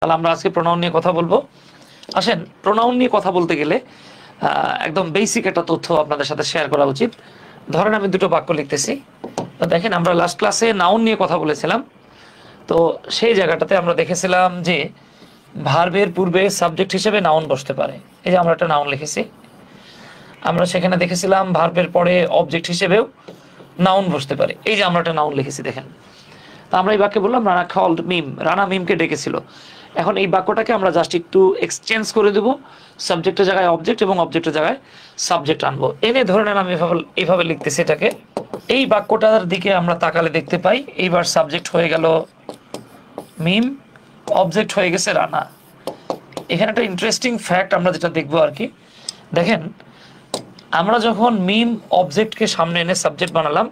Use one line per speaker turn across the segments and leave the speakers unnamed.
তাহলে আমরা আজকে প্রোনাউন নিয়ে কথা বলবো। আসেন, প্রোনাউন নিয়ে কথা বলতে গেলে একদম বেসিক একটা তথ্য আপনাদের সাথে শেয়ার করা উচিত। ধরেন আমি দুটো বাক্য লিখতেছি। তো দেখেন, আমরা লাস্ট ক্লাসে নাউন নিয়ে কথা বলেছিলাম। তো সেই জায়গাটাতে আমরা দেখেছিলাম যে ভার্বের পূর্বে সাবজেক্ট হিসেবে নাউন বসতে পারে। এই যে আমরা একটা নাউন লিখেছি, আমরা সেখানে দেখেছিলাম ভার্বের পরে অবজেক্ট হিসেবেও নাউন বসতে পারে। এই যে আমরা একটা নাউন লিখেছি দেখেন। তো আমরা এই বাক্যে বললাম রানা কল্ড মিম, রানা মিমকে ডেকেছিল। এখন এই বাক্যটাকে আমরা জাস্ট একটু এক্সচেঞ্জ করে দেবো, সাবজেক্টের জায়গায় অবজেক্ট এবং অবজেক্টের জায়গায় সাবজেক্ট আনবো। এনে ধরে নেন আমি এইভাবে লিখতেছি এটাকে। এই বাক্যটার দিকে আমরা তাকালে দেখতে পাই এইবার সাবজেক্ট হয়ে গেল মিম, অবজেক্ট হয়ে গেছে রানা। এখানে একটা ইন্টারেস্টিং ফ্যাক্ট আমরা যেটা দেখবো আর কি, দেখেন আমরা যখন মিম অবজেক্টকে সামনে এনে সাবজেক্ট বানালাম,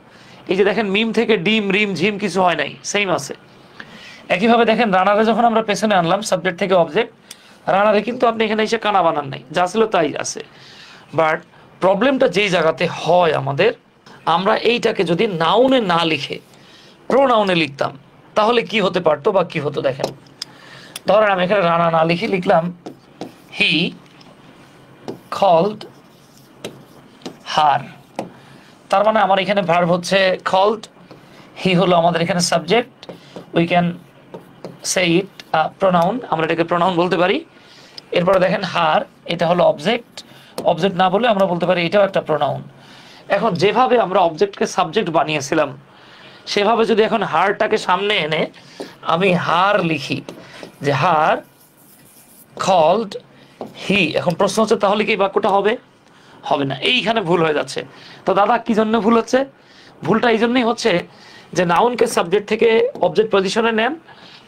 এই যে দেখেন মিম থেকে ডিম রিম ঝিম কিছু হয় নাই, সেম আছে। একইভাবে দেখেন রানারে যখন আমরা পেছনে আনলাম সাবজেক্ট থেকে অবজেক্ট, রানারে কিন্তু আপনি এখানে এসে কানা বানান নাই, যা ছিল তাই আছে। বাট প্রবলেমটা যেই জায়গাতে হয় আমাদের, আমরা এইটাকে যদি নাউনে না লিখে প্রোনাউনে লিখতাম তাহলে কি হতে পারতো বা কি হতো দেখেন। ধরেন আমি এখানে রানা না লিখে লিখলাম হি কল্ড হার। তার মানে আমার এখানে ভার্ব হচ্ছে কল্ড, হি হলো আমাদের এখানে subject, we can say it pronoun, আমরা এটাকে প্রোনাউন বলতে পারি। এরপরে দেখেন হার, এটা হলো অবজেক্ট, অবজেক্ট না বলে আমরা বলতে পারি এটাও একটা প্রোনাউন। এখন যেভাবে আমরা অবজেক্টকে সাবজেক্ট বানিয়েছিলাম সেভাবে যদি এখন হারটাকে সামনে এনে আমি হার লিখি, যে হার কল্ড হি, এখন প্রশ্ন হচ্ছে তাহলে কি বাক্যটা হবে? হবে না, এইখানে ভুল হয়ে যাচ্ছে। তো দাদা কি জন্য ভুল হচ্ছে? ভুলটা এই জন্যই হচ্ছে যে নাউনকে সাবজেক্ট থেকে অবজেক্ট পজিশনে নেন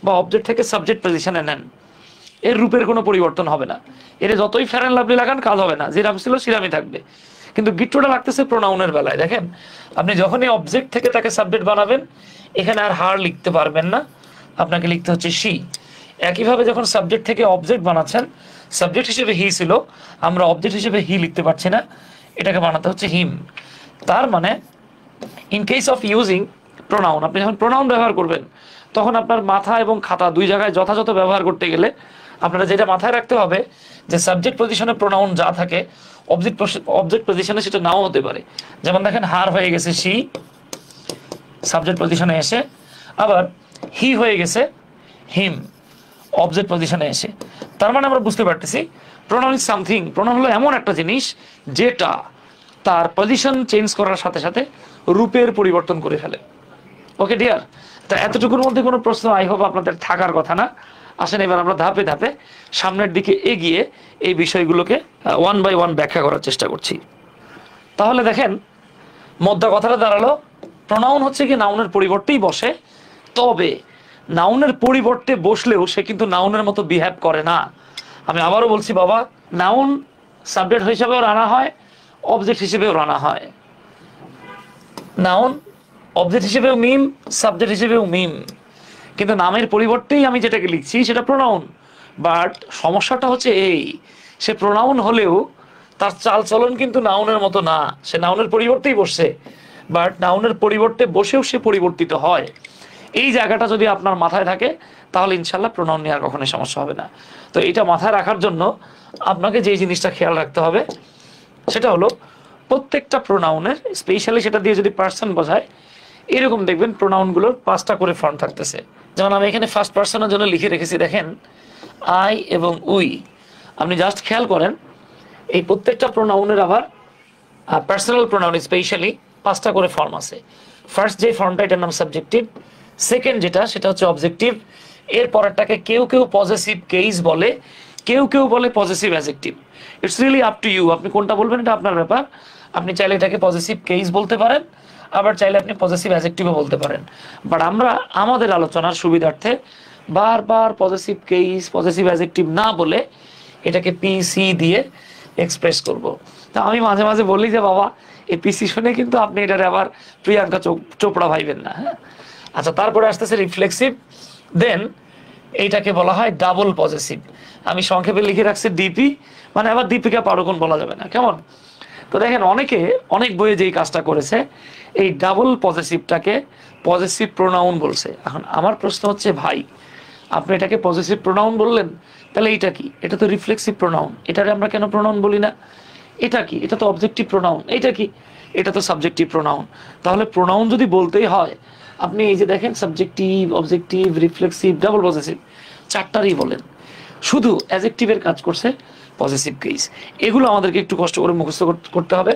বা অবজেক্ট থেকে সাবজেক্ট পজিশনে নেন, এর রূপের কোনো পরিবর্তন হবে না। এর যতই ফেয়ার অ্যান্ড লাভলি লাগান কাজ হবে না, যেরাম ছিল সেরামই থাকবে। কিন্তু গিট্টুটা লাগতেছে প্রোনাউনের বেলায়। দেখেন আপনি যখনই অবজেক্ট থেকে তাকে সাবজেক্ট বানাবেন, এখানে আর হার লিখতে পারবেন না, আপনাকে লিখতে হচ্ছে সি। একইভাবে যখন সাবজেক্ট থেকে অবজেক্ট বানাচ্ছেন, সাবজেক্ট হিসেবে হি ছিল, আমরা অবজেক্ট হিসেবে হি লিখতে পারছি না, এটাকে বানাতে হচ্ছে হিম। তার মানে in case of using pronoun, আপনি যখন প্রোনাউন ব্যবহার করবেন তখন আপনার মাথা এবং খাতা দুই জায়গায় যথাযথ ব্যবহার করতে গেলে আপনারা যেটা মাথায় রাখতে হবে যে সাবজেক্ট পজিশনে প্রোনাউন যা থাকে অবজেক্ট পজিশনে সেটা নাও হতে পারে। যেমন দেখেন হার হয়ে গেছে সি সাবজেক্ট পজিশনে এসে, আবার হি হয়ে গেছে হিম অবজেক্ট পজিশনে এসে। তার মানে আমরা বুঝতে পারতেছি প্রোনাউন ইজ সামথিং, প্রোনাউন হলো এমন একটা জিনিস যেটা তার পজিশন চেঞ্জ করার সাথে সাথে রূপের পরিবর্তন করে ফেলে। ওকে ডিয়ার, তা এতটুকুর মধ্যে কোনো প্রশ্ন আই হোপ আপনাদের থাকার কথা না। আসেন এবার আমরা ধাপে ধাপে সামনের দিকে এগিয়ে এই বিষয়গুলোকে ওয়ান বাই ওয়ান ব্যাখ্যা করার চেষ্টা করছি। তাহলে দেখেন মোদ্দা কথাটা দাঁড়ালো, প্রোনাউন হচ্ছে কি নাউনের পরিবর্তেই বসে, তবে নাউনের পরিবর্তে বসলেও সে কিন্তু নাউনের মতো বিহেভ করে না। আমি আবারও বলছি বাবা, নাউন সাবজেক্ট হিসেবেও রানা হয়, অবজেক্ট হিসেবেও রানা হয়। নাউন অবজেক্ট হিসেবেও মিম, সাবজেক্ট হিসেবেও মিম, কিন্তু নামের পরিবর্তেই আমি যেটাকে লিখছি সেটা প্রোনাউন। বাট সমস্যাটা হচ্ছে এই, সে প্রোনাউন হলেও তার চালচলন কিন্তু নাউনের মতো না, সে নাউনের পরিবর্তেই বসছে, বাট নাউনের পরিবর্তে বসেও সে পরিবর্তিত হয়। এই জায়গাটা যদি আপনার মাথায় থাকে তাহলে ইনশাল্লাহ প্রোনাউন নিয়ে আর কখনোই সমস্যা হবে না। তো এটা মাথায় রাখার জন্য আপনাকে যে জিনিসটা খেয়াল রাখতে হবে সেটা হলো প্রত্যেকটা প্রোনাউনের, স্পেশালি সেটা দিয়ে যদি পার্সন বোঝায়, এরকম দেখবেন প্রোনাউনগুলোর 5টা করে ফর্ম থাকতেছে। যেমন আমি এখানে ফার্স্ট পার্সনের জন্য লিখে রেখেছি দেখেন আই এবং উই। আপনি জাস্ট খেয়াল করেন এই প্রত্যেকটা প্রোনাউনের আবার পার্সোনাল প্রোনাউন স্পেশালি 5টা করে ফর্ম আছে। ফার্স্ট যে ফর্মটা এটার নাম সাবজেক্টিভ, সেকেন্ড যেটা সেটা হচ্ছে অবজেক্টিভ, এর পরেরটাকে কেউ কেউ পজেসিভ কেস বলে, কেউ কেউ বলে possessive adjective. It's really up to you, আপনি কোনটা বলবেন এটা আপনার ব্যাপার। আপনি চাইলে এটাকে পজেসিভ কেস বলতে পারেন, আবার চাইলে আপনি পজেসিভ অ্যাডজেক্টিভও বলতে পারেন। বাট আমরা আমাদের আলোচনার সুবিধার্থে বারবার পজেসিভ কেস পজেসিভ অ্যাডজেক্টিভ না বলে এটাকে পিসি দিয়ে এক্সপ্রেস করব। তা আমি মাঝে মাঝে বলি যে বাবা এই পিসি শুনে কিন্তু আপনি এটারে আবার প্রিয়াঙ্কা চোপড়া ভাইবেন না, হ্যাঁ? আচ্ছা, তারপরে আসতেছে রিফ্লেক্সিভ, দেন এইটাকে বলা হয় ডাবল পজেসিভ। আমি সংক্ষেপে লিখে রাখছি ডিপি, মানে আবার দীপিকা পাড়ুকোন বলা যাবে না, কেমন? তো দেখেন অনেকে অনেক বইয়ে যেই কাজটা করেছে এই ডাবল পজেসিভটাকে পজেসিভ প্রোনাউন বলছে। এখন আমার প্রশ্ন হচ্ছে ভাই আপনি এটাকে পজিটিভ প্রোনাউন বললেন, তাহলে এটা কি? এটা তো রিফ্লেক্সিভ প্রোনাউন, এটারে আমরা কেন প্রোনাউন বলি না? এটা কি? এটা তো অবজেক্টিভ প্রোনাউন। এটা কি? এটা তো সাবজেক্টিভ প্রোনাউন। তাহলে প্রোনাউন যদি বলতেই হয়, আপনি এই যে দেখেন subjective, objective, reflexive, double possessive, চারটারই বলেন। শুধু অ্যাডজেক্টিভের কাজ করছে পজিটিভ কেস। এগুলো আমাদেরকে একটু কষ্ট করে মুখস্থ করতে হবে,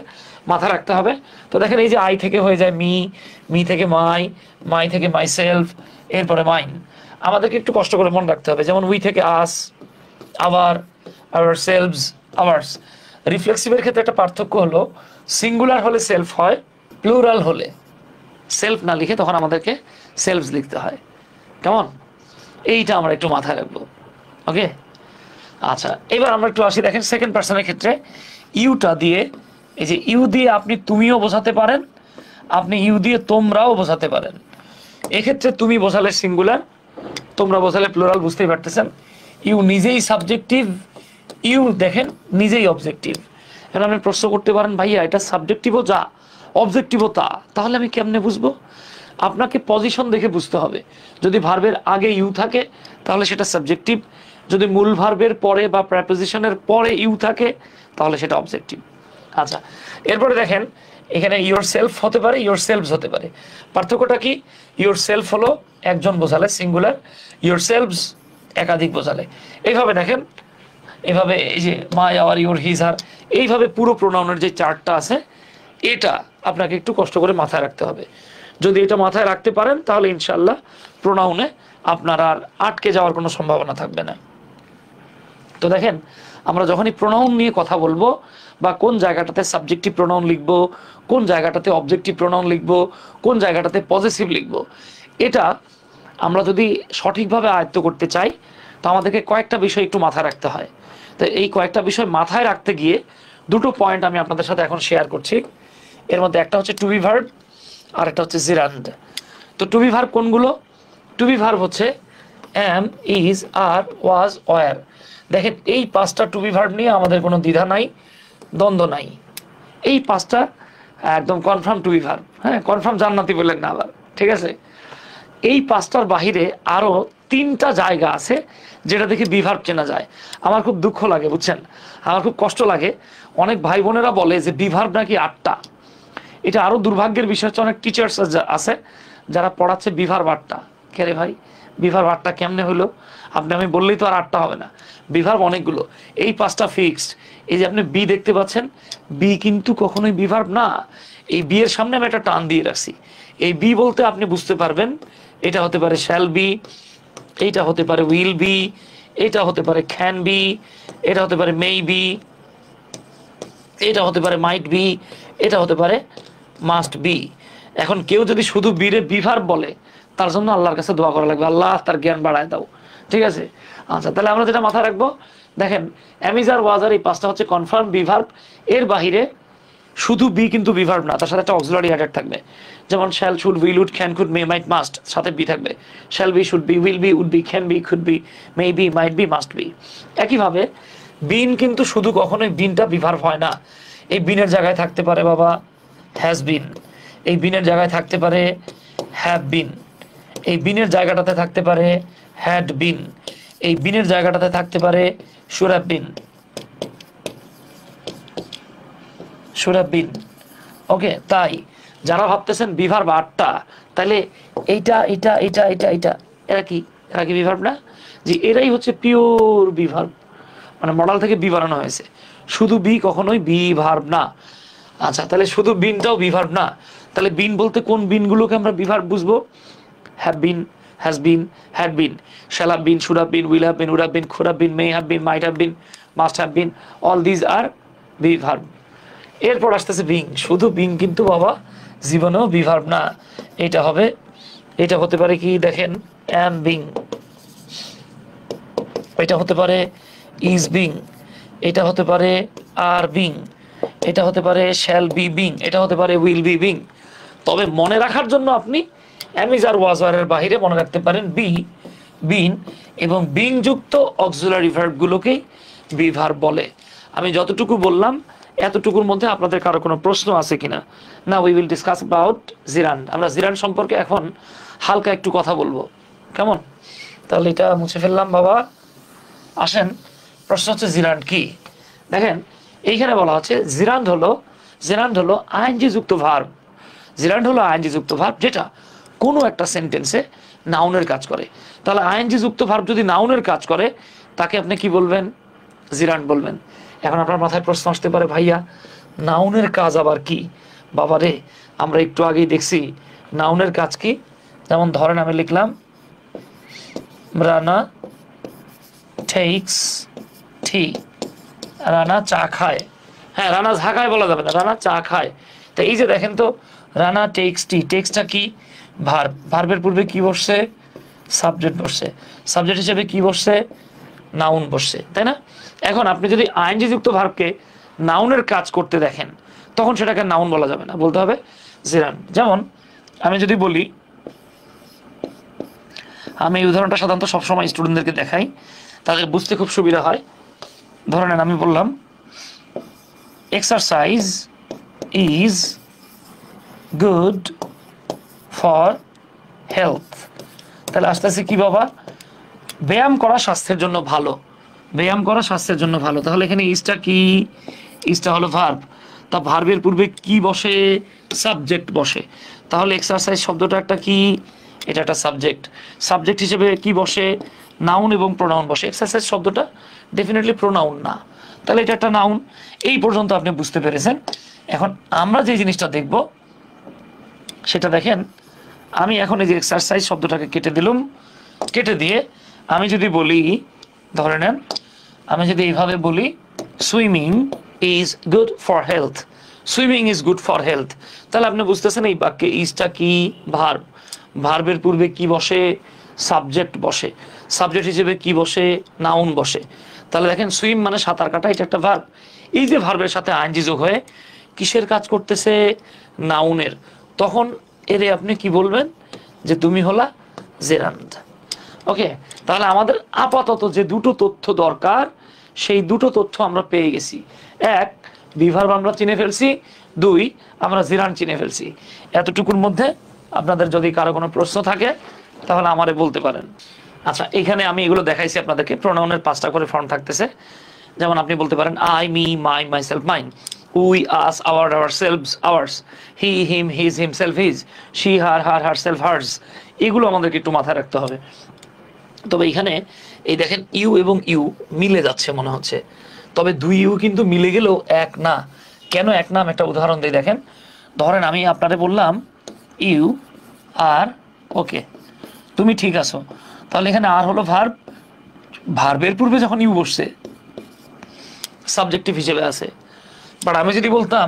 মাথায় রাখতে হবে। তো দেখেন এই যে আই থেকে হয়ে যায় মি, মি থেকে মাই, মাই থেকে মাই সেলফ, এরপরে মাইন। আমাদেরকে একটু কষ্ট করে মনে রাখতে হবে। যেমন উই থেকে আস, আওয়ার, আওয়ার সেলভস, আওয়ার্স। রিফ্লেক্সিভের ক্ষেত্রে একটা পার্থক্য হলো, সিঙ্গুলার হলে সেলফ হয়, প্লুরাল হলে সেলফ না লিখে তখন আমাদেরকে সেলভস লিখতে হয়। কেমন? এইটা আমরা একটু মাথায় রাখবো। ওকে, আচ্ছা, এবার আমরা একটু আসি। দেখেন সেকেন্ড পার্সনের ক্ষেত্রে ইউটা দিয়ে, এই যে ইউ দিয়ে আপনি তুমিও বোঝাতে পারেন, আপনি ইউ দিয়ে তোমরাও বোঝাতে পারেন। এক্ষেত্রে তুমি বোঝালে সিঙ্গুলার, তোমরা বোঝালে প্লুরাল, বুঝতেই পারতেছেন। ইউ নিজেই সাবজেক্টিভ, ইউ দেখেন নিজেই অবজেক্টিভ। এখন আপনি প্রশ্ন করতে পারেন, ভাইয়া এটা সাবজেক্টিভও যা, অবজেক্টিভও তা, তাহলে আমি কেমনে বুঝবো? আপনাকে পজিশন দেখে বুঝতে হবে। যদি ভার্বের আগে ইউ থাকে তাহলে সেটা সাবজেক্টিভ, যদি মূল ভার্বের পরে বা প্রেপোজিশনের পরে ইউ থাকে তাহলে সেটা অবজেক্টিভ। আচ্ছা, এরপরে দেখেন এখানে ইয়োর সেলফ হতে পারে, ইয়োর সেলভস হতে পারে। পার্থক্যটা কি? ইয়োর সেলফ হলো একজন বোঝালে সিঙ্গুলার, ইয়োর সেলভস একাধিক বোঝালে। এইভাবে দেখেন, এইভাবে এই যে মাই, আওয়ার, ইয়োর, হিজ, হার, এইভাবে পুরো প্রোনাউনের যে চার্টটা আছে এটা আপনাকে একটু কষ্ট করে মাথায় রাখতে হবে। যদি এটা মাথায় রাখতে পারেন তাহলে ইনশাল্লাহ প্রোনাউনে আপনার আর আটকে যাওয়ার কোনো সম্ভাবনা থাকবে না। তো দেখেন, আমরা যখনই প্রোনাউন নিয়ে কথা বলবো বা কোন জায়গাটাতে সাবজেক্টিভ প্রোনাউন লিখবো, কোন জায়গাটাতে অবজেক্টিভ প্রোনাউন লিখবো, কোন জায়গাটাতে পজিটিভ লিখবো, এটা আমরা যদি সঠিকভাবে আয়ত্ত করতে চাই তো আমাদেরকে কয়েকটা বিষয় একটু মাথায় রাখতে হয়। তো এই কয়েকটা বিষয় মাথায় রাখতে গিয়ে দুটো পয়েন্ট আমি আপনাদের সাথে এখন শেয়ার করছি। এর মধ্যে একটা হচ্ছে টু বি ভার্ব আর একটা হচ্ছে জিরান্ড। তো টু বি ভার্ব কোনগুলো? টু বি ভার্ব হচ্ছে am, is, are, was, were. দেখেন এই পাঁচটা টু বি ভার্ব নিয়ে আমাদের কোনো দ্বিধা নাই, দ্বন্দ্ব নাই। এই পাঁচটা একদম কনফার্ম টু বি ভার্ব। হ্যাঁ, কনফার্ম জান্নাতি বললেন না আবার, ঠিক আছে? এই পাঁচটার বাহিরে আরো তিনটা জায়গা আছে যেটা দেখে বিভার্ব চেনা যায়। আমার খুব দুঃখ লাগে, বুঝছেন, আমার খুব কষ্ট লাগে। অনেক ভাই বোনেরা বলে যে বিভার্ব নাকি 8টা। এটা আরো দুর্ভাগ্যের বিষয় হচ্ছে অনেক টিচার্স আছে যারা পড়াচ্ছে বিভার্ব 8টা। কে রে ভাই, বিভার্ব 8টা কেমনে হলো? আপনি আমি বললেই তো আর 8টা হবে না, বিভার্ব অনেকগুলো। এই পাঁচটা ফিক্সড। এই যে আপনি বি দেখতে পাচ্ছেন, বি কিন্তু কখনোই বিভার্ব না। এই বি এর সামনে আমি একটা টান দিয়ে রাখছি। এই বি বলতে আপনি বুঝতে পারবেন এটা হতে পারে শ্যাল বি, এইটা হতে পারে উইল বি, এটা হতে পারে ক্যান বি, এটা হতে পারে মে বি, এটা হতে পারে মাইট বি, এটা হতে পারে মাস্ট বি। এখন কেউ যদি শুধু বীরে বিভার্ব বলে, তার জন্য আল্লাহর কাছে দোয়া করা লাগবে, আল্লাহ তার জ্ঞান বাড়ায় দাও, ঠিক আছে? আচ্ছা, তাহলে আমরা যেটা মাথায় রাখবো, দেখেন অ্যামিজার, ওয়াজার, এই পাঁচটা হচ্ছে কনফার্ম বিভার্ব। এর বাহিরে শুধু বি কিন্তু বিভার্ব না, তার সাথে একটা অক্সিলারি অ্যাডেড থাকবে। যেমন shall, should, will, would, can, could, may, might, must, সাথে বি থাকবে। Shall be, should be, will be, would be, can be, could be, may be, might be, must be. একইভাবে been কিন্তু শুধু কখনোই বিনটা be verb হয় না। এই বিনের জায়গায় থাকতে পারে বাবা হ্যাজ বিন, এই বিনের জায়গায় থাকতে পারে হ্যাভ বিন, এই বিনের জায়গাটাতে থাকতে পারে হ্যাড বিন, এই বিনের জায়গাটাতে থাকতে পারে should have been, should have been. Okay, তাই যারা ভাবতেছেন বিভার্ব 8টা, তাহলে এইটা এটা এটা এটা এটা এরা কি, এরা কি বিভার্ব না? যে এরাই হচ্ছে পিওর বিভার্ব, মানে মডেল থেকে বি বানানো হয়েছে। শুধু বি কখনোই বিভার্ব না। আচ্ছা, তাহলে শুধু বিনটাও বিভার্ব না। তাহলে বিন বলতে কোন বিনগুলোকে আমরা বিভার্ব বুঝবো? Have been, has been, had been, shall have been, should have been, will have been, would have been, could have been, may have been, might have been, must have been, all these are be verb. এরপর আসতেছে being. শুধু being কিন্তু বাবা জীবনেও be verb না। এটা হবে, এটা হতে পারে কি দেখেন, অ্যাম বিং, এটা হতে পারে ইজ বিং, এটা হতে পারে আর বিং, এটা হতে পারে শ্যাল বি বিং, এটা হতে পারে উইল বি বিং। তবে মনে রাখার জন্য আপনি অ্যামিজ আর ওয়াজ ওয়ারের বাহিরে মনে রাখতে পারেন বি, বিন এবং বিং যুক্ত অক্সিলারি ভার্বগুলোকেই বিভার্ব বলে। আমি যতটুকু বললাম এতটুকুর মধ্যে আপনাদের কারো কোনো প্রশ্ন আছে কিনা? না, উই উইল ডিসকাস অ্যাবাউট জিরান্ড। আমরা জিরান্ড সম্পর্কে এখন হালকা একটু কথা বলবো, কেমন? তাহলে এটা মুছে ফেললাম বাবা। আসেন, প্রশ্ন হচ্ছে জিরান্ড কি। দেখেন এইখানে বলা হচ্ছে জিরান্ড হলো আইএনজি যুক্ত ভার্ব। জিরান্ড হলো আইএনজি যুক্ত ভার্ব যেটা কোনো একটা সেন্টেন্সে নাউনের কাজ করে। তাহলে আইএনজি যুক্ত ভার্ব যদি নাউনের কাজ করে তাকে আপনি কি বলবেন? জিরান্ড বলবেন। এখন আপনার মাথায় প্রশ্ন আসতে পারে, ভাইয়া নাউনের কাজ আবার কি? বাবা রে, আমরা একটু আগেই দেখছি নাউনের কাজ কি। যেমন ধরেন আমি লিখলাম রানা টেকস টি, রানা চা খায়। হ্যাঁ, রানা চা খায় বলা যাবে না, রানা চা খায়। তো এই যে দেখেন তো, রানা টেক্স টি, টেক্সটা কি? ভার্ব। ভার্বের পূর্বে কি বসছে? সাবজেক্ট বসছে। সাবজেক্ট হিসেবে কি বসছে? নাউন বসছে, তাই না? এখন আপনি যদি আইএনজি যুক্ত ভার্বকে নাউনের কাজ করতে দেখেন তখন সেটাকে নাউন বলা যাবে না, বলতে হবে জিরান্ড। যেমন আমি যদি বলি, আমি এই উদাহরণটা সাধারণত সবসময় স্টুডেন্টদেরকে দেখাই, তাদের বুঝতে খুব সুবিধা হয়। ধরে নেন আমি বললাম exercise is good for health. তাহলে আস্তে আস্তে কি বাবা? ব্যায়াম করা স্বাস্থ্যের জন্য ভালো। ব্যায়াম করা স্বাস্থ্যের জন্য ভালো। তাহলে এখানে ইজটা কি? ইজটা হলো ভার্ব। তা ভার্বের পূর্বে কি বসে? সাবজেক্ট বসে। তাহলে এক্সারসাইজ শব্দটা একটা কি? এটা একটা সাবজেক্ট। সাবজেক্ট হিসেবে কি বসে? নাউন এবং প্রোনাউন বসে। এক্সারসাইজ শব্দটা ডেফিনেটলি প্রোনাউন না, তাহলে এটা একটা নাউন। এই পর্যন্ত আপনি বুঝতে পেরেছেন। এখন আমরা যে জিনিসটা দেখব সেটা দেখেন, আমি এখন এই যে এক্সারসাইজ শব্দটাকে কেটে দিলাম। কেটে দিয়ে আমি যদি বলি, ধরে নেন আমি যদি এইভাবে বলি swimming is good for health, swimming is good for health, তাহলে আপনি বুঝতেছেন এই বাক্যে ইজটা কি? ভার্ব। ভার্বের পূর্বে কি বসে? সাবজেক্ট বসে। সাবজেক্ট হিসেবে কি বসে? নাউন বসে। তাহলে দেখেন সুইম মানে সাঁতার কাটা, এটা একটা ভার্ব। এই যে ভার্বের সাথে আইএনজি যোগ হয়ে কিসের কাজ করতেছে? নাউনের। তখন এরে আপনি কি বলবেন? যে তুমি হলা জেরান্ড। ওকে, তাহলে আমাদের আপাতত যে দুটো তথ্য দরকার সেই দুটো তথ্য আমরা পেয়ে গেছি। এক, বিভার্ব আমরা চিনে ফেলছি। দুই, আমরা জিরান্ড চিনে ফেলছি। এতটুকুর মধ্যে আপনাদের যদি কারো কোনো প্রশ্ন থাকে তাহলে আমারে বলতে পারেন। আচ্ছা, এখানে আমি এগুলো দেখাইছি আপনাদেরকে। প্রোনাউনের 5টা করে ফর্ম থাকতেছে। যেমন আপনি বলতে পারেন I, me, my, myself, mine, we, us, our, ourselves, ours, he, him, his, himself, his, she, her, her, herself, hers. এগুলো আমাদেরকে একটু মাথায় রাখতে হবে। তবে এখানে এই দেখেন ইউ এবং ইউ মিলে যাচ্ছে মনে হচ্ছে, তবে দুই ইউ কিন্তু মিলে গেলেও এক না। কেন এক না? একটা উদাহরণ দিই। দেখেন, ধরেন আমি আপনারে বললাম ইউ আর ওকে, তুমি ঠিক আছো। তাহলে এখানে আর হলো ভার্ব। ভার্বের পূর্বে যখন ইউ বসছে সাবজেক্টিভ হিসেবে আছে। বাট আমি যদি বলতাম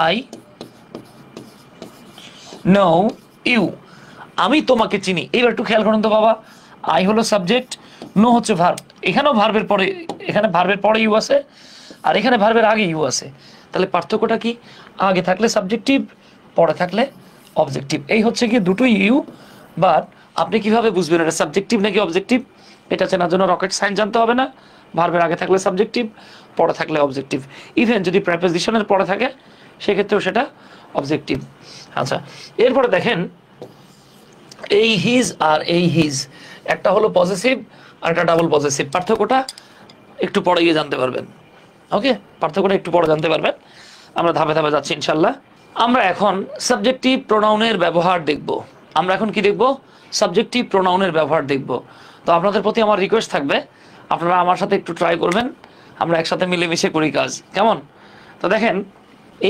আই নো ইউ, আমি তোমাকে চিনি। এবার একটু খেয়াল করুন তো বাবা, আই হলো সাবজেক্ট, নো হচ্ছে ভার্ব। এখানেও ভার্বের পরে, এখানে ভার্বের পরে ইউ আছে আর এখানে ভার্বের আগে ইউ আছে। তাহলে পার্থক্যটা কি? আগে থাকলে সাবজেক্টিভ, পরে থাকলে অবজেক্টিভ। এই হচ্ছে কি দুটোই ইউ। বাট আপনি কিভাবে বুঝবেন এটা সাবজেক্টিভ নাকি অবজেক্টিভ? এটা চেনার জন্য রকেট সায়েন্স জানতে হবে না। ভার্বের আগে থাকলে সাবজেক্টিভ, পরে থাকলে অবজেক্টিভ। ইভেন যদি প্রিপোজিশনের পরে থাকে সেক্ষেত্রেও সেটা অবজেক্টিভ। আচ্ছা, এরপরে দেখেন এই হিজ আর এই হিজ, একটা হলো পজেসিভ আর একটা ডাবল পজেসিভ। পার্থক্যটা একটু পরে গিয়ে জানতে পারবেন। ওকে, পার্থক্যটা একটু পরে জানতে পারবেন। আমরা ধাপে ধাপে যাচ্ছি ইনশাল্লাহ। আমরা এখন সাবজেক্টিভ প্রোনাউনের ব্যবহার দেখব। আমরা এখন কি দেখব? সাবজেক্টিভ প্রোনাউনের ব্যবহার দেখব। তো আপনাদের প্রতি আমার রিকোয়েস্ট থাকবে, আপনারা আমার সাথে একটু ট্রাই করবেন, আমরা একসাথে মিলেমিশে করি কাজ, কেমন? তো দেখেন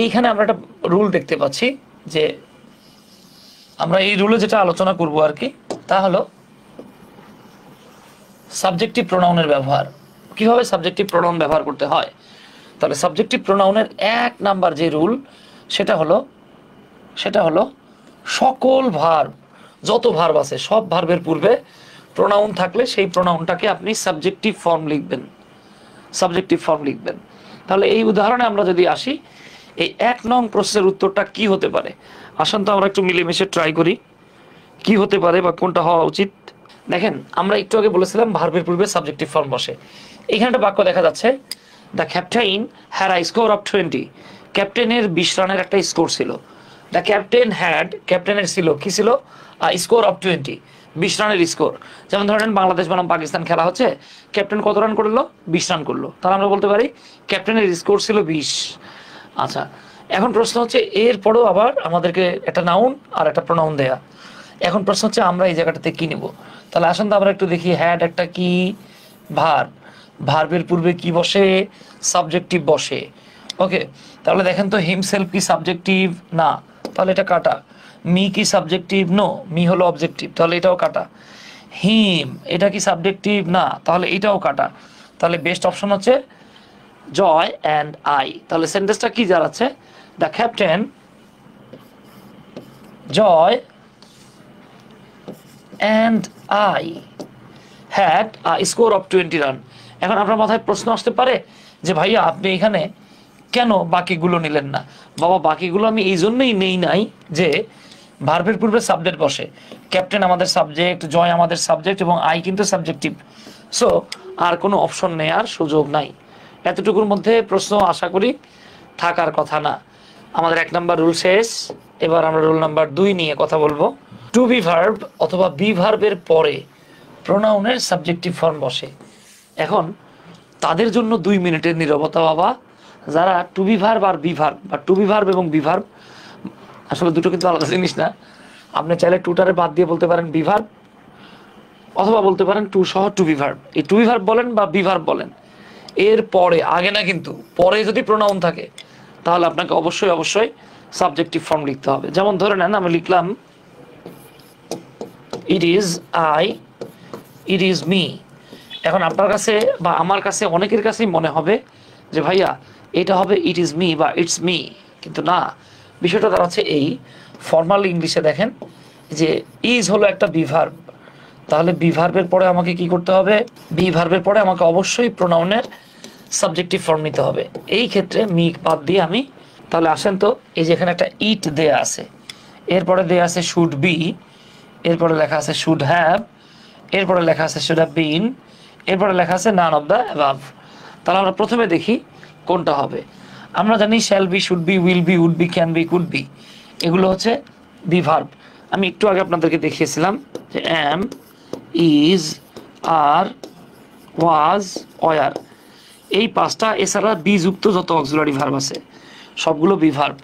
এইখানে আমরা একটা রুল দেখতে পাচ্ছি, যে আমরা এই রুলে যেটা আলোচনা করব আর কি, তা হলো সাবজেক্টিভ প্রোনাউনের ব্যবহার। কিভাবে সাবজেক্টিভ প্রোনাউন ব্যবহার করতে হয়? তাহলে সাবজেক্টিভ প্রোনাউনের 1 নাম্বার যে রুল সেটা হলো সকল ভার্ব, যত ভার্ব আছে সব ভার্বের পূর্বে প্রোনাউন থাকলে সেই প্রোনাউনটাকে আপনি সাবজেক্টিভ ফর্ম লিখবেন। সাবজেক্টিভ ফর্ম লিখবেন। তাহলে এই উদাহরণে আমরা যদি আসি, এই 1 নং প্রশ্নের উত্তরটা কি হতে পারে? আসুন তো আমরা একটু মিলেমিশে ট্রাই করি কি হতে পারে বা কোনটা হওয়া উচিত। দেখেন, আমরা একটু আগে বলেছিলাম ভার্বের পূর্বে সাবজেক্টিভ ফর্ম বসে। এখানে একটা বাক্য দেখা যাচ্ছে, the captain had a score of 20। ক্যাপ্টেনের 20 রানের একটা স্কোর ছিল। দ্য ক্যাপ্টেন হ্যাড, ক্যাপ্টেনের ছিল কি ছিল? স্কোর অফ 20, 20 রানের স্কোর। যেমন ধরেন বাংলাদেশ বনাম পাকিস্তান খেলা হচ্ছে, ক্যাপ্টেন কত রান করলো? 20 রান করলো, তাহলে আমরা বলতে পারি ক্যাপ্টেনের স্কোর ছিল 20। আচ্ছা, এখন প্রশ্ন হচ্ছে এরপরেও আবার আমাদেরকে একটা নাউন আর একটা প্রোনাউন দেয়া। এখন প্রশ্ন হচ্ছে আমরা এই জায়গাটাতে কি নিব? তাহলে আসুন তো আমরা একটু দেখি। হ্যাড একটা কি? ভার্ব। ভার্বের পূর্বে কি বসে? সাবজেক্টিভ বসে। ওকে, তাহলে দেখেন তো হিমসেলফ কি সাবজেক্টিভ? না, তাহলে এটা কাটা। মি কি সাবজেক্টিভ? নো, মি হলো অবজেক্টিভ, তাহলে এটাও কাটা। হিম এটা কি সাবজেক্টিভ? না, তাহলে এটাও কাটা। তাহলে বেস্ট অপশন হচ্ছে জয় অ্যান্ড আই। তাহলে সেন্টেন্সটা কি দাঁড়াচ্ছে? The captain Joy and I had score of 20 run. এখন আপনার মাথায় প্রশ্ন আসতে পারে যে ভাইয়া আপনি এখানে কেন বাকিগুলো নিলেন না? বাবা, বাকিগুলো আমি এই জন্যই নেই নাই যে ভার্বের পূর্বে সাবজেক্ট বসে। ক্যাপ্টেন আমাদের সাবজেক্ট, জয় আমাদের সাবজেক্ট এবং আই কিন্তু সাবজেক্টিভ। সো আর কোনো অপশন নেওয়ার সুযোগ নাই। এতটুকুর মধ্যে প্রশ্ন আশা করি থাকার কথা না। আমাদের 1 নাম্বার রুল শেষ। এবার আমরা রুল নাম্বার 2 নিয়ে কথা বলবো। টু বি ভার্ব অথবা বি ভার্বের পরে প্রোনাউনের সাবজেক্টিভ ফর্ম বসে। এখন তাদের জন্য 2 মিনিটের নীরবতা বাবা, যারা টু বি ভার্ব আর বি ভার্ব বা টু বি ভার্ব এবং বি ভার্ব আসলে দুটো কিন্তু আলাদা জিনিস না। আপনি চাইলে টুটারে বাদ দিয়ে বলতে পারেন বি ভার্ব, অথবা বলতে পারেন টু সহ টু বি ভার্ব। এই টু বি ভার্ব বলেন বা বি ভার্ব বলেন, এর পরে, আগে না কিন্তু, পরে যদি প্রোনাউন থাকে তাহলে আপনাকে অবশ্যই অবশ্যই সাবজেক্টিভ ফর্ম লিখতে হবে। যেমন ধরে নেন আমি লিখলাম it is I, it is me. এখন আপনার কাছে বা আমার কাছে অনেকের কাছেই মনে হবে যে ভাইয়া এটা হবে ইট ইজ মি বা ইটস মি, কিন্তু না, বিষয়টা দাঁড়াচ্ছে এই, ফর্মাল ইংলিশে দেখেন যে ইজ হলো একটা বি ভার্ব, তাহলে বি ভার্বের পরে আমাকে কি করতে হবে? বি ভার্বের পরে আমাকে অবশ্যই প্রোনাউনের সাবজেক্টিভ ফর্ম নিতে হবে। এই ক্ষেত্রে মি বাদ দিয়ে আমি, তাহলে আসেন তো, এই যে এখানে একটা ইট দেয়া আছে, এরপরে দেয়া আছে শুড বি, এরপরে লেখা আছে শুড হ্যাভ, এরপরে লেখা আছে শুড হ্যাভ বিন, এরপরে লেখা আছে নান অফ দ্য অ্যাবাভ। তাহলে আমরা প্রথমে দেখি কোনটা হবে। আমরা জানি shall be, should be, will be, would be, can be, could be, এগুলো হচ্ছে বি ভার্ব। আমি একটু আগে আপনাদেরকে দেখিয়েছিলাম যে অ্যাম, ইজ, আর, ওয়াজ, ওয়ার, এই 5টা, এছাড়া বি যুক্ত যত অক্সিলারি ভার্ব আছে সবগুলো বি ভার্ব।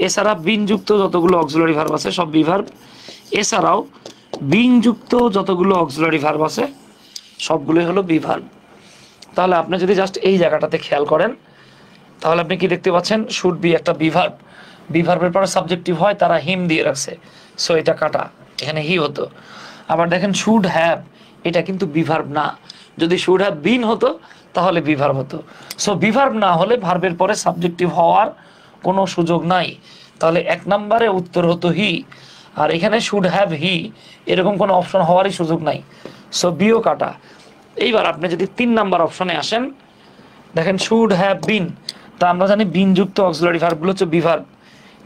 এছাড়া বিন যুক্ত যতগুলো অক্সিলারি ভার্ব আছে সব বি ভার্ব। এছাড়াও বিন যুক্ত যতগুলো অক্সিলারি ভার্ব আছে সবগুলোই হলো বি ভার্ব। তাহলে আপনি যদি জাস্ট এই জায়গাটাতে খেয়াল করেন তাহলে আপনি কি দেখতে পাচ্ছেন? শুড বি একটা বি ভার্ব, বি ভার্বের পরে সাবজেক্টিভ হয়, তারা হিম দিয়ে রাখছে, সো এটা কাটা, এখানে হি হতো। আবার দেখেন শুড হ্যাভ, এটা কিন্তু বি ভার্ব না, যদি শুড হ্যাভ বিন হতো তাহলে বি ভার্ব হতো। সো বি ভার্ব না হলে ভার্বের পরে সাবজেক্টিভ হওয়ার কোনো সুযোগ নাই, তাহলে 1 নম্বরে উত্তর হতো হি। আর এখানে শুড হ্যাভ হি, এরকম কোনো অপশন হওয়ারই সুযোগ নাই, সো বিও কাটা। এইবার আপনি যদি 3 নাম্বার অপশনে আসেন, দেখেন শুড হ্যাভ বিন, তা আমরা জানি বিন যুক্ত অক্সিলারি ভার্বগুলো হচ্ছে বি ভার্ব,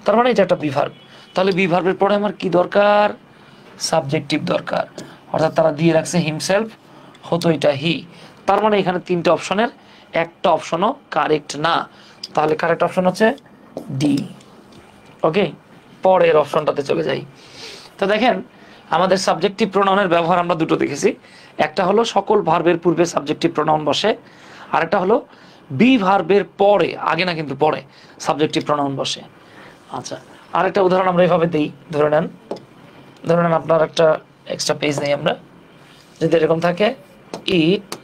তার মানে এটা একটা বি ভার্ব। তাহলে বি ভার্বের পরে আমার কি দরকার? সাবজেক্টিভ দরকার, অর্থাৎ তারা দিয়ে রাখছে হিমসেলফ, হতো এটা হি। তার মানে এখানে 3টে অপশনের একটা অপশনও কারেক্ট না, তাহলে কারেক্ট অপশন হচ্ছে ডি। ওকে, পরের অপশনটাতে চলে যাই। তো দেখেন আমাদের সাবজেক্টিভ প্রোনাউনের ব্যবহার আমরা দুটো দেখেছি। একটা হলো সকল ভার্বের পূর্বে সাবজেক্টিভ প্রোনাউন বসে, আর একটা হলো বি ভার্বের পরে, আগে না কিন্তু পরে, সাবজেক্টিভ প্রোনাউন বসে। আচ্ছা, আরেকটা উদাহরণ আমরা এইভাবে দিই। ধরে নেন আপনার একটা এক্সট্রা পেজ নেই আমরা, যদি এরকম থাকে ইট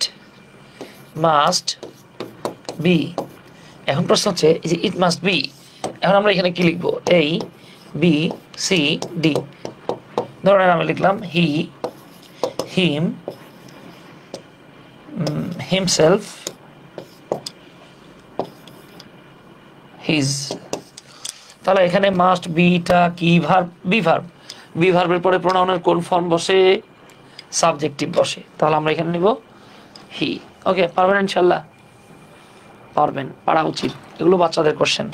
মাস্ট বি। এখন প্রশ্ন হচ্ছে এই যে ইট মাস্ট বি, এখন আমরা এখানে কি লিখবো? এই বি সি ডি। ধরেন আমি লিখলাম হি, হিম, হিমসেলফ, হিজ। তাহলে এখানে মাস্ট বিটা কি ভার্ব? Be verb. বি ভার্বের পরে প্রোনাউনের কোন ফর্ম বসে? সাবজেক্টিভ বসে। তাহলে আমরা এখানে নিব হি। ওকে, পারবেন ইনশাল্লাহ? পারবেন, পারা উচিত, এগুলো বাচ্চাদের কোশ্চেন।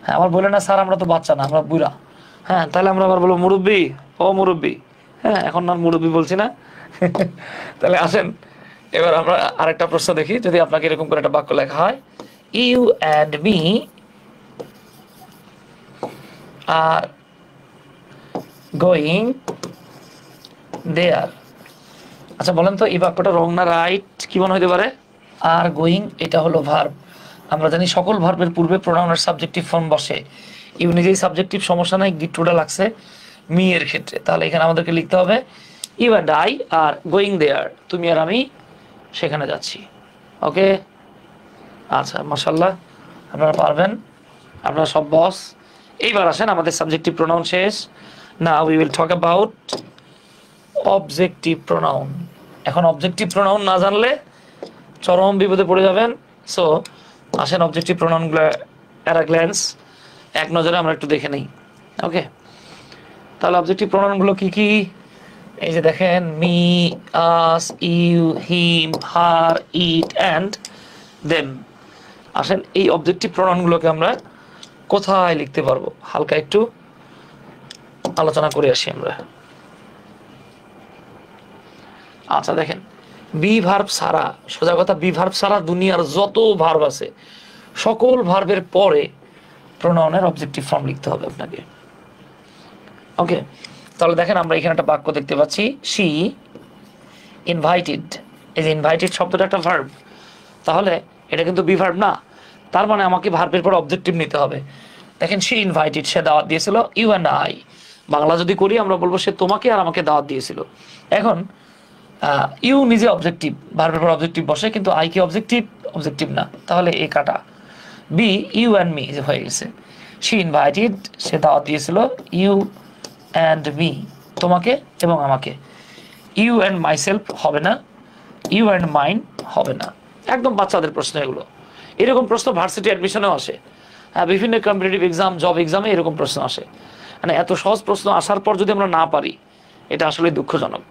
হ্যাঁ, আবার বলে না স্যার আমরা তো বাচ্চা না, আমরা বুড়া। হ্যাঁ, তাহলে আমরা আবার বলবো মুরব্বি, ও মুরব্বি। হ্যাঁ, এখন আর মুরব্বি বলছি না। তাহলে আসেন এবার আমরা আরেকটা প্রশ্ন দেখি। যদি আপনাকে এরকম করে একটা বাক্য লেখা হয়, you and me are going there. আচ্ছা বলেন তো এই বাক্যটা রং না রাইট, কি মনে হতে পারে? আর গোয়িং এটা হলো ভার্ব। আমরা জানি সকল ভার্বের পূর্বে প্রোনাউনের সাবজেক্টিভ ফর্ম বসে। ইউ নিজেই সাবজেক্টিভ, সমস্যা নাই, গিট্টুটা লাগছে মি এর ক্ষেত্রে। তাহলে এখানে আমাদেরকে লিখতে হবে you and I are going there, তুমি আর আমি সেখানে যাচ্ছি। ওকে, আচ্ছা মাশাআল্লাহ, আপনারা পারবেন, আপনারা সব বস। এইবার আসেন আমাদের সাবজেক্টিভ প্রোনাউন শেষ। Now we will talk about objective pronoun. এখন অবজেক্টিভ প্রোনাউন না জানলে চরম বিপদে পড়ে যাবেন। সো আসেন অবজেক্টিভ প্রোনাউনগুলো অ্যাট আ গ্ল্যান্স এক নজরে আমরা একটু দেখে নিই। ওকে, তাহলে অবজেক্টিভ প্রোনাউনগুলো কি কি? এই যে দেখেন, me, us, you, him, her, it and them. আসেন এই অবজেক্টিভ প্রোনাউনগুলোকে আমরা কোথায় লিখতে পারবো হালকা একটু আলোচনা করে আসি আমরা। আচ্ছা দেখেন, বি ভার্ব ছাড়া, সোজা কথা, বি ভার্ব ছাড়া দুনিয়ার যত ভার্ব আছে সকল ভার্বের পরে প্রোনাউনের অবজেক্টিভ ফর্ম লিখতে হবে আপনাকে। ওকে, তাহলে দেখেন আমরা এখানে একটা বাক্য দেখতে পাচ্ছি, শি ইনভাইটেড। এই যে ইনভাইটেড শব্দটা একটা ভার্ব, তাহলে এটা কিন্তু বি ভার্ব না, তার মানে আমাকে ভার্বের পর অবজেক্টিভ নিতে হবে। দেখেন শি ইনভাইটেড, সে দাওয়াত দিয়েছিল, ইউ অ্যান্ড আই, বাংলা যদি করি আমরা বলবো সে তোমাকে আর আমাকে দাওয়াত দিয়েছিল। এখন ইউ নিজে অবজেক্টিভ, ভার্বের পর অবজেক্টিভ বসে, কিন্তু আই কি অবজেক্টিভ? অবজেক্টিভ না, তাহলে এ কাটা। বি ইউ অ্যান্ড মি যে হয়ে গেছে, শি ইনভাইটেড, সে দাওয়াত দিয়েছিল, ইউ অ্যান্ড মি, তোমাকে এবং আমাকে। ইউ অ্যান্ড মাইসেলফ হবে না, ইউ অ্যান্ড মাইন হবে না। একদম বাচ্চাদের প্রশ্ন এগুলো। এরকম প্রশ্ন ভার্সিটি অ্যাডমিশনেও আসে, বিভিন্ন কম্পিটিটিভ এক্সাম, জব এক্সামে এরকম প্রশ্ন আসে। মানে এত সহজ প্রশ্ন আসার পর যদি আমরা না পারি, এটা আসলে দুঃখজনক।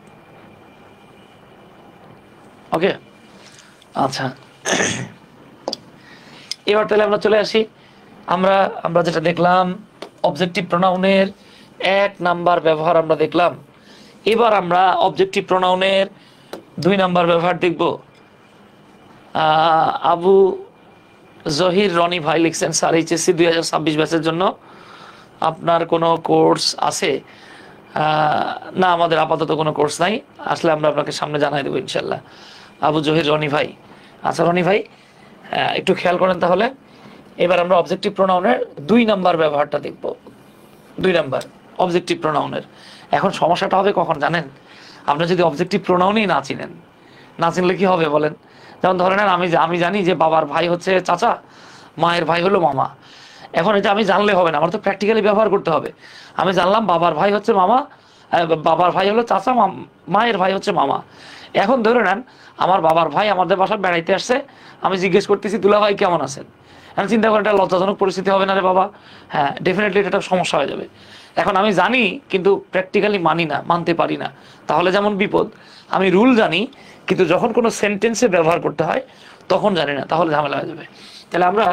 ওকে, আচ্ছা এবার তাহলে আমরা চলে আসি, আমরা যেটা দেখলাম অবজেক্টিভ প্রোনাউনের 1 নাম্বার ব্যবহার আমরা দেখলাম। এবার আমরা অবজেক্টিভ প্রোনাউনের 2 নাম্বার ব্যবহার দেখব। আবু জহির রনি ভাই লিখছেন, স্যার এইচএসসি 2026 ব্যাচের জন্য আপনার কোনো কোর্স আছে? না, আমাদের আপাতত কোনো কোর্স নাই, আসলে আমরা আপনাকে সামনে জানাই দেবো ইনশাল্লাহ। আবু জহির রনি ভাই, আচ্ছা রনি ভাই একটু খেয়াল করেন তাহলে। এবার আমরা অবজেক্টিভ প্রোনাউনের 2 নাম্বার ব্যবহারটা দেখব। 2 নাম্বার অবজেক্টিভ প্রোনাউনের। এখন সমস্যাটা হবে কখন জানেন? আপনি যদি অবজেক্টিভ প্রোনাউনই না চিনেন, না চিনলে কি হবে বলেন? যেমন ধরে নেন আমি জানি যে বাবার ভাই হচ্ছে চাচা, মায়ের ভাই হলো মামা। এখন এটা আমি জানলে হবে না, আমার তো প্র্যাকটিক্যালি ব্যবহার করতে হবে। আমি জানলাম বাবার ভাই হচ্ছে মামা, বাবার ভাই হলো চাচা, মায়ের ভাই হচ্ছে মামা। এখন ধরে নেন আমার বাবার ভাই আমাদের বাসায় বেড়াইতে আসছে, আমি জিজ্ঞেস করতেছি দুলা ভাই কেমন আছেন। এখন চিন্তা করেন একটা লজ্জাজনক পরিস্থিতি হবে না রে বাবা? হ্যাঁ, ডেফিনেটলি এটা একটা সমস্যা হয়ে যাবে। এখন আমি জানি কিন্তু প্র্যাকটিক্যালি মানি না, মানতে পারি না, তাহলে যেমন বিপদ। আমি রুল জানি কিন্তু যখন কোনো সেন্টেন্সে ব্যবহার করতে হয় তখন জানি না, তাহলে ঝামেলা হয়ে যাবে। তাহলে আমরা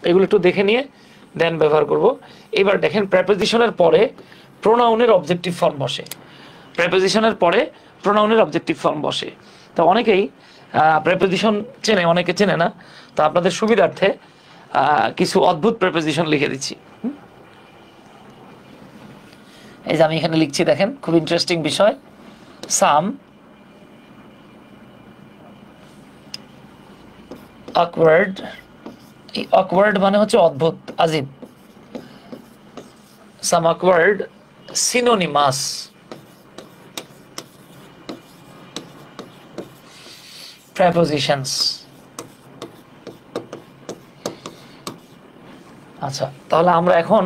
এগুলো একটু দেখে নিয়ে দেন ব্যবহার করব। এবার দেখেন, প্রেপোজিশনের পরে প্রোনাউনের অবজেক্টিভ ফর্ম বসে। প্রেপোজিশনের পরে প্রোনাউনের অবজেক্টিভ ফর্ম বসে। তো অনেকেই প্রেপোজিশন চেনে, অনেকে চেনে না। তো আপনাদের সুবিধার্থে কিছু অদ্ভুত প্রেপোজিশন লিখে দিচ্ছি। এই যে আমি এখানে লিখছি, দেখেন খুব ইন্টারেস্টিং বিষয়। সাম awkward, এই awkward মানে হচ্ছে অদ্ভুত, আজীব। সাম awkward synonymous prepositions। আচ্ছা, তাহলে আমরা এখন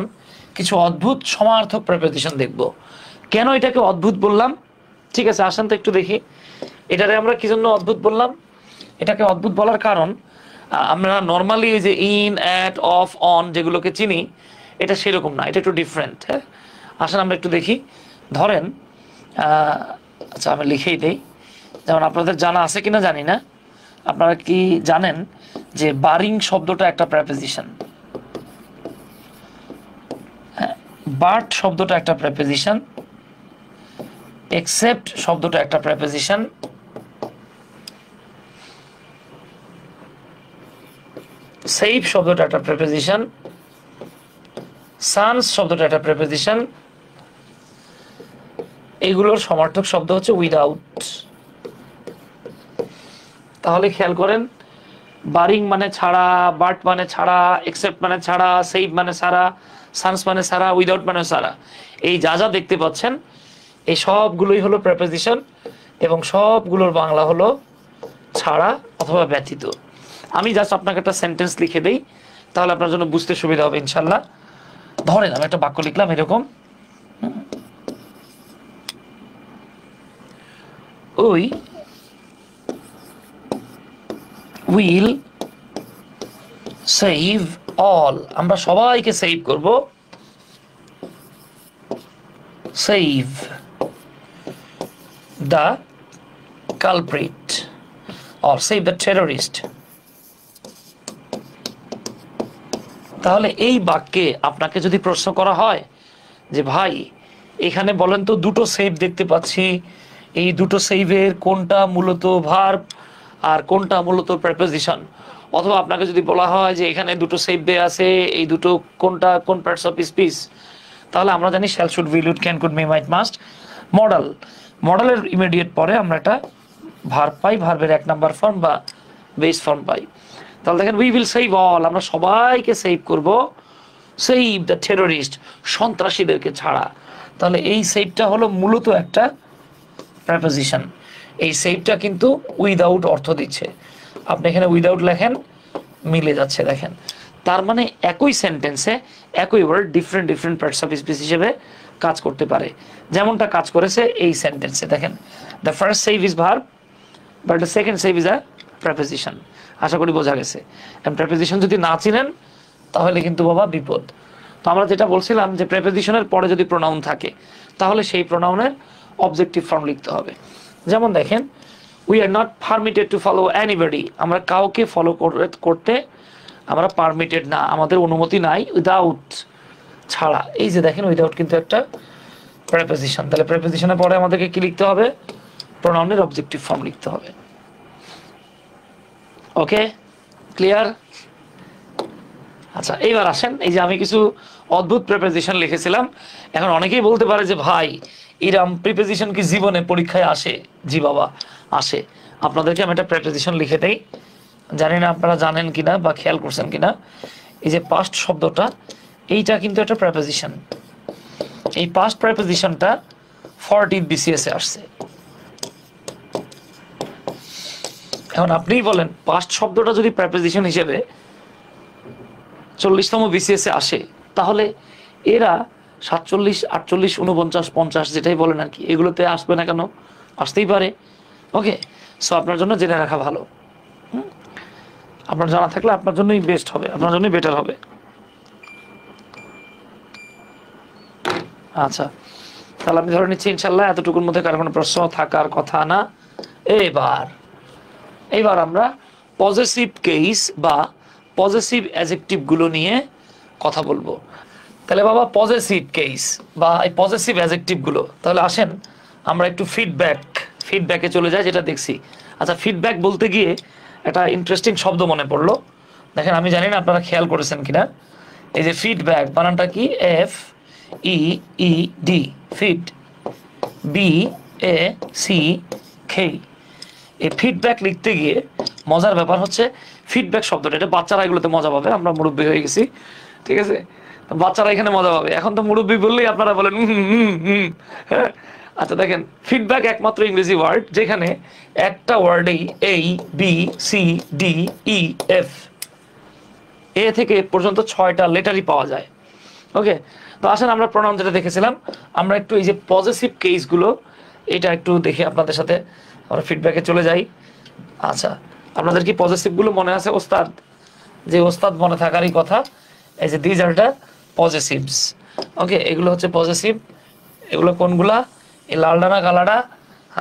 কিছু অদ্ভুত সমার্থক প্রেপোজিশন দেখব। কেন এটাকে অদ্ভুত বললাম? ঠিক আছে, আসেন তো একটু দেখি এটারে আমরা কি জন্য অদ্ভুত বললাম। এটাকে অদ্ভুত বলার কারণ, আমরা নর্মালি ওই যে ইন, অ্যাট, অফ, অন যেগুলোকে চিনি, এটা সেরকম না, এটা একটু ডিফারেন্ট। হ্যাঁ, আসেন আমরা একটু দেখি। ধরেন আচ্ছা আমি লিখেই দেই। যেমন আপনাদের জানা আছে কিনা জানি না, আপনারা কি জানেন যে বারিং শব্দটা একটা প্রেপোজিশন? বাট শব্দটা একটা প্রেপোজিশন, এক্সেপ্ট শব্দটা একটা প্রেপোজিশন, সেভ শব্দটা একটা প্রেপোজিশন, সানস শব্দটা একটা প্রেপোজিশন, এইগুলোর সমার্থক শব্দ হচ্ছে উইদাউট। তাহলে খেয়াল করেন, বারিং মানে ছাড়া, বাট মানে ছাড়া, এক্সেপ্ট মানে ছাড়া, সেভ মানে ছাড়া, সানস মানে ছাড়া, উইদাউট মানে ছাড়া, এই যা যা দেখতে পাচ্ছেন এই সবগুলোই হলো প্রেপোজিশন এবং সবগুলোর বাংলা হলো ছাড়া অথবা ব্যতীত। আমি জাস্ট আপনাকে একটা সেন্টেন্স লিখে দেই, তাহলে আপনার জন্য বুঝতে সুবিধা হবে ইনশাল্লাহ। ধরেন আমি একটা বাক্য লিখলাম এরকম, ওই উইল সেভ অল, আমরা সবাইকে সেভ করব, save the culprit or save the terrorist. তাহলে এই বাক্যে আপনাকে যদি প্রশ্ন করা হয় যে ভাই এখানে বলেন তো দুটো সেভ দেখতে পাচ্ছি, এই দুটো সেভের কোনটা মূলত ভার্ব আর কোনটা মূলত প্রেপোজিশন, অথবা আপনাকে যদি বলা হয় যে এখানে দুটো সেভ দেয়া আছে, এই দুটো কোনটা কোন পার্টস অফ স্পিচ, তাহলে আমরা জানি shall, should, will, would, can, could, may, might, must. Modal, মডেলের ইমিডিয়েট পরে আমরা একটা ভার্ব পাই, ভার্বের 1 নাম্বার ফর্ম বা বেস ফর্ম পাই। তাহলে দেখেন উই উইল সেভ অল, আমরা সবাইকে সেভ করব, সেভ দ্য টেররিস্ট, সন্ত্রাসীদেরকে ছাড়া। তাহলে এই সেভটা হলো মূলত একটা প্রেপোজিশন। এই সেভটা কিন্তু উইদাউট অর্থ দিচ্ছে। আপনি এখানে উইদাউট লেখেন, মিলে যাচ্ছে দেখেন। তার মানে একই সেন্টেন্সে একই word different different parts of speech হিসেবে কাজ করতে পারে, যেমনটা কাজ করেছে এই সেন্টেন্সে। দেখেন, the first save is verb but the second save is a preposition. আশা করি বোঝা গেছে। প্রেপোজিশন যদি না চিনেন তাহলে কিন্তু বাবা বিপদ। তো আমরা যেটা বলছিলাম যে প্রেপোজিশনের পরে যদি প্রোনাউন থাকে তাহলে সেই প্রোনাউনের অবজেক্টিভ ফর্ম লিখতে হবে। যেমন দেখেন, we are not permitted to follow anybody, আমরা কাউকে ফলো করতে আমরা পারমিটেড না, আমাদের অনুমতি নাই, উইদাউট ছাড়া। এই যে দেখেন উইদাউট কিন্তু একটা প্রেপোজিশন। তাহলে প্রেপোজিশনের পরে আমাদেরকে কি লিখতে হবে? প্রোনাউনের অবজেক্টিভ ফর্ম লিখতে হবে। ওকে, ক্লিয়ার? আচ্ছা, এইবার আসেন, এই যে আমি কিছু অদ্ভুত প্রিপোজিশন লিখেছিলাম। এখন অনেকেই বলতে পারে যে ভাই এরকম প্রিপোজিশন কি জীবনে পরীক্ষায় আসে? জি বাবা, আসে। আপনাদেরকে আমি একটা প্রিপোজিশন লিখে দেই, জানি না আপনারা জানেন কিনা বা খেয়াল করছেন কিনা। এই যে পাস্ট শব্দটা, এইটা কিন্তু একটা প্রিপোজিশন। এই পাস্ট প্রিপোজিশনটা 40 BCS এ আসছে। এখন আপনিই বলেন, পাস্ট শব্দটা যদি প্রিপোজিশন হিসেবে 40তম BCS এ আসে, তাহলে এরা 47, 48, 49, 50 যেটাই বলেন আর কি, এগুলোতে আসবে না কেন? আসতেই পারে। ওকে, সো আপনার জন্য জেনে রাখা ভালো। আপনার জানা থাকলে আপনার জন্যই বেস্ট হবে, আপনার জন্যই বেটার হবে। আচ্ছা, তাহলে আমি ধরে নিচ্ছি ইনশাল্লাহ এতটুকুর মধ্যে কার কোনো প্রশ্ন থাকার কথা না। এইবার আমরা পজেসিভ কেস বা পজেসিভ অ্যাডজেক্টিভ গুলো নিয়ে কথা বলবো। তাহলে বাবা পজেসিভ কেস বা এই পজেসিভ অ্যাডজেক্টিভ গুলো, তাহলে আসেন আমরা একটু ফিডব্যাকে চলে যাই, যেটা দেখছি। আচ্ছা, ফিডব্যাক বলতে গিয়ে একটা ইন্টারেস্টিং শব্দ মনে পড়লো। দেখেন, আমি জানি না আপনারা খেয়াল করেছেন কিনা। এই যে ফিডব্যাক বানানটা কি? FEED, feed, BACK। এই ফিডব্যাক লিখতে গিয়ে মজার ব্যাপার হচ্ছে, ফিডব্যাক শব্দটা, এটা বাচ্চারা এগুলোতে মজা পাবে, আমরা মুরব্বী হয়ে গেছি, ঠিক আছে? বাচ্চারা এখানে মজা পাবে। এখন তো মুরব্বী বললেই আপনারা বলেন হ্যাঁ। আচ্ছা দেখেন, ফিডব্যাক একমাত্র ইংরেজি ওয়ার্ড যেখানে একটা ওয়ার্ডেই ABCDEF, এ থেকে পর্যন্ত 6টা লেটারই পাওয়া যায়। ওকে, তো আসেন আমরা প্রোনাউন যেটা দেখেছিলাম, আমরা একটু এই যে পজিটিভ কেসগুলো এটা একটু দেখে আপনাদের সাথে আমরা ফিডব্যাকে চলে যাই। আচ্ছা, আপনাদের কি পজিটিভগুলো মনে আছে ওস্তাদ? যে ওস্তাদ মনে থাকারই কথা। এই যে দিজ আর দ্য পজিটিভস। ওকে, এগুলো হচ্ছে পজিটিভ। এগুলো কোনগুলা? এই লালডা না কালাডা?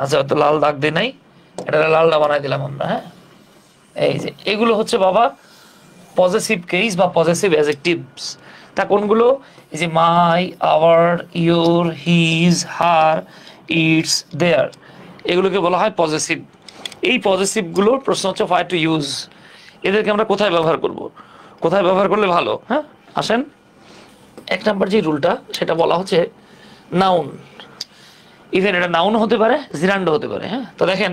আচ্ছা, তো লাল দাগ দিই নাই, এটা লালডা বানাই দিলাম আমরা। হ্যাঁ, এই যে এগুলো হচ্ছে বাবা পজিটিভ কেস বা পজিটিভ অ্যাডজেক্টিভস। তা কোনগুলো? এই যে my, our, your, his, her, its, their, এগুলোকে বলা হয় পজিটিভ। এই পজিটিভগুলোর প্রশ্ন হচ্ছে হোয়াট টু ইউজ। এদেরকে আমরা কোথায় ব্যবহার করব, কোথায় ব্যবহার করলে ভালো? হ্যাঁ, আসেন 1 নাম্বার যে রুলটা, সেটা বলা হচ্ছে নাউন। ইভেন এটা নাউন হতে পারে, জিরান্ডও হতে পারে। হ্যাঁ, তো দেখেন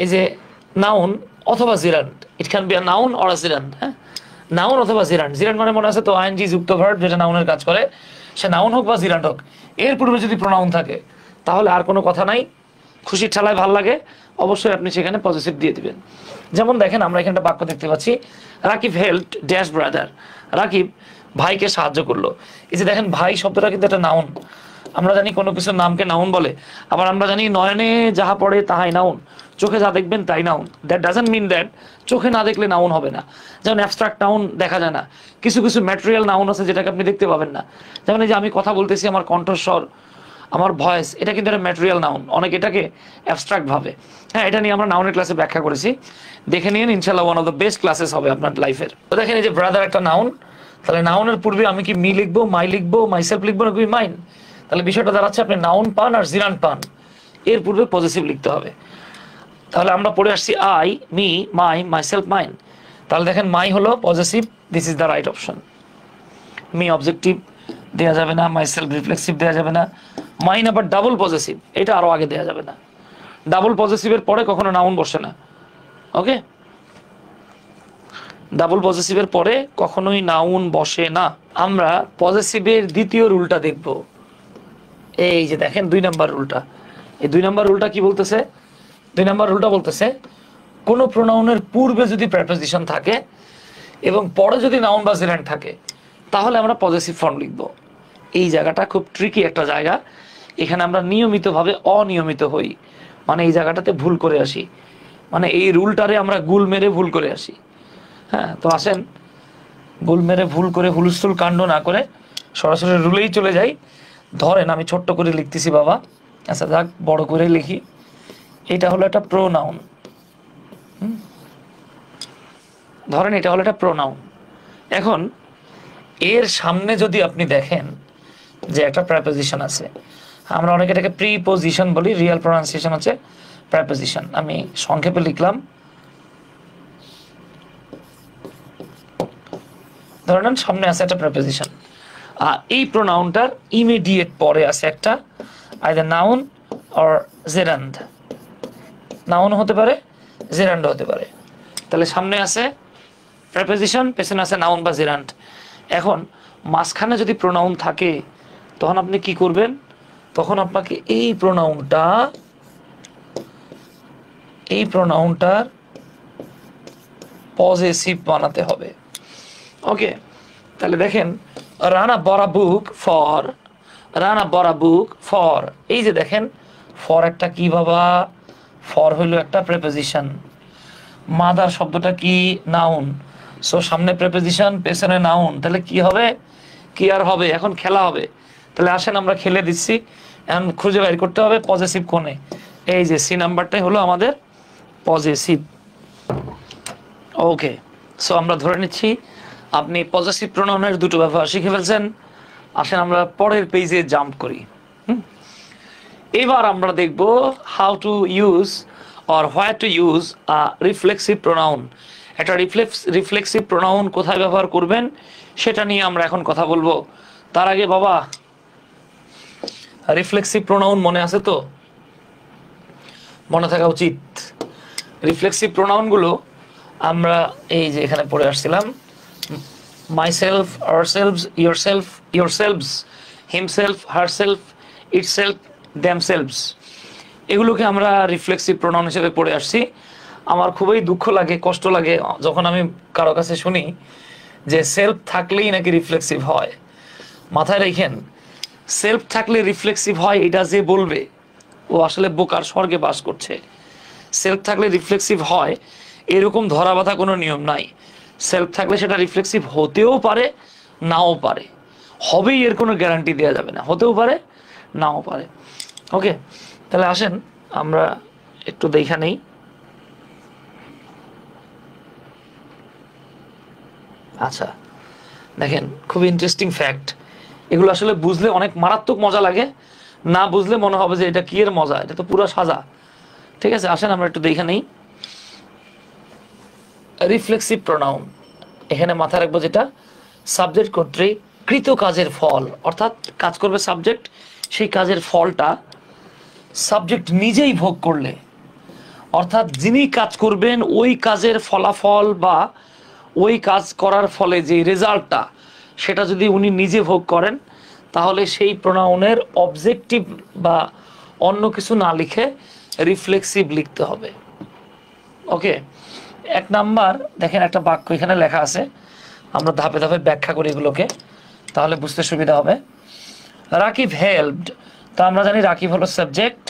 এই যে নাউন অথবা জিরান্ড, it can be a noun or a জিরান্ড। হ্যাঁ, নাউন অথবা জিরান্ড। জিরান্ড মানে মনে আছে তো আইএনজি যুক্ত ভার্ব যেটা নাউনের কাজ করে, সে নাউন হোক বা জিরান্ড হোক, এর পূর্বে যদি প্রোনাউন থাকে তাহলে আর কোনো কথা নাই, খুশির ঠালায় ভাল লাগে, অবশ্যই আপনি সেখানে পজিটিভ দিয়ে দিবেন। যেমন দেখেন আমরা এখানে একটা বাক্য দেখতে পাচ্ছি, Rakib helped dash brother. Rakib ভাইকে সাহায্য করলো। এই যে দেখেন ভাই শব্দটা কিন্তু একটা নাউন। আমরা জানি কোনো কিছুর নামকে নাউন বলে, আবার আমরা জানি নয়নে যাহা পড়ে তাহাই নাউন, চোখে যা দেখবেন তাই noun. That doesn't mean that চোখে না দেখলে নাউন হবে না। যেমন অ্যাবস্ট্রাক্ট নাউন দেখা যায় না, কিছু কিছু ম্যাটেরিয়াল নাউন আছে যেটাকে আপনি দেখতে পাবেন না। যেমন এই যে আমি কথা বলতেছি, আমার কণ্ঠস্বর, আমার ভয়েস, এটা কিন্তু একটা ম্যাটেরিয়াল নাউন, অনেক এটাকে অ্যাবস্ট্রাক্ট ভাবে। হ্যাঁ, এটা নিয়ে আমরা নাউনের ক্লাসে ব্যাখ্যা করেছি, দেখে নিন, ইনশাআল্লাহ one of the best classes হবে আপনার লাইফের। তো দেখেন এই যে ব্রাদার একটা নাউন, তাহলে নাউনের পূর্বে আমি কি মি লিখবো, মাই লিখবো, মাইসেলফ লিখবো নাকি মাইন? তাহলে বিষয়টা দাঁড়াচ্ছে আপনি নাউন পান আর জিরান পান, এর পূর্বে পজিটিভ লিখতে হবে। তাহলে আমরা পড়ে আসছি I, me, my, myself, mine. তাহলে দেখেন মাই হলো positive, this is the right option. Me objective দেওয়া যাবে না, মাইসেলফ রিফ্লেক্সিভ দেওয়া যাবে না, মাইন আবার ডাবল পজিটিভ, এটা আরো আগে দেওয়া যাবে না। ডাবল পজিটিভের পরে কখনো নাউন বসে না। ওকে, ডাবল পজিটিভের পরে কখনোই নাউন বসে না। আমরা পজিটিভের দ্বিতীয় রুলটা দেখব। এই যে দেখেন 2 নাম্বার রুলটা। এই 2 নাম্বার রুলটা কি বলতেছে? 2 নাম্বার রুলটা বলতেছে কোনো প্রোনাউনের পূর্বে যদি প্রেপোজিশন থাকে এবং পরে যদি নাউন বা জিরান্ড থাকে তাহলে আমরা পজিটিভ ফর্ম লিখব। এই জায়গাটা খুব ট্রিকি একটা জায়গা, এখানে আমরা নিয়মিতভাবে অনিয়মিত হই, মানে এই জায়গাটাতে ভুল করে আসি, মানে এই রুলটারে আমরা গুল মেরে ভুল করে আসি। হ্যাঁ, তো আসেন গুল মেরে ভুল করে হুলস্থুল কাণ্ড না করে সরাসরি রুলেই চলে যাই। ধরেন আমি ছোট্ট করে লিখতেছি বাবা, আচ্ছা যাক বড় করে লিখি। এটা হলো একটা প্রোনাউন, ধরেন এটা হলো একটা প্রোনাউন। এখন এর সামনে যদি আপনি দেখেন যে একটা প্রেপোজিশন আছে, আমরা অনেকে এটাকে প্রিপোজিশন বলি, রিয়েল প্রোনাউন্সিয়েশন হচ্ছে প্রেপোজিশন। আমি সংক্ষেপে লিখলাম, ধরেন সামনে আছে একটা প্রেপোজিশন, আর এই প্রোনাউনটার ইমিডিয়েট পরে আছে একটা either noun or gerund. Noun হতে পারে, জেরান্ড হতে পারে। তাহলে সামনে আছে প্রেপোজিশন, পেছনে আছে নাউন বা জেরান্ড। এখন মাঝখানে যদি প্রোনাউন থাকে তখন আপনি কি করবেন? তখন আপনাকে এই প্রোনাউনটার পজিটিভ বানাতে হবে। ওকে, তাহলে দেখেন রানা বড়া বুক ফর, রানা বড়া বুক ফর। এই যে দেখেন ফর একটা কি বাবা? ফর হইল একটা প্রেপোজিশন। মাদার শব্দটা কি? নাউন। সো সামনে প্রেপোজিশন, পেছনে নাউন, তাহলে কি হবে? কি আর হবে? এখন খেলা হবে। তাহলে আসেন আমরা খেলে দিচ্ছি, এখন খুঁজে বের করতে হবে পজিটিভ কোণে। এই যে সি নাম্বারটাই হলো আমাদের পজিটিভ। ওকে, সো আমরা ধরে নিচ্ছি আপনি পজিটিভ প্রোনাউনের দুটো ব্যবহার শিখে ফেলছেন। আসেন আমরা পরের পেজে জাম্প করি। এবার আমরা দেখব how to use or where to use a reflexive pronoun. একটা রিফ্লেক্সিভ প্রোনাউন কোথায় ব্যবহার করবেন সেটা নিয়ে আমরা এখন কথা বলবো। তার আগে বাবা, রিফ্লেক্সিভ প্রোনাউন মনে আছে তো? মনে থাকা উচিত। রিফ্লেক্সিভ প্রোনাউনগুলো আমরা এই যে এখানে পড়ে আসছিলাম, myself, ourselves, yourself, yourselves, himself, herself, itself, themselves, এগুলোকে আমরা রিফ্লেক্সিভ প্রোনাউন হিসেবে পড়ে আসছি। আমার খুবই দুঃখ লাগে, কষ্ট লাগে যখন আমি কারো কাছে শুনি যে সেলফ থাকলেই নাকি রিফ্লেক্সিভ হয়। মাথায় রাখেন, সেলফ থাকলে রিফ্লেক্সিভ হয় এটা যে বলবে ও আসলে বোকার স্বর্গে বাস করছে। সেলফ থাকলে রিফ্লেক্সিভ হয় এরকম ধরা বাঁধা কোনো নিয়ম নাই। সেলফ থাকলে সেটা রিফ্লেক্সিভ হতেও পারে, নাও পারে। হবেই এর কোনো গ্যারান্টি দেওয়া যাবে না, হতেও পারে, নাও পারে। ওকে, তাহলে আসেন আমরা একটু দেখা নেই। আচ্ছা দেখেন, খুব ইন্টারেস্টিং ফ্যাক্ট। এগুলো আসলে বুঝলে অনেক মারাত্মক মজা লাগে, না বুঝলে মনে হবে যে এটা কি এর মজা, এটা তো পুরো সাজা। ঠিক আছে, আসেন আমরা একটু দেখে নেই। রিফ্লেক্সিভ প্রোনাউন, এখানে মাথায় রাখবো যেটা সাবজেক্ট কর্তৃক কৃত কাজের ফল, অর্থাৎ কাজ করবে সাবজেক্ট, সেই কাজের ফলটা সাবজেক্ট নিজেই ভোগ করলে, অর্থাৎ যিনি কাজ করবেন ওই কাজের ফলাফল বা ওই কাজ করার ফলে যে রেজাল্টটা সেটা যদি উনি নিজে ভোগ করেন, তাহলে সেই প্রোনাউনের অবজেক্টিভ বা অন্য কিছু না লিখে রিফ্লেক্সিভ লিখতে হবে। ওকে, 1 নাম্বার দেখেন একটা বাক্য এখানে লেখা আছে, আমরা ধাপে ধাপে ব্যাখ্যা করি এগুলোকে, তাহলে বুঝতে সুবিধা হবে। রাকিব হেল্পড, তো আমরা জানি রাকিব হলো সাবজেক্ট,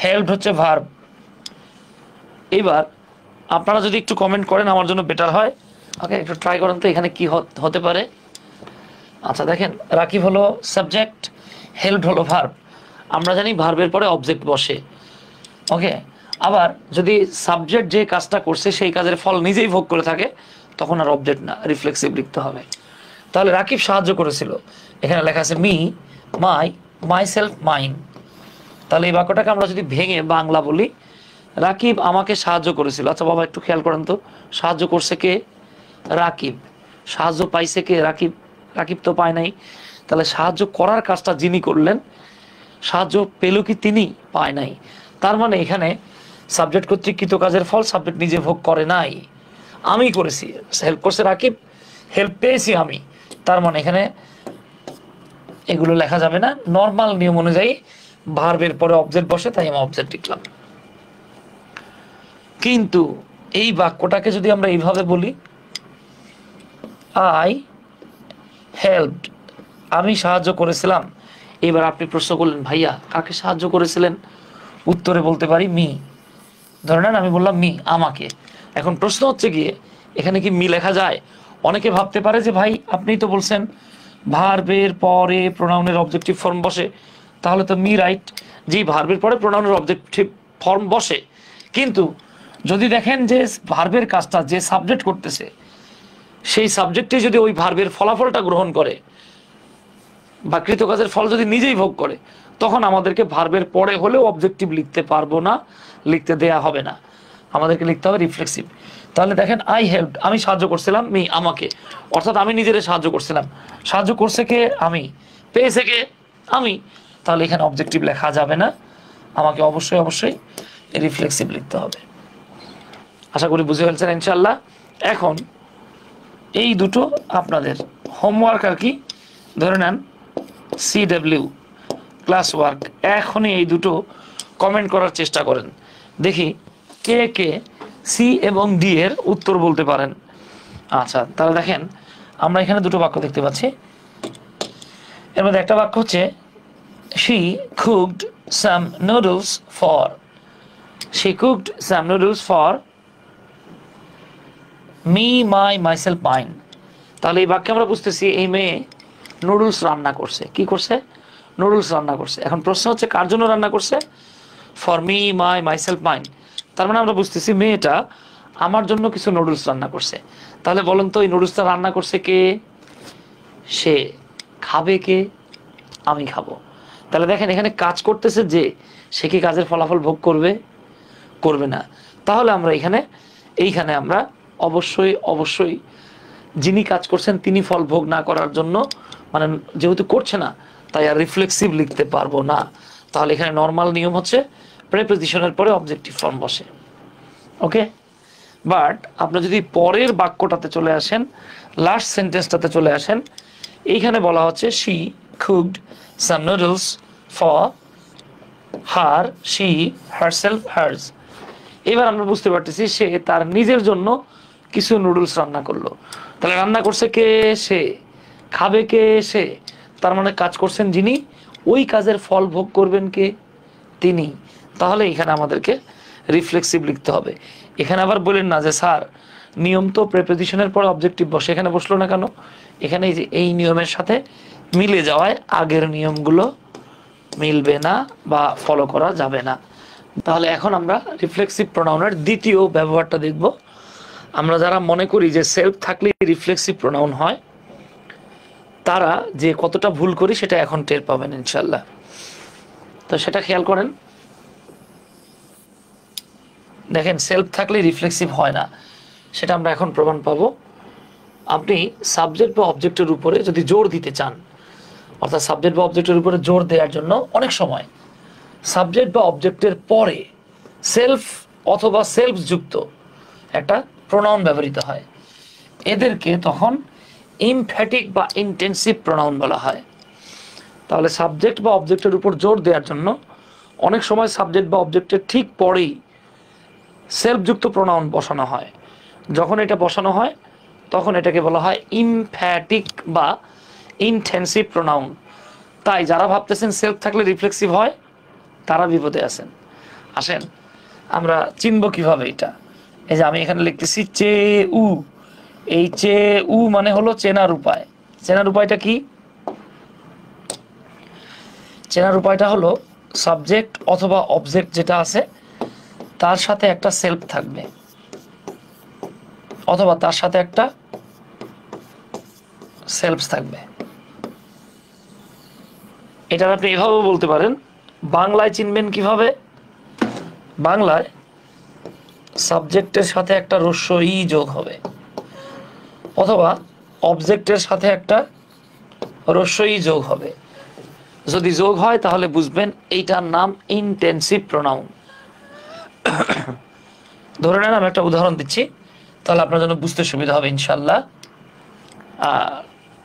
হেল্পড হচ্ছে ভার্ব। এবার আপনারা যদি একটু কমেন্ট করেন আমার জন্য বেটার হয়। ওকে, একটু ট্রাই করেন তো এখানে কি হতে পারে। আচ্ছা দেখেন, রাকিব হলো সাবজেক্ট, হেল্পড হলো ভার্ব। আমরা জানি ভার্বের পরে অবজেক্ট বসে। ওকে, আবার যদি সাবজেক্ট যে কাজটা করছে সেই কাজের ফল নিজেই ভোগ করে থাকে, তখন আর অবজেক্ট না, রিফ্লেক্সিভ লিখতে হবে। তাহলে রাকিব সাহায্য করেছিল, এখানে লেখা আছে মি, মাই, মাইসেলফ, মাইন। তাহলে এই বাক্যটাকে আমরা যদি ভেঙে বাংলা বলি, রাকিব আমাকে সাহায্য করেছিল। আচ্ছা বাবা একটু খেয়াল করেন তো, সাহায্য করছে কে? রাকিব। সাহায্য পাইছে কে? রাকিব। রাকিব তো পায় নাই। তাহলে সাহায্য করার কাজটা যিনি করলেন, সাহায্য পেল কি তিনি? পায় নাই। তার মানে এখানে সাবজেক্ট কর্তৃক কৃত কাজের ফল সাবজেক্ট নিজে ভোগ করে নাই, আমি করেছি। হেল্প করছে রাকিব, হেল্প পেয়েছি আমি। তার মানে এখানে এগুলো লেখা যাবে না। নর্মাল নিয়ম অনুযায়ী ভার্বের পরে অবজেক্ট বসে, তাই আমি অবজেক্ট লিখলাম। কিন্তু এই বাক্যটাকে যদি আমরা এইভাবে বলি, আই হেল্পড, আমি সাহায্য করেছিলাম। এবার আপনি প্রশ্ন করলেন, ভাইয়া কাকে সাহায্য করেছিলেন? উত্তরে বলতে পারি মি। ধরে নেন আমি বললাম মি, আমাকে। এখন প্রশ্ন হচ্ছে গিয়ে এখানে কি মি লেখা যায়? অনেকে ভাবতে পারে যে ভাই আপনি তো বলছেন ভার্বের পরে প্রোনাউনের অবজেক্টিভ ফর্ম বসে, তাহলে তো মি রাইট, যে ভার্বের পরে প্রোনাউনের অবজেক্টিভ ফর্ম বসে। কিন্তু যদি দেখেন যে ভার্বের কাজটা যে সাবজেক্ট করতেছে, সেই সাবজেক্টে যদি ওই ভার্বের ফলাফলটা গ্রহণ করে বা কৃতকাজের ফল যদি নিজেই ভোগ করে, তখন আমাদেরকে ভার্বের পরে হলেও অবজেক্টিভ লিখতে পারবো না, লিখতে দেয়া হবে না, আমাদেরকে লিখতে হবে রিফ্লেক্সিভ। তাহলে দেখেন আই হেল্পড, আমি সাহায্য করছিলাম, মি আমাকে, অর্থাৎ আমি নিজেরে সাহায্য করছিলাম। সাহায্য করছে কে? আমি। পেয়েছে কে? আমি। তাহলে এখানে অবজেক্টিভ লেখা যাবে না, আমাকে অবশ্যই অবশ্যই রিফ্লেক্সিভ লিখতে হবে। আশা করি বুঝে ফেলছেন ইনশাল্লাহ। এখন এই দুটো আপনাদের হোমওয়ার্ক আর কি, ধরে নেন CW ক্লাস ওয়ার্ক, এখনই এই দুটো কমেন্ট করার চেষ্টা করেন, দেখি কে কে সি এবং ডি এর উত্তর বলতে পারেন। আচ্ছা তাহলে দেখেন, আমরা এখানে দুটো বাক্য দেখতে পাচ্ছি। এর মধ্যে একটা বাক্য হচ্ছে she cooked some noodles for, she cooked some noodles for me, my, myself, mine। তাহলে এই বাক্যে আমরা বুঝতেছি এই মেয়ে নুডলস রান্না করছে। কি করছে? নুডলস রান্না করছে। এখন প্রশ্ন হচ্ছে কার জন্য রান্না করছে? For me, my, myself, mine. তার মানে আমরা বুঝতেছি মেয়েটা আমার জন্য কিছু নুডলস রান্না করছে। তাহলে বলেন তো এই নুডলসটা রান্না করছে কে? সে। খাবে কে? আমি খাবো। তাহলে দেখেন এখানে কাজ করতেছে যে, সে কি কাজের ফলাফল ভোগ করবে? করবে না। তাহলে আমরা এইখানে আমরা অবশ্যই অবশ্যই যিনি কাজ করছেন তিনি ফল ভোগ না করার জন্য, মানে যেহেতু করছে না তাই আর রিফ্লেক্সিভ লিখতে পারবো না। তাহলে এখানে নর্মাল নিয়ম হচ্ছে প্রেপোজিশনের পরে অবজেক্টিভ ফর্ম বসে। ওকে, বাট আপনি যদি পরের বাক্যটাতে চলে আসেন, লাস্ট সেন্টেন্সটাতে চলে আসেন, এইখানে বলা হচ্ছে she cooked some noodles for her, she, herself, hers। এবার আমরা বুঝতে পারতেছি সে তার নিজের জন্য কিছু নুডলস রান্না করলো। তাহলে রান্না করছে কে? সে। খাবে কে? সে। তার মানে কাজ করছেন যিনি, ওই কাজের ফল ভোগ করবেন কে? তিনি। তাহলে এখানে আমাদেরকে রিফ্লেক্সিভ লিখতে হবে। এখানে আবার বলেন না যে স্যার নিয়ম তো প্রেপোজিশনের পর অবজেক্টিভ বসে, এখানে বসলো না কেন? এখানে যে এই নিয়মের সাথে মিলে যাওয়ায় আগের নিয়মগুলো মিলবে না বা ফলো করা যাবে না। তাহলে এখন আমরা রিফ্লেক্সিভ প্রোনাউনের দ্বিতীয় ব্যবহারটা দেখব। আমরা যারা মনে করি যে সেলফ থাকলে রিফ্লেক্সিভ প্রোনাউন হয়, তারা যে কতটা ভুল করি সেটা এখন টের পাবেন ইনশাল্লাহ। তো সেটা খেয়াল করেন। দেখেন সেলফ থাকলে রিফ্লেক্সিভ হয় না, সেটা আমরা এখন প্রমাণ পাবো। আপনি সাবজেক্ট বা অবজেক্টের উপরে যদি জোর দিতে চান, অর্থাৎ সাবজেক্ট বা অবজেক্টের উপরে জোর দেওয়ার জন্য অনেক সময় সাবজেক্ট বা অবজেক্টের পরে সেলফ অথবা সেলফ যুক্ত একটা প্রোনাউন ব্যবহৃত হয়, এদেরকে তখন ইমফ্যাটিক বা ইন্টেন্সিভ প্রোনাউন বলা হয়। তাহলে সাবজেক্ট বা অবজেক্টের উপর জোর দেওয়ার জন্য অনেক সময় সাবজেক্ট বা অবজেক্টের ঠিক পরেই সেলফযুক্ত প্রোনাউন বসানো হয়। যখন এটা বসানো হয় তখন এটাকে বলা হয় ইমফ্যাটিক বা ইনটেনসিভ প্রোনাউন। তাই যারা ভাবতেছেন সেলফ থাকলে রিফ্লেক্সিভ হয়, তারা বিপদে আছেন। আসেন আমরা চিনব কিভাবে এটা। এই যে আমি এখানে লিখতেছি চে উ, এই চে উ মানে হলো চেনার উপায়। চেনার উপায়টা কি? চেনার উপায়টা হলো সাবজেক্ট অথবা অবজেক্ট যেটা আছে তার সাথে একটা সেলফ থাকবে, অথবা তার সাথে একটা সেলফ থাকবে। এটা আপনি এভাবেও বলতে পারেন। বাংলায় চিনবেন কিভাবে? বাংলায় সাবজেক্টের সাথে একটা হ্রস্ব ই যোগ হবে, অথবা অবজেক্টের সাথে একটা হ্রস্ব ই যোগ হবে। যদি যোগ হয় তাহলে বুঝবেন এইটার নাম ইনটেনসিভ প্রোনাউন। ধরে নেন আমি একটা উদাহরণ দিচ্ছি, তাহলে আপনার জন্য বুঝতে সুবিধা হবে ইনশাল্লাহ,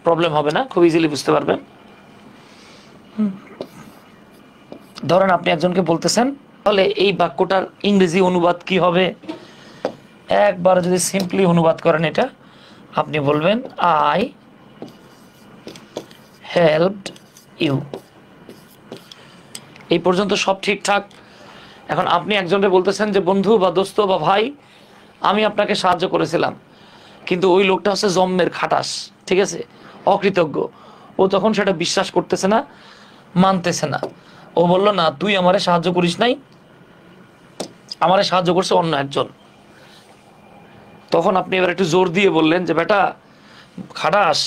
প্রবলেম হবে না, খুব ইজিলি বুঝতে পারবেন। ধরেন আপনি একজনকে বলতেছেন, তাহলে এই বাক্যটার ইংরেজি অনুবাদ কি হবে? একবার যদি সিম্পলি অনুবাদ করেন এটা, আপনি বলবেন আই হেল্পড ইউ। এই পর্যন্ত সব ঠিকঠাক। এখন আপনি একজনকে বলতেছেন যে বন্ধু বা দোস্ত বা ভাই, আমি আপনাকে সাহায্য করেছিলাম, কিন্তু ওই লোকটা হচ্ছে জম্মের খাটাস, ঠিক আছে, অকৃতজ্ঞ। ও তখন সেটা বিশ্বাস করতেছে না, মানতেছে না। ও বলল না, তুই আমারে সাহায্য করিস নাই, আমারে সাহায্য করছে অন্য একজন। তখন আপনি এবার একটু জোর দিয়ে বললেন যে বেটা খাটাস,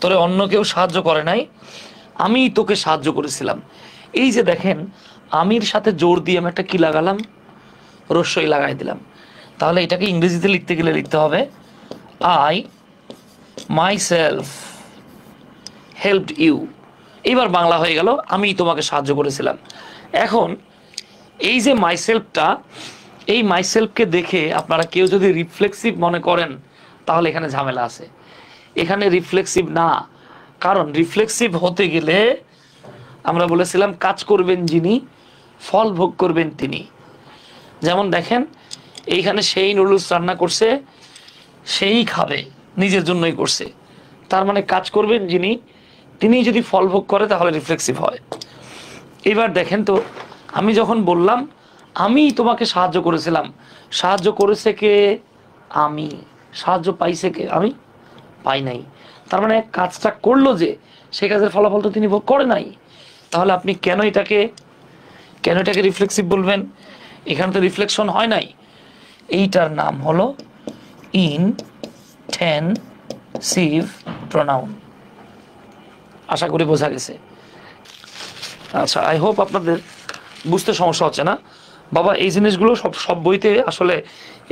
তোরে অন্য কেউ সাহায্য করে নাই, আমি তোকে সাহায্য করেছিলাম। এই যে দেখেন, আমির সাথে জোর দিয়ে আমি একটা কি লাগালাম, রস্যই লাগাই দিলাম। তাহলে এটাকে ইংরেজিতে লিখতে গেলে লিখতে হবে আই মাইসেলফ হেল্পড ইউ। এবার বাংলা হয়ে গেল আমি তোমাকে সাহায্য করেছিলাম। এখন এই যে মাইসেলফটা, এই মাইসেলফকে দেখে আপনারা কেউ যদি রিফ্লেক্সিভ মনে করেন তাহলে এখানে ঝামেলা আছে। এখানে রিফ্লেক্সিভ না, কারণ রিফ্লেক্সিভ হতে গেলে আমরা বলেছিলাম কাজ করবেন যিনি, ফল ভোগ করবেন তিনি। যেমন দেখেন এইখানে সেই নুডলস রান্না করছে, সেই খাবে, নিজের জন্যই করছে। তার মানে কাজ করবেন যিনি, তিনি যদি ফল ভোগ করে তাহলে রিফ্লেক্সিভ হয়। এবার দেখেন তো, আমি যখন বললাম আমি তোমাকে সাহায্য করেছিলাম, সাহায্য করেছে কে? আমি। সাহায্য পাইছে কে? আমি পাই নাই। তার মানে কাজটা করলো যে, সেই কাজের ফলাফল তো তিনি ভোগ করে নাই। তাহলে আপনি কেন এটাকে রিফ্লেক্সিভ বলবেন? এখানে তো রিফ্লেকশন হয় নাই। এইটার নাম হলো ইনটেনসিভ প্রোনাউন। আশা করি বোঝা গেছে। আচ্ছা, আই হোপ আপনাদের বুঝতে সমস্যা হচ্ছে না। বাবা এই জিনিসগুলো সব বইতে আসলে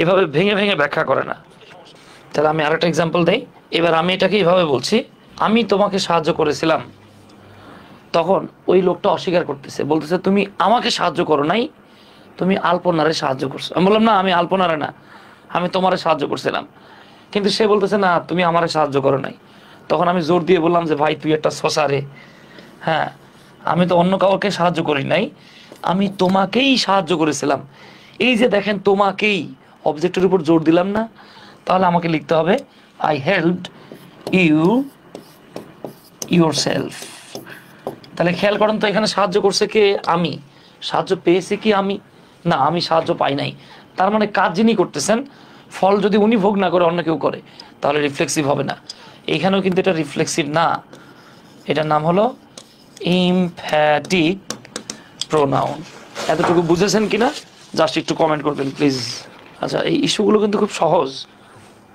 এভাবে ভেঙে ভেঙে ব্যাখ্যা করে না। তাহলে আমি আরেকটা এক্সাম্পল দেই। এবার আমি এটাকে এইভাবে বলছি, আমি তোমাকে সাহায্য করেছিলাম। তখন ওই লোকটা অস্বীকার করতেছে, বলতেছে তুমি আমাকে সাহায্য করো নাই, তুমি আলপনারে সাহায্য করছো। আমি বললাম না, আমি আলপনারে না, আমি তোমারে সাহায্য করছিলাম। কিন্তু সে বলতেছে না, তুমি আমারে সাহায্য করো নাই। তখন আমি জোর দিয়ে বললাম যে ভাই তুই একটা শশারে, হ্যাঁ আমি তো অন্য কাউকে সাহায্য করি নাই, আমি তোমাকেই সাহায্য করেছিলাম। এই যে দেখেন তোমাকেই, অবজেক্টের উপর জোর দিলাম না। তাহলে আমাকে লিখতে হবে আই হেল্পড ইউ ইয়োরসেলফ। তাহলে খেয়াল করেন তো, এখানে সাহায্য করছে কে? আমি। সাহায্য পেয়েছে কি আমি? না, আমি সাহায্য পাই নাই। তার মানে কাজ যিনি করতেছেন, ফল যদি উনি ভোগ না করে অন্য কেউ করে, তাহলে রিফ্লেক্সিভ হবে না। এইখানেও কিন্তু এটা রিফ্লেক্সিভ না, এটার নাম হলো ইমফ্যাটিক প্রোনাউন। এতটুকু বুঝেছেন কিনা জাস্ট একটু কমেন্ট করবেন প্লিজ। আচ্ছা, এই ইস্যুগুলো কিন্তু খুব সহজ,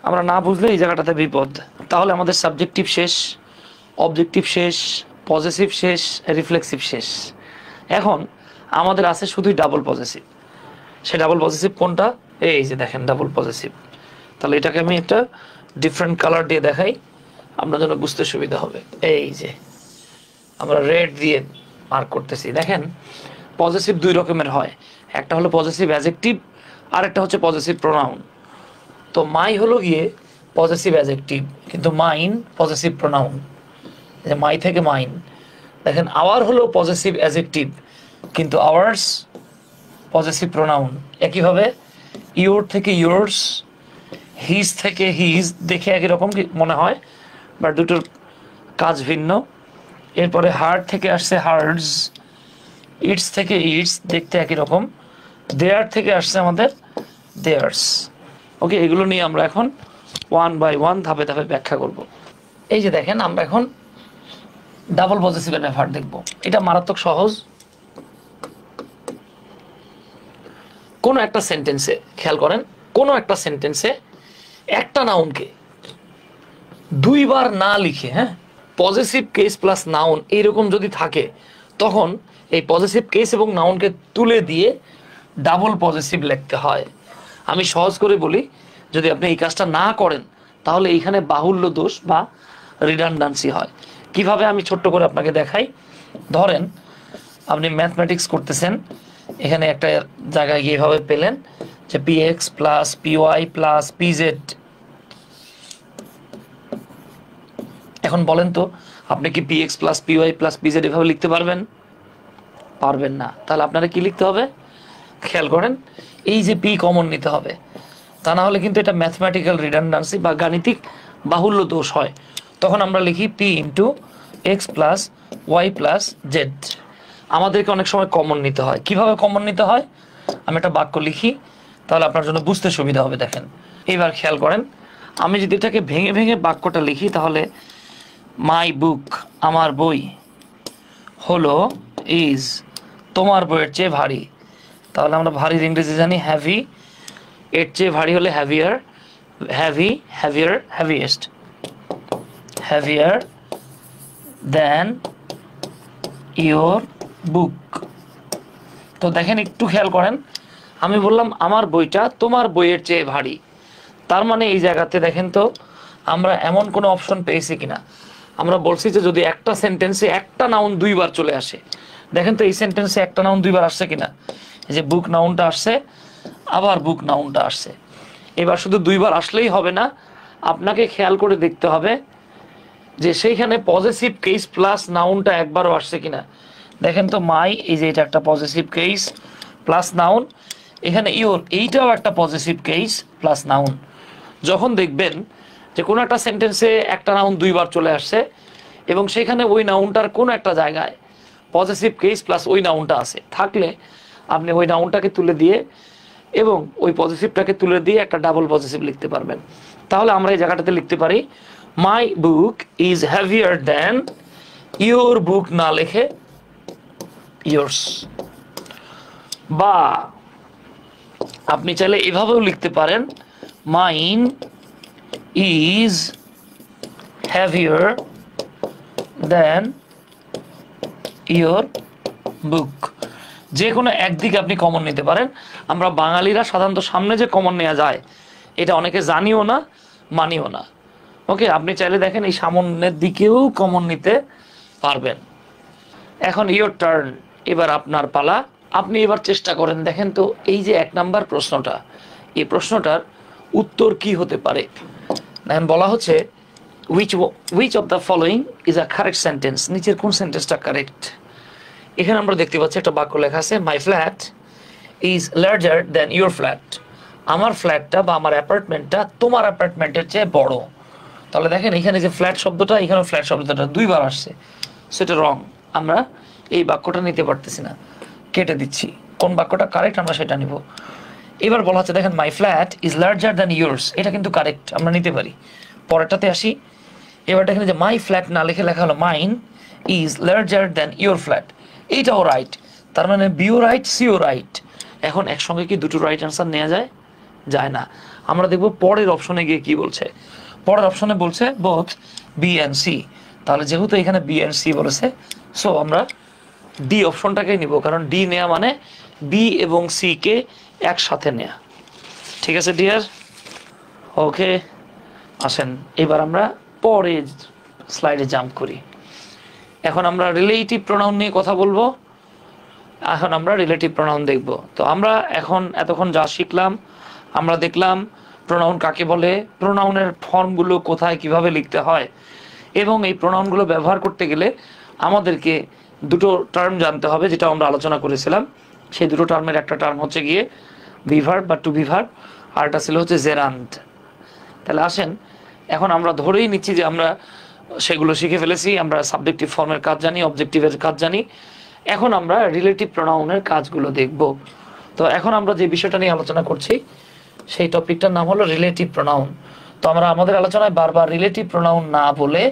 আমরা না বুঝলে এই জায়গাটাতে বিপদ। তাহলে আমাদের সাবজেক্টিভ শেষ, অবজেক্টিভ শেষ, পজেসিভ শেষ, রিফ্লেক্সিভ শেষ। এখন আমাদের আছে শুধুই ডাবল পজেসিভ। সে ডাবল পজেসিভ কোনটা? এই যে দেখেন ডাবল পজেসিভ। তাহলে এটাকে আমি একটা ডিফারেন্ট কালার দিয়ে দেখাই, আপনার জন্য বুঝতে সুবিধা হবে। এই যে আমরা রেড দিয়ে মার্ক করতেছি, দেখেন পজেসিভ দুই রকমের হয়, একটা হলো পজেসিভ অ্যাডজেক্টিভ আর একটা হচ্ছে পজেসিভ প্রোনাউন। তো মাই হলো গিয়ে পজেসিভ অ্যাডজেক্টিভ, কিন্তু মাইন পজেসিভ প্রোনাউন। যে মাই থেকে মাইন। দেখেন আওয়ার হলো পজেসিভ অ্যাডজেক্টিভ, কিন্তু আওয়ার্স পজেসিভ প্রোনাউন। একইভাবে ইয়োর থেকে ইয়োর্স, হিজ থেকে হিজ, দেখে একই রকম মনে হয় বাট দুটোর কাজ ভিন্ন। এরপরে হার্ট থেকে আসছে হার্ডস, ইটস থেকে ইটস, দেখতে একই রকম। দেয়ার থেকে আসছে আমাদের দেয়ার্স। ওকে, এগুলো নিয়ে আমরা এখন ওয়ান বাই ওয়ান ধাপে ধাপে ব্যাখ্যা করব। এই যে দেখেন আমরা এখন ডাবল পজেসিভের ব্যাপার দেখব। এটা মারাত্মক সহজ। কোনো একটা সেন্টেন্সে খেয়াল করেন, কোনো একটা সেন্টেন্সে একটা নাউনকে দুইবার না লিখে, হ্যাঁ, পজিটিভ কেস প্লাস নাউন এইরকম যদি থাকে, তখন এই পজিটিভ কেস এবং নাউনকে তুলে দিয়ে ডাবল পজিটিভ লিখতে হয়। আমি সহজ করে বলি, যদি আপনি এই কাজটা না করেন তাহলে এইখানে বাহুল্য দোষ বা রিডান্ডেন্সি হয়। কিভাবে আমি ছোট্ট করে আপনাকে দেখাই। ধরেন আপনি ম্যাথমেটিক্স করতেছেন, এখানে একটা জায়গায় এইভাবে পেলেন যে px plus py plus pz। এখন বলেন তো আপনি কি px plus py plus pz এভাবে লিখতে পারবেন? পারবেন না। তাহলে আপনারা কি লিখতে হবে? খেয়াল করেন, এই যে p কমন নিতে হবে, তা না হলে কিন্তু এটা ম্যাথমেটিক্যাল রিডান্ডেন্সি বা গাণিতিক বাহুল্য দোষ হয়। তখন আমরা লিখি p into x plus y plus z. আমাদেরকে অনেক সময় কমন নিতে হয়। কিভাবে কমন নিতে হয় আমি একটা বাক্য লিখি, তাহলে আপনার জন্য বুঝতে সুবিধা হবে। দেখেন এইবার খেয়াল করেন, আমি যদি এটাকে ভেঙে ভেঙে বাক্যটা লিখি, তাহলে মাই বুক, আমার বই, হলো ইজ, তোমার বইয়ের চেয়ে ভারী। তাহলে আমরা ভারীর ইংরেজি জানি হ্যাভি, এর চেয়ে ভারী হলে heavier, heavy, heavier, heaviest, heavier than your book. তো দেখেন একটু খেয়াল করেন, আমি বললাম আমার বইটা তোমার বইয়ের চেয়ে ভারী। তার মানে এই জায়গাতে দেখেন তো আমরা এমন কোনো অপশন পেয়েছি কিনা। আমরা বলছি যে যদি একটা সেন্টেন্সে একটা নাউন দুইবার চলে আসে, দেখেন তো এই সেন্টেন্সে একটা নাউন দুইবার আসছে কিনা। এই যে বুক নাউনটা আসছে, আবার বুক নাউনটা আসছে। এবার শুধু দুইবার আসলেই হবে না, আপনাকে খেয়াল করে দেখতে হবে যে সেইখানে পজিটিভ কেস প্লাস নাউনটা একবারও আসছে কিনা। দেখেন তো মাই, এই যে এটা একটা পজিটিভ কেস প্লাস নাউন, এখানে ইওর, এইটাও একটা পজিটিভ কেস প্লাস নাউন। যখন দেখবেন যে কোনো একটা সেন্টেন্সে একটা নাউন দুইবার চলে আসছে এবং সেখানে ওই নাউনটার কোনো একটা জায়গায় পজিটিভ কেস প্লাস ওই নাউনটা আছে, থাকলে আপনি ওই নাউনটাকে তুলে দিয়ে এবং ওই পজিটিভটাকে তুলে দিয়ে একটা ডাবল পজিটিভ লিখতে পারবেন। তাহলে আমরা এই জায়গাটাতে লিখতে পারি my book is heavier than your book, না লিখে ইয়োর্স। বা আপনি চাইলে এভাবেও লিখতে পারেন mine is heavier than your book. যে কোনো একদিকে আপনি কমন নিতে পারেন। আমরা বাঙালিরা সাধারণত সামনে যে কমন নেওয়া যায় এটা অনেকে জানিও না, মানিও না। ওকে, আপনি চাইলে দেখেন এই সামনের দিকেও কমন নিতে পারবেন। এখন ইয়োর টার্ন, এবার আপনার পালা। আপনি এবার চেষ্টা করেন, দেখেন তো এই যে 1 নাম্বার প্রশ্নটা, এই প্রশ্নটার উত্তর কি হতে পারে। দেখেন বলা হচ্ছে which of the following is a correct sentence. নিচের কোন সেন্টেন্সটা কারেক্ট। এখানে আমরা দেখতে পাচ্ছি একটা বাক্য লেখা আছে my flat is larger than your flat. আমার ফ্ল্যাটটা বা আমার অ্যাপার্টমেন্টটা তোমার অ্যাপার্টমেন্টের চেয়ে বড়। তাহলে দেখেন এখানে যে ফ্ল্যাট শব্দটা, এখানে ফ্ল্যাট শব্দটা দুইবার আসছে, সেটা রং। আমরা এই বাক্যটা নিতে পারতেছি না, কেটে দিচ্ছি। কোন বাক্যটা কারেক্ট আমরা সেটা নিব। এবার বলা হচ্ছে দেখেন my flat is larger than yours, এটা কিন্তু কারেক্ট, আমরা নিতে পারি। পরেরটাতে আসি। এবার দেখেন যে মাই ফ্ল্যাট না লিখে লেখা হলো mine is larger than your flat, এইটাও রাইট। তার মানে বিও রাইট, সিও রাইট। এখন একসঙ্গে কি দুটো রাইট অ্যান্সার নেওয়া যায়? যায় না। আমরা দেখব পরের অপশনে গিয়ে কি বলছে। পরের অপশনে বলছে বোথ বি অ্যান্ড সি। তাহলে যেহেতু এখানে বি অ্যান্ড সি বলেছে, সো আমরা ডি অপশনটাকেই নিব, কারণ ডি নেওয়া মানে বি এবং সি কে একসাথে নেয়া। ঠিক আছে ডিয়ার? ওকে, আসেন এবার আমরা পরের স্লাইডে জাম্প করি। এখন আমরা রিলেটিভ প্রোনাউন নিয়ে কথা বলবো। এখন আমরা রিলেটিভ প্রোনাউন দেখব। তো আমরা এখন এতক্ষণ যা শিখলাম, আমরা দেখলাম প্রোনাউন কাকে বলে, প্রোনাউনের ফর্মগুলো কোথায় কিভাবে লিখতে হয়, এবং এই প্রোনাউনগুলো ব্যবহার করতে গেলে আমাদেরকে দুটো টার্ম জানতে হবে, যেটা আমরা আলোচনা করেছিলাম। সেই দুটো টার্মের একটা টার্ম হচ্ছে গিয়ে বিভার্ব বা টু বি ভার্ব, আর একটা ছিল হচ্ছে জেরান্ড। তাহলে আসেন, এখন আমরা ধরেই নিচ্ছি যে আমরা সেগুলো শিখে ফেলেছি, আমরা সাবজেক্টিভ ফর্মের কাজ জানি, অবজেক্টিভের কাজ জানি। এখন আমরা রিলেটিভ প্রোনাউনের কাজগুলো দেখব। তো এখন আমরা যে বিষয়টা নিয়ে আলোচনা করছি সেই টপিকটার নাম হলো রিলেটিভ প্রোনাউন। তো আমরা আমাদের আলোচনায় বারবার রিলেটিভ প্রোনাউন না বলে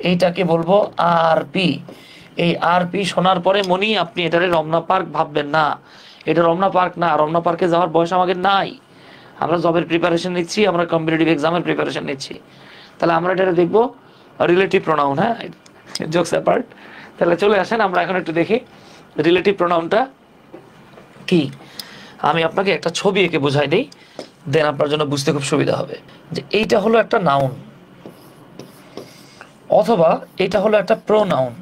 এইটাকে বলবো আরপি। এই আরপি শোনার পরে মনি আপনি এটারে রমনা পার্ক ভাববেন না, এটা রমনা পার্ক না, রমনা পার্কে যাওয়ার বয়স আমাদের নাই। আমরা জবের প্রিপারেশন নিচ্ছি, আমরা কম্পিটিটিভ এক্সামের প্রিপারেশন নিচ্ছি। তাহলে আমরা এটা দেখবো রিলেটিভ প্রোনাউন। হ্যাঁ, জোকস অ্যাপার্ট। তাহলে চলে আসেন আমরা এখন একটু দেখি রিলেটিভ প্রোনাউনটা কি। আমি আপনাকে একটা ছবি এঁকে বোঝাই দিই, দেন আপনার জন্য বুঝতে খুব সুবিধা হবে। যে এইটা হলো একটা নাউন, অথবা এটা হলো একটা প্রোনাউন।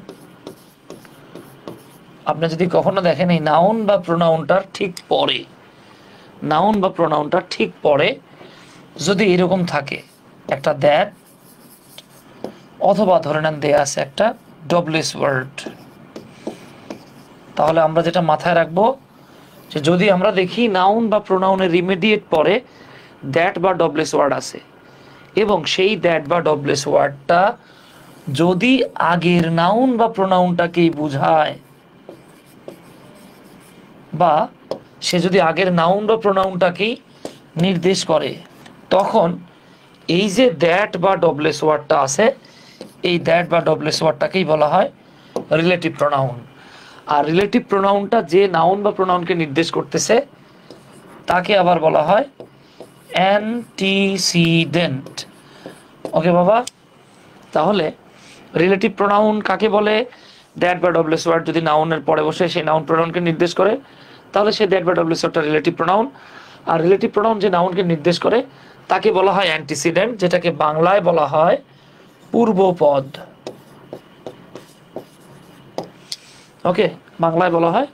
আপনি যদি কখনো দেখেন এই নাউন বা প্রোনাউনটার ঠিক পরে, নাউন বা প্রোনাউনটার ঠিক পরে যদি এরকম থাকে একটা দ্যাট, অথবা ধরে নেন দেয়া আছে একটা ডবলেস ওয়ার্ড, তাহলে আমরা যেটা মাথায় রাখবো যে যদি আমরা দেখি নাউন বা প্রোনাউনের ইমিডিয়েট পরে দ্যাট বা ডবলেস ওয়ার্ড আছে, এবং সেই দ্যাট বা ডবলেস ওয়ার্ডটা যদি আগের নাউন বা প্রোনাউনটাকেই বোঝায়, বা সে যদি আগের নাউন বা প্রোনাউনটাকেই নির্দেশ করে, তখন এই যে দ্যাট বা ডবলেস ওয়ার্ডটা আছে, এই দ্যাট বা ডবলেস ওয়ার্ডটাকেই বলা হয় রিলেটিভ প্রোনাউন। আর রিলেটিভ প্রোনাউনটা যে নাউন বা প্রোনাউনকে নির্দেশ করতেছে তাকে আবার বলা হয় অ্যান্টিসিডেন্ট। ওকে বাবা, তাহলে রিলেটিভ প্রোনাউন কাকে বলে? দ্যাট বা ডবলেস ওয়ার্ড যদি নাউনের পরে বসে সেই নাউন প্রোনাউনকে নির্দেশ করে, তাহলে সেই দ্যাট বা ডবলেস ওয়ার্ডটা রিলেটিভ প্রোনাউন। আর রিলেটিভ প্রোনাউন যে নাউনকে নির্দেশ করে তাকে বলা হয় অ্যান্টিসিডেন্ট, যেটাকে বাংলায় বলা হয় পূর্বপদ। ওকে, বাংলায় বলা হয়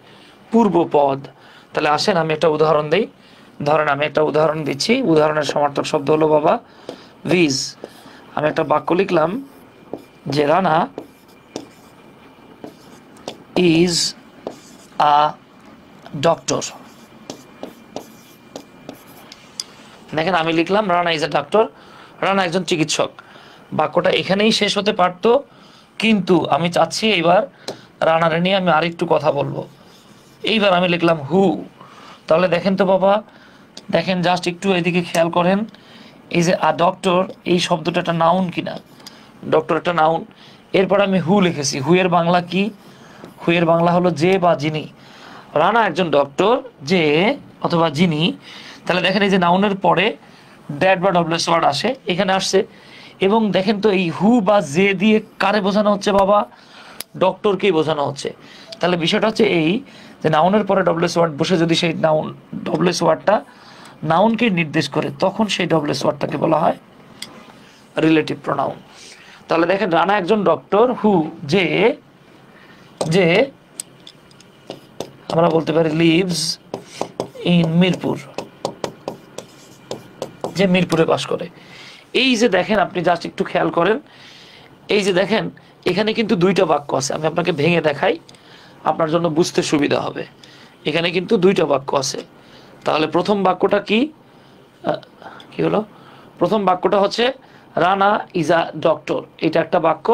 পূর্বপদ। তাহলে আসেন আমি একটা উদাহরণ দিই। ধরেন আমি একটা উদাহরণ দিচ্ছি, উদাহরণের সমার্থক শব্দ হলো বাবা উইজ। আমি একটা বাক্য লিখলাম যে রানা ইজ আ ডক্টর। দেখেন আমি লিখলাম Rana is a doctor, Rana একজন চিকিৎসক। বাক্যটা এখানেই শেষ হতে পারত, কিন্তু আমি চাচ্ছি এইবার রানারে নিয়ে আমি আরেকটু কথা বলবো। এইবার আমি লিখলাম হু। তাহলে দেখেন তো বাবা, দেখেন জাস্ট একটু এদিকে খেয়াল করেন, এই যে আ ডক্টর, এই শব্দটা একটা নাউন কিনা? ডক্টর একটা নাউন। এরপর আমি হু লিখেছি, হু এর বাংলা কি? হু এর বাংলা হলো যে বা যিনি। রানা একজন ডক্টর যে অথবা যিনি। তাহলে দেখেন এই যে নাউনের পরে দ্যাট বা ডবলেস ওয়ার্ড আসে, এখানে আসছে। এবং দেখেন তো এই হু বা যে দিয়ে কারে বোঝানো হচ্ছে বাবা? ডক্টরকেই বোঝানো হচ্ছে। তাহলে বিষয়টা হচ্ছে এই যে নাউনের পরে ডবলেস ওয়ার্ড বসে যদি সেই নাউন ডবলেস ওয়ার্ডটা নাউনকে নির্দেশ করে, তখন সেই ডবলেস ওয়ার্ডটাকে বলা হয় রিলেটিভ প্রোনাউন। তাহলে দেখেন রানা একজন ডক্টর, হু যে, যে আমরা বলতে পারি লিভস ইন মিরপুর, যে মিরপুরে বাস করে। এই যে দেখেন, আপনি জাস্ট একটু খেয়াল করেন, এই যে দেখেন এখানে কিন্তু দুইটা বাক্য আছে। আমি আপনাকে ভেঙে দেখাই, আপনার জন্য বুঝতে সুবিধা হবে। এখানে কিন্তু দুইটা বাক্য আছে। তাহলে প্রথম বাক্যটা কি কি হলো? প্রথম বাক্যটা হচ্ছে রানা ইজ আ ডক্টর, এটা একটা বাক্য।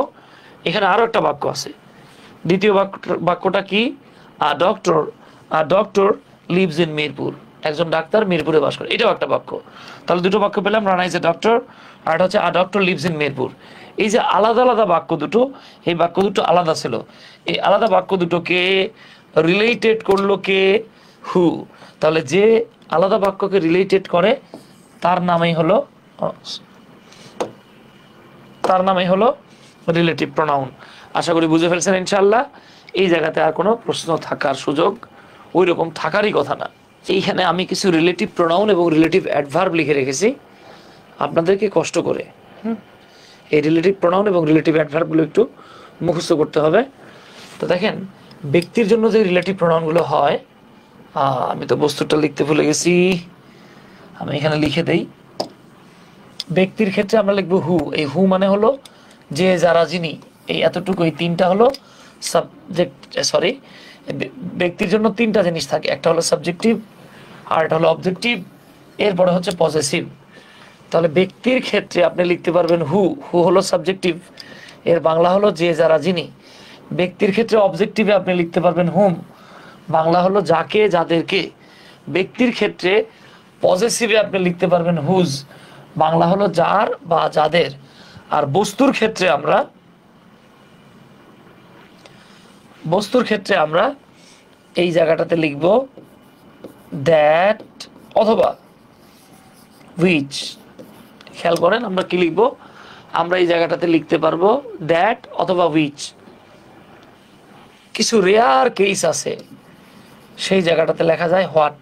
এখানে আরো একটা বাক্য আছে। দ্বিতীয় বাক্যটা কি? A doctor lives in Mirpur, একজন ডাক্তার মিরপুরে বাস করে, এটাও একটা বাক্য। তাহলে দুটো বাক্য পেলাম, রানা ইজ এ ডক্টর, আর হচ্ছে a doctor lives in Mirpur. এই যে আলাদা আলাদা বাক্য দুটো, এই বাক্য দুটো আলাদা ছিল। এই আলাদা বাক্য দুটোকে রিলেটেড করলো কে? হু। তাহলে যে আলাদা বাক্যকে রিলেটেড করে তার নামই হলো রিলেটিভ প্রোনাউন। আশা করি বুঝে ফেলছেন ইনশাআল্লাহ। এই জায়গাতে আর কোনো প্রশ্ন থাকার সুযোগ ওই রকম থাকারই কথা না। এইখানে আমি কিছু রিলেটিভ প্রোনাউন এবং রিলেটিভ অ্যাডভার্ব লিখে রেখেছি আপনাদেরকে কষ্ট করে। এই রিলেটিভ প্রোনাউন এবং রিলেটিভ অ্যাডভার্বগুলো একটু মুখস্থ করতে হবে। তো দেখেন ব্যক্তির জন্য যে রিলেটিভ প্রোনাউনগুলো হয়, আমি তো বস্তুটা লিখতে ভুলে গেছি, আমি এখানে লিখে দেই। ব্যক্তির ক্ষেত্রে আমরা লিখবো হু। এই হু মানে হলো যে, যারা, যিনি, এই এতটুকু, এই তিনটা হলো সাবজেক্ট। সরি, ব্যক্তির জন্য তিনটা জিনিস থাকে, একটা হলো সাবজেক্টিভ, আর একটা হলো অবজেক্টিভ, এরপরে হচ্ছে পজেসিভ। তাহলে ব্যক্তির ক্ষেত্রে আপনি লিখতে পারবেন হু। হু হলো সাবজেক্টিভ, এর বাংলা হলো যে, যারা, যিনি। ব্যক্তির ক্ষেত্রে অবজেক্টিভে আপনি লিখতে পারবেন হুম, বাংলা হলো যাকে, যাদেরকে। ব্যক্তির ক্ষেত্রে পজেসিভে আপনি লিখতে পারবেন হুজ, বাংলা হলো যার বা যাদের। আর বস্তুর ক্ষেত্রে আমরা এই জায়গাটাতে লিখব দ্যাট অথবা উইচ। খেয়াল করেন আমরা কি লিখব, আমরা এই জায়গাটাতে লিখতে পারবো দ্যাট অথবা উইচ। কিছু রেয়ার কেস আছে, সেই জায়গাটাতে লেখা যায় হোয়াট।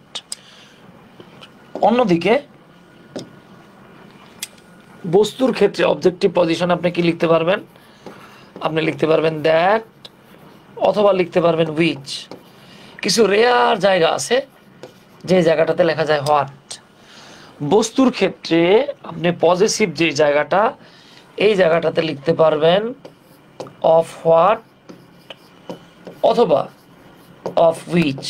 অন্যদিকে বস্তুর ক্ষেত্রে অবজেক্টিভ পজিশন আপনি কি লিখতে পারবেন, আপনি লিখতে পারবেন দ্যাট অথবা লিখতে পারবেন উইচ। কিছু রেয়ার জায়গা আছে যে জায়গাটাতে লেখা যায় হোয়াট। বস্তুর ক্ষেত্রে আপনি পজিটিভ যে জায়গাটা, এই জায়গাটাতে লিখতে পারবেন অফ হোয়াট অথবা অফ উইচ।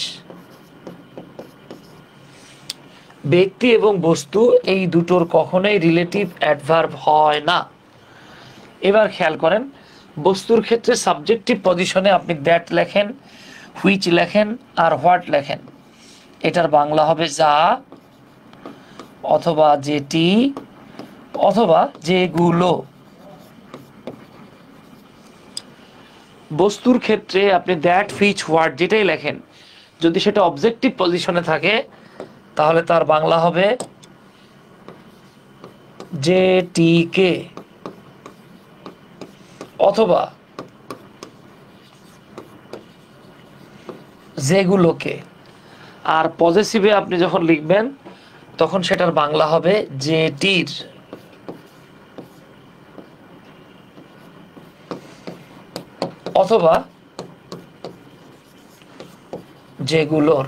ব্যক্তি এবং বস্তু এই দুটোর কখনোই রিলেটিভ অ্যাডভার্ব হয় না। এবার খেয়াল করেন, বস্তুর ক্ষেত্রে সাবজেক্টিভ পজিশনে আপনি দ্যাট লেখেন, হুইচ লেখেন আর হোয়াট লেখেন, এটার বাংলা হবে যা অথবা যেটি অথবা যেগুলো। বস্তুর ক্ষেত্রে আপনি দ্যাট, হুইচ, হোয়াট যেটাই লেখেন, যদি সেটা অবজেক্টিভ পজিশনে থাকে তাহলে তার বাংলা হবে যেটিকে অথবা যেগুলোকে। আর পজেসিভে আপনি যখন লিখবেন তখন সেটার বাংলা হবে যেটির অথবা যেগুলোর।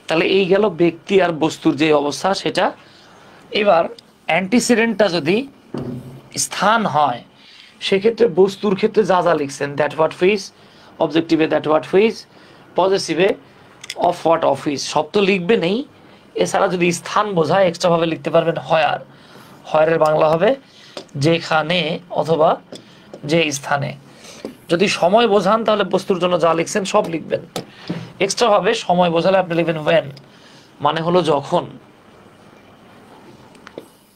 তাহলে এই গেল ব্যক্তি আর বস্তুর যে অবস্থা সেটা। এবার অ্যান্টিসিডেন্টটা যদি স্থান হয়, সেক্ষেত্রে বস্তুর ক্ষেত্রে যা যা লিখছেন দ্যাট হোয়াট হুইচ, অবজেক্টিভে দ্যাট হোয়াট হুইচ, পজেসিভে অফ হোয়াট অফ হুইচ, সব তো লিখবেনই। এছাড়া যদি স্থান বোঝায় এক্সট্রাভাবে লিখতে পারবেন হয়ার। হয়ারের বাংলা হবে যেখানে অথবা যে স্থানে। যদি সময় বোঝান তাহলে বস্তুর জন্য যা লিখছেন সব লিখবেন। এক্সট্রাভাবে সময় বোঝালে আপনি লিখবেন ওয়েন, মানে হলো যখন।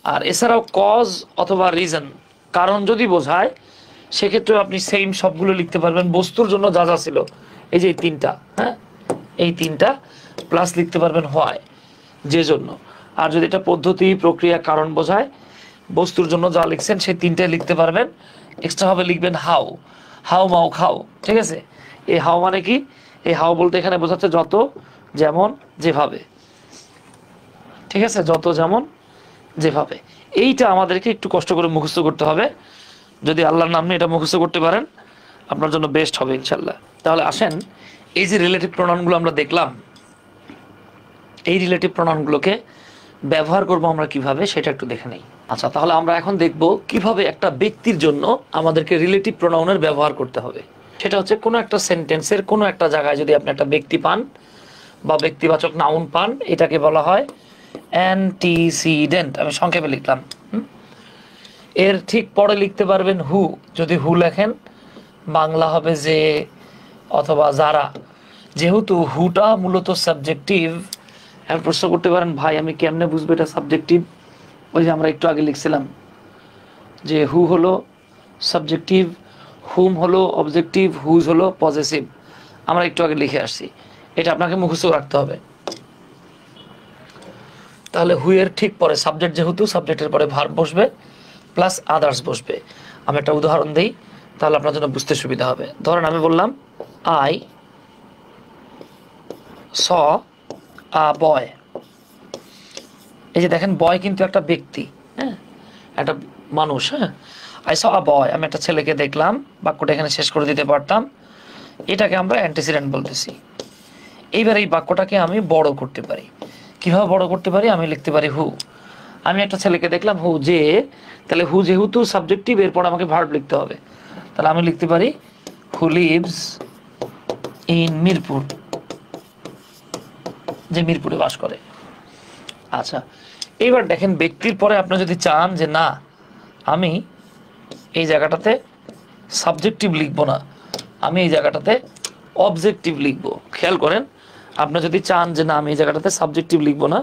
আর এছাড়াও কজ অথবা রিজন, কারণ যদি বোঝায় সেক্ষেত্রে আপনি সেম সবগুলো লিখতে পারবেন। বস্তুর জন্য যা যা ছিল, এই যে তিনটা, হ্যাঁ, এই তিনটা প্লাস লিখতে পারবেন হোয়াই, যে জন্য। আর যদি এটা পদ্ধতি, প্রক্রিয়া, কারণ বোঝায়, বস্তুর জন্য যা লিখছেন সেই তিনটাই লিখতে পারবেন। এক্সট্রাভাবে লিখবেন হাউ, হাউ মাউ খাও, ঠিক আছে। এই হাউ মানে কি, এই হাউ বলতে এখানে বোঝাচ্ছে যত, যেমন, যেভাবে, ঠিক আছে, যত, যেমন, যেভাবে। এইটা আমাদেরকে একটু কষ্ট করে মুখস্থ করতে হবে। যদি আল্লাহর নাম নিয়ে এটা মুখস্থ করতে পারেন আপনার জন্য বেস্ট হবে ইনশাল্লাহ। তাহলে আসেন, এই যে রিলেটিভ প্রোনাউনগুলো আমরা দেখলাম, এই রিলেটিভ প্রোনাউনগুলোকে ব্যবহার করব আমরা কিভাবে সেটা একটু দেখে নেই। আচ্ছা, তাহলে আমরা এখন দেখব কিভাবে একটা ব্যক্তির জন্য আমাদেরকে রিলেটিভ প্রোনাউনের ব্যবহার করতে হবে। সেটা হচ্ছে কোনো একটা সেন্টেন্সের কোনো একটা জায়গায় যদি আপনি একটা ব্যক্তি পান বা ব্যক্তিবাচক নাউন পান, এটাকে বলা হয় অ্যান্টিসিডেন্ট। আমি সংক্ষেপে লিখলাম। এর ঠিক পরে লিখতে পারবেন হু। যদি হু লেখেন বাংলা হবে যে অথবা যারা। যেহেতু হুটা মূলত সাবজেক্টিভ, এখন প্রশ্ন করতে পারেন ভাই আমি কেমনে বুঝবো এটা সাবজেক্টিভ? ওই যে আমরা একটু আগে লিখছিলাম যে হু হলো সাবজেক্টিভ, হুম হলো অবজেক্টিভ, হুজ হলো পজেসিভ। আমরা একটু আগে লিখে আসছি, এটা আপনাকে মুখস্থ রাখতে হবে। তাহলে হু এর ঠিক পরে সাবজেক্ট, যেহেতু সাবজেক্টের পরে ভার্ব বসবে প্লাস আদার্স বসবে। আমি একটা উদাহরণ দিই তাহলে আপনার জন্য বুঝতে সুবিধা হবে। ধরেন আমি বললাম আই স আ বয়। এই যে দেখেন, বয় কিন্তু একটা ব্যক্তি, হ্যাঁ, একটা মানুষ। হ্যাঁ, আই স আ বয়, আমি একটা ছেলেকে দেখলাম, বাক্যটা এখানে শেষ করে দিতে পারতাম। এটাকে আমরা অ্যান্টিসিডেন্ট বলতেছি। এইবার এই বাক্যটাকে আমি বড় করতে পারি। কিভাবে বড় করতে পারি? আমি লিখতে পারি হু। আমি একটা ছেলেকে দেখলাম হু যে, তাহলে হু যেহেতু সাবজেক্টিভ, এরপর আমাকে ভার্ব লিখতে হবে। তাহলে আমি লিখতে পারি হু লিভস ইন মিরপুর, যে মিরপুরে বাস করে। আচ্ছা, এইবার দেখেন ব্যক্তির পরে আপনি যদি চান যে না আমি এই জায়গাটাতে সাবজেক্টিভ লিখবো না, আমি এই জায়গাটাতে অবজেক্টিভ লিখবো, খেয়াল করেন, আপনি যদি চান যে না আমি এই জায়গাটাতে সাবজেক্টিভ লিখবো না,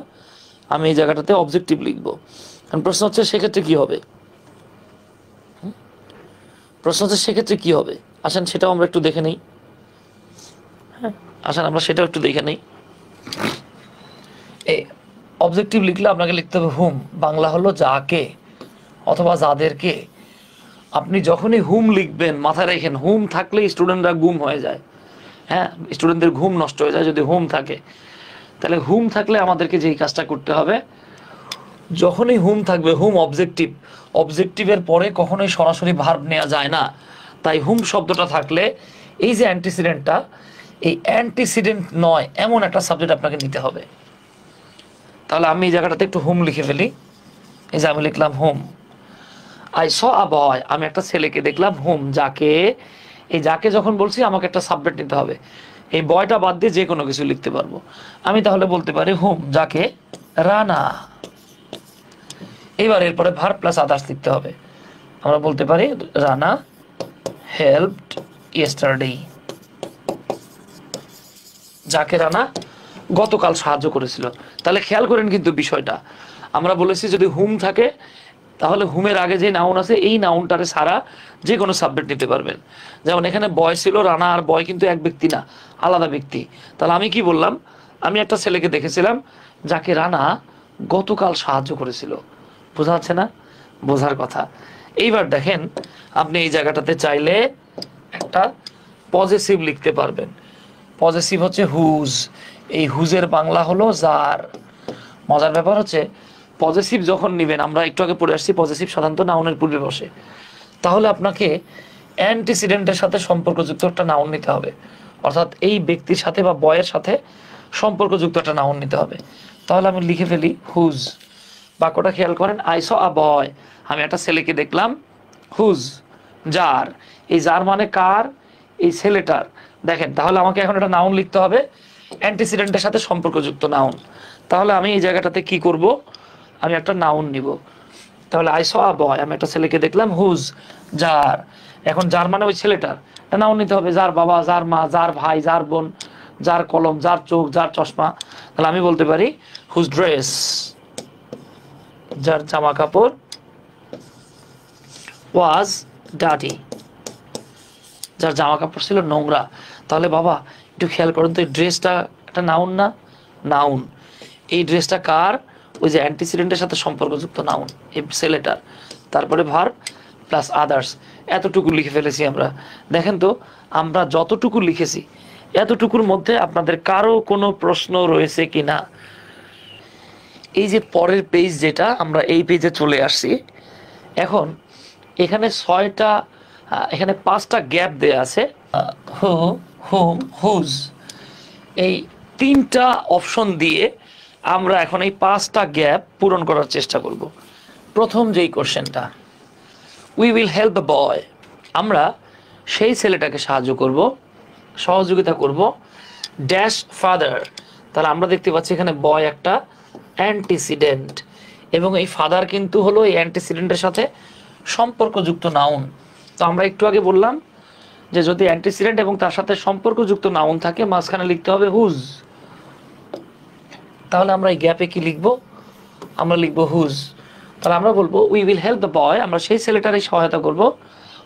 আমি এই জায়গাটাতে অবজেক্টিভ লিখবো, কারণ প্রশ্ন হচ্ছে সেক্ষেত্রে কি হবে? প্রশ্ন হচ্ছে সেক্ষেত্রে কি হবে? আসেন সেটাও আমরা একটু দেখে নেই। হ্যাঁ, আসেন আমরা সেটাও একটু দেখে নেই। এই অবজেক্টিভ লিখলে আপনাকে লিখতে হবে হুম, বাংলা হলো যাকে অথবা যাদেরকে। আপনি যখনই হুম লিখবেন মাথায় রাখেন, হুম থাকলে স্টুডেন্টরা গুম হয়ে যায়। হ্যাঁ, স্টুডেন্টদের ঘুম নষ্ট হয়ে যায় যদি হুম থাকে। তাহলে হুম থাকলে আমাদেরকে যেই কাজটা করতে হবে, যখনই হুম থাকবে, হুম অবজেক্টিভ, অবজেক্টিভের পরে কখনোই সরাসরি ভার্ব নেওয়া যায় না। তাই হুম শব্দটা থাকলে এই যে অ্যান্টিসিডেন্টটা, এই অ্যান্টিসিডেন্ট নয় এমন একটা সাবজেক্ট আপনাকে নিতে হবে। তাহলে আমি এই জায়গাটাতে একটু হুম লিখে ফেলি। এই যে আমি লিখলাম হুম। আই স আ বয়, আমি একটা ছেলেকে দেখলাম হুম যাকে, এই যাকে যখন বলছি আমাকে একটা সাবজেক্ট নিতে হবে। এই বয়টা বাদ দিয়ে যে কোনো কিছু লিখতে পারবো। আমি তাহলে বলতে পারি হুম যাকে রানা। এবার এরপরে ভার্ব প্লাস আদার্স লিখতে হবে। আমরা বলতে পারি রানা হেল্পড ইয়েস্টারডে, যাকে রানা গতকাল সাহায্য করেছিল। তাহলে খেয়াল করেন কিন্তু বিষয়টা, আমরা বলেছি যদি হুম থাকে তাহলে হুমের আগে যে নাউন আছে এই নাউনটারে সারা যে কোনো সাবজেক্ট নিতে পারবেন। যেমন এখানে বয় ছিল, রানা আর বয় কিন্তু এক ব্যক্তি না, আলাদা ব্যক্তি। তাহলে আমি কি বললাম? আমি একটা ছেলেকে দেখেছিলাম যাকে রানা গতকাল সাহায্য করেছিল। বোঝা যাচ্ছে না? বোঝার কথা। এইবার দেখেন আপনি এই জায়গাটাতে চাইলে একটা পজেসিভ লিখতে পারবেন। পজেসিভ হচ্ছে হুজ। এই হুজের বাংলা হলো যার। মজার ব্যাপার হচ্ছে পজেসিভ যখন নেবেন, আমরা একটু আগে পড়ে আসছি পজেসিভ সাধারণত নাউনের পূর্বে বসে, তাহলে আপনাকে অ্যান্টিসিডেন্টের সাথে সম্পর্কযুক্ত একটা নাউন নিতে হবে। অর্থাৎ এই ব্যক্তির সাথে বা বয়ের সাথে সম্পর্কযুক্ত একটা নাউন নিতে হবে। তাহলে আমি লিখে ফেলি হুজ। বাক্যটা খেয়াল করেন, আই স আ বয়, আমি একটা ছেলেকে দেখলাম হুজ, যার। এই যার মানে কার? এই ছেলেটার। দেখেন তাহলে আমাকে এখন একটা নাউন লিখতে হবে অ্যান্টিসিডেন্টের সাথে সম্পর্কযুক্ত নাউন। তাহলে আমি এই জায়গাটাতে কি করব? আমি একটা নাউন নিব। তাহলে আই স আ বয়, আমি একটা ছেলেকে দেখলাম হুজ, যার। এখন যার মানে ওই ছেলেটার নাউন নিতে হবে, যার বাবা, যার মা, যার ভাই, যার বোন, যার কলম, যার চোখ, যার চশমা। তাহলে আমি বলতে পারি হুজ ড্রেস, যার জামা কাপড়, ওয়াজ ডার্টি, যার জামা কাপড় ছিল নোংরা। তাহলে বাবা একটু খেয়াল করুন তো, এই ড্রেসটা একটা নাউন না? নাউন। এই ড্রেসটা কার? ওই যে অ্যান্টিসিডেন্টের সাথে সম্পর্কযুক্ত নাউন, এই ছেলেটার। তারপরে ভার্ব প্লাস আদার্স। এতটুকু লিখে ফেলেছি আমরা। দেখেন তো আমরা যতটুকু লিখেছি এতটুকুর মধ্যে আপনাদের কারো কোনো প্রশ্ন রয়েছে কি না? এই যে পরের পেজ, যেটা আমরা এই পেজে চলে আসছি এখন, এখানে এখানে 5টা গ্যাপ দেয়া আছে। হু, হুম, হুজ, এই 3টা অপশন দিয়ে আমরা এখন এই 5টা গ্যাপ পূরণ করার চেষ্টা করব। প্রথম যেই কোশ্চেনটা, we will help the boy, আমরা সেই ছেলেটাকে সাহায্য করব, সহযোগিতা করব, ড্যাশ ফাদার। তাহলে আমরা দেখতে পাচ্ছি এখানে বয় একটা অ্যান্টিসিডেন্ট, এবং এই ফাদার কিন্তু হলো এই অ্যান্টিসিডেন্টের সাথে সম্পর্কযুক্ত নাউন। তো আমরা একটু আগে বললাম যে যদি অ্যান্টিসিডেন্ট এবং তার সাথে সম্পর্কযুক্ত নাউন থাকে মাঝখানে লিখতে হবে হুজ। তাহলে আমরা এই গ্যাপে কি লিখব? আমরা লিখব হুজ। তাহলে আমরা বলবো we will help the boy, আমরা সেই ছেলেটারই সহায়তা করব,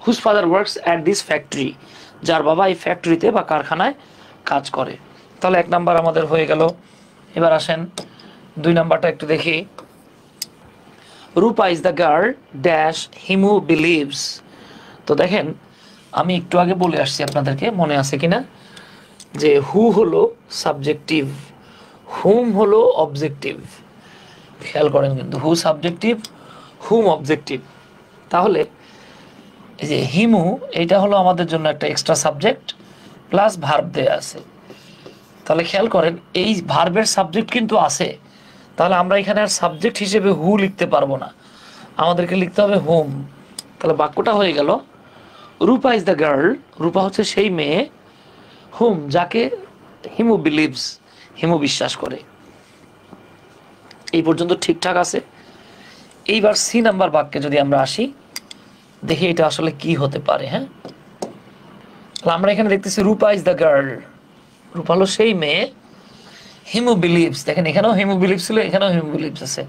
whose father works at this factory, যার বাবা এই ফ্যাক্টরিতে বা কারখানায় কাজ করে। তাহলে 1 নাম্বার আমাদের হয়ে গেল। এবার আসেন 2 নাম্বারটা একটু দেখি। Rupa is the girl dash Himu believes. তো দেখেন আমি একটু আগে বলে আসছি আপনাদেরকে, মনে আছে কিনা, যে হু হলো সাবজেক্টিভ, হুম হলো অবজেক্টিভ। খেয়াল করেন কিন্তু, হু সাবজেক্টিভ, হুম অবজেক্টিভ। তাহলে এই যে হিমু, এটা হলো আমাদের জন্য একটা এক্সট্রা সাবজেক্ট, প্লাস ভার্ব দেয়া আছে। তাহলে খেয়াল করেন এই ভার্বের সাবজেক্ট কিন্তু আছে, তাহলে আমরা এখানে আর সাবজেক্ট হিসেবে হু লিখতে পারবো না, আমাদেরকে লিখতে হবে হোম। তাহলে বাক্যটা হয়ে গেল রূপা ইজ দ্য গার্ল, রূপা হচ্ছে সেই মেয়ে, হুম যাকে হিমু বিলিভস, হিমু বিশ্বাস করে। এই পর্যন্ত ঠিকঠাক আছে। এইবার সি নাম্বার বাক্যে যদি আমরা আসি, দেখি এটা আসলে কি হতে পারে। হ্যাঁ, আমরা এখানে দেখতেছি রূপা ইজ দ্য গার্ল, রূপা হলো সেই মেয়ে, হিমু বিলিভস, দেখেন এখানেও হিমু বিলিভস ছিল, এখানেও হিমু বিলিভস আছে,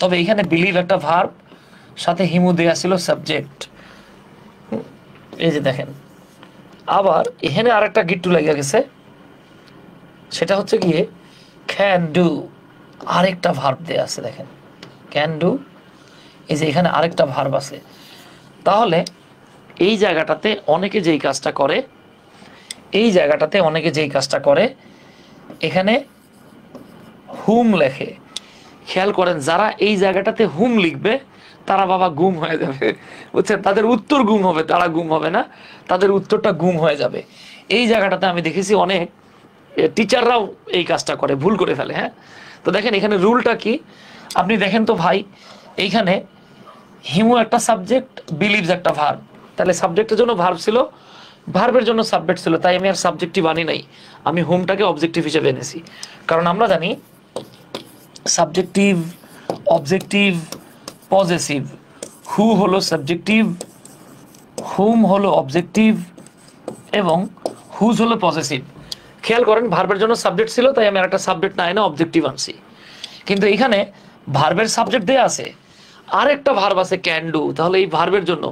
তবে এখানে বিলিভ একটা ভার্ব, সাথে হিমু দেয়া ছিল সাবজেক্ট। এই যে দেখেন, আবার এখানে আরেকটা গিট্টু লেগে গেছে, সেটা হচ্ছে গিয়ে ক্যান ডু, আরেকটা ভার্ব দেয়া আছে, দেখেন ক্যান ডু, এই যে এখানে আরেকটা ভার্ব আছে। তাহলে এই জায়গাটাতে অনেকে যেই কাজটা করে, এই জায়গাটাতে অনেকে যেই কাজটা করে, এখানে হুম লেখে। খেয়াল করেন যারা এই জায়গাটাতে হুম লিখবে তারা বাবা গুম হয়ে যাবে, বুঝছেন, তাদের উত্তর গুম হবে, তারা গুম হবে না, তাদের উত্তরটা গুম হয়ে যাবে। এই জায়গাটাতে আমি দেখেছি অনেক টিচাররাও এই কাজটা করে, ভুল করে ফেলে। হ্যাঁ, তো দেখেন এখানে রুলটা কি, আপনি দেখেন তো ভাই, এইখানে হিমু একটা সাবজেক্ট, বিলিভস একটা ভার্ব, তাহলে সাবজেক্টের জন্য ভার্ব ছিল, ভার্বের জন্য সাবজেক্ট ছিল, তাই আমি আর সাবজেক্টিভ আনি নাই, আমি হোমটাকে অবজেক্টিভ হিসেবে এনেছি। কারণ আমরা জানি সাবজেক্টিভ, অবজেক্টিভ, পজেসিভ, হু হলো সাবজেক্টিভ, হুম হলো অবজেক্টিভ এবং হুজ হলো পজেসিভ। খেয়াল করেন ভার্বের জন্য সাবজেক্ট ছিল, তাই আমি একটা সাবজেক্ট না এনে অবজেক্টিভ আনছি। কিন্তু এখানে ভার্বের সাবজেক্ট দেয়া আছে, আরেকটা ভার্ব আছে ক্যান ডু, তাহলে এই ভার্বের জন্য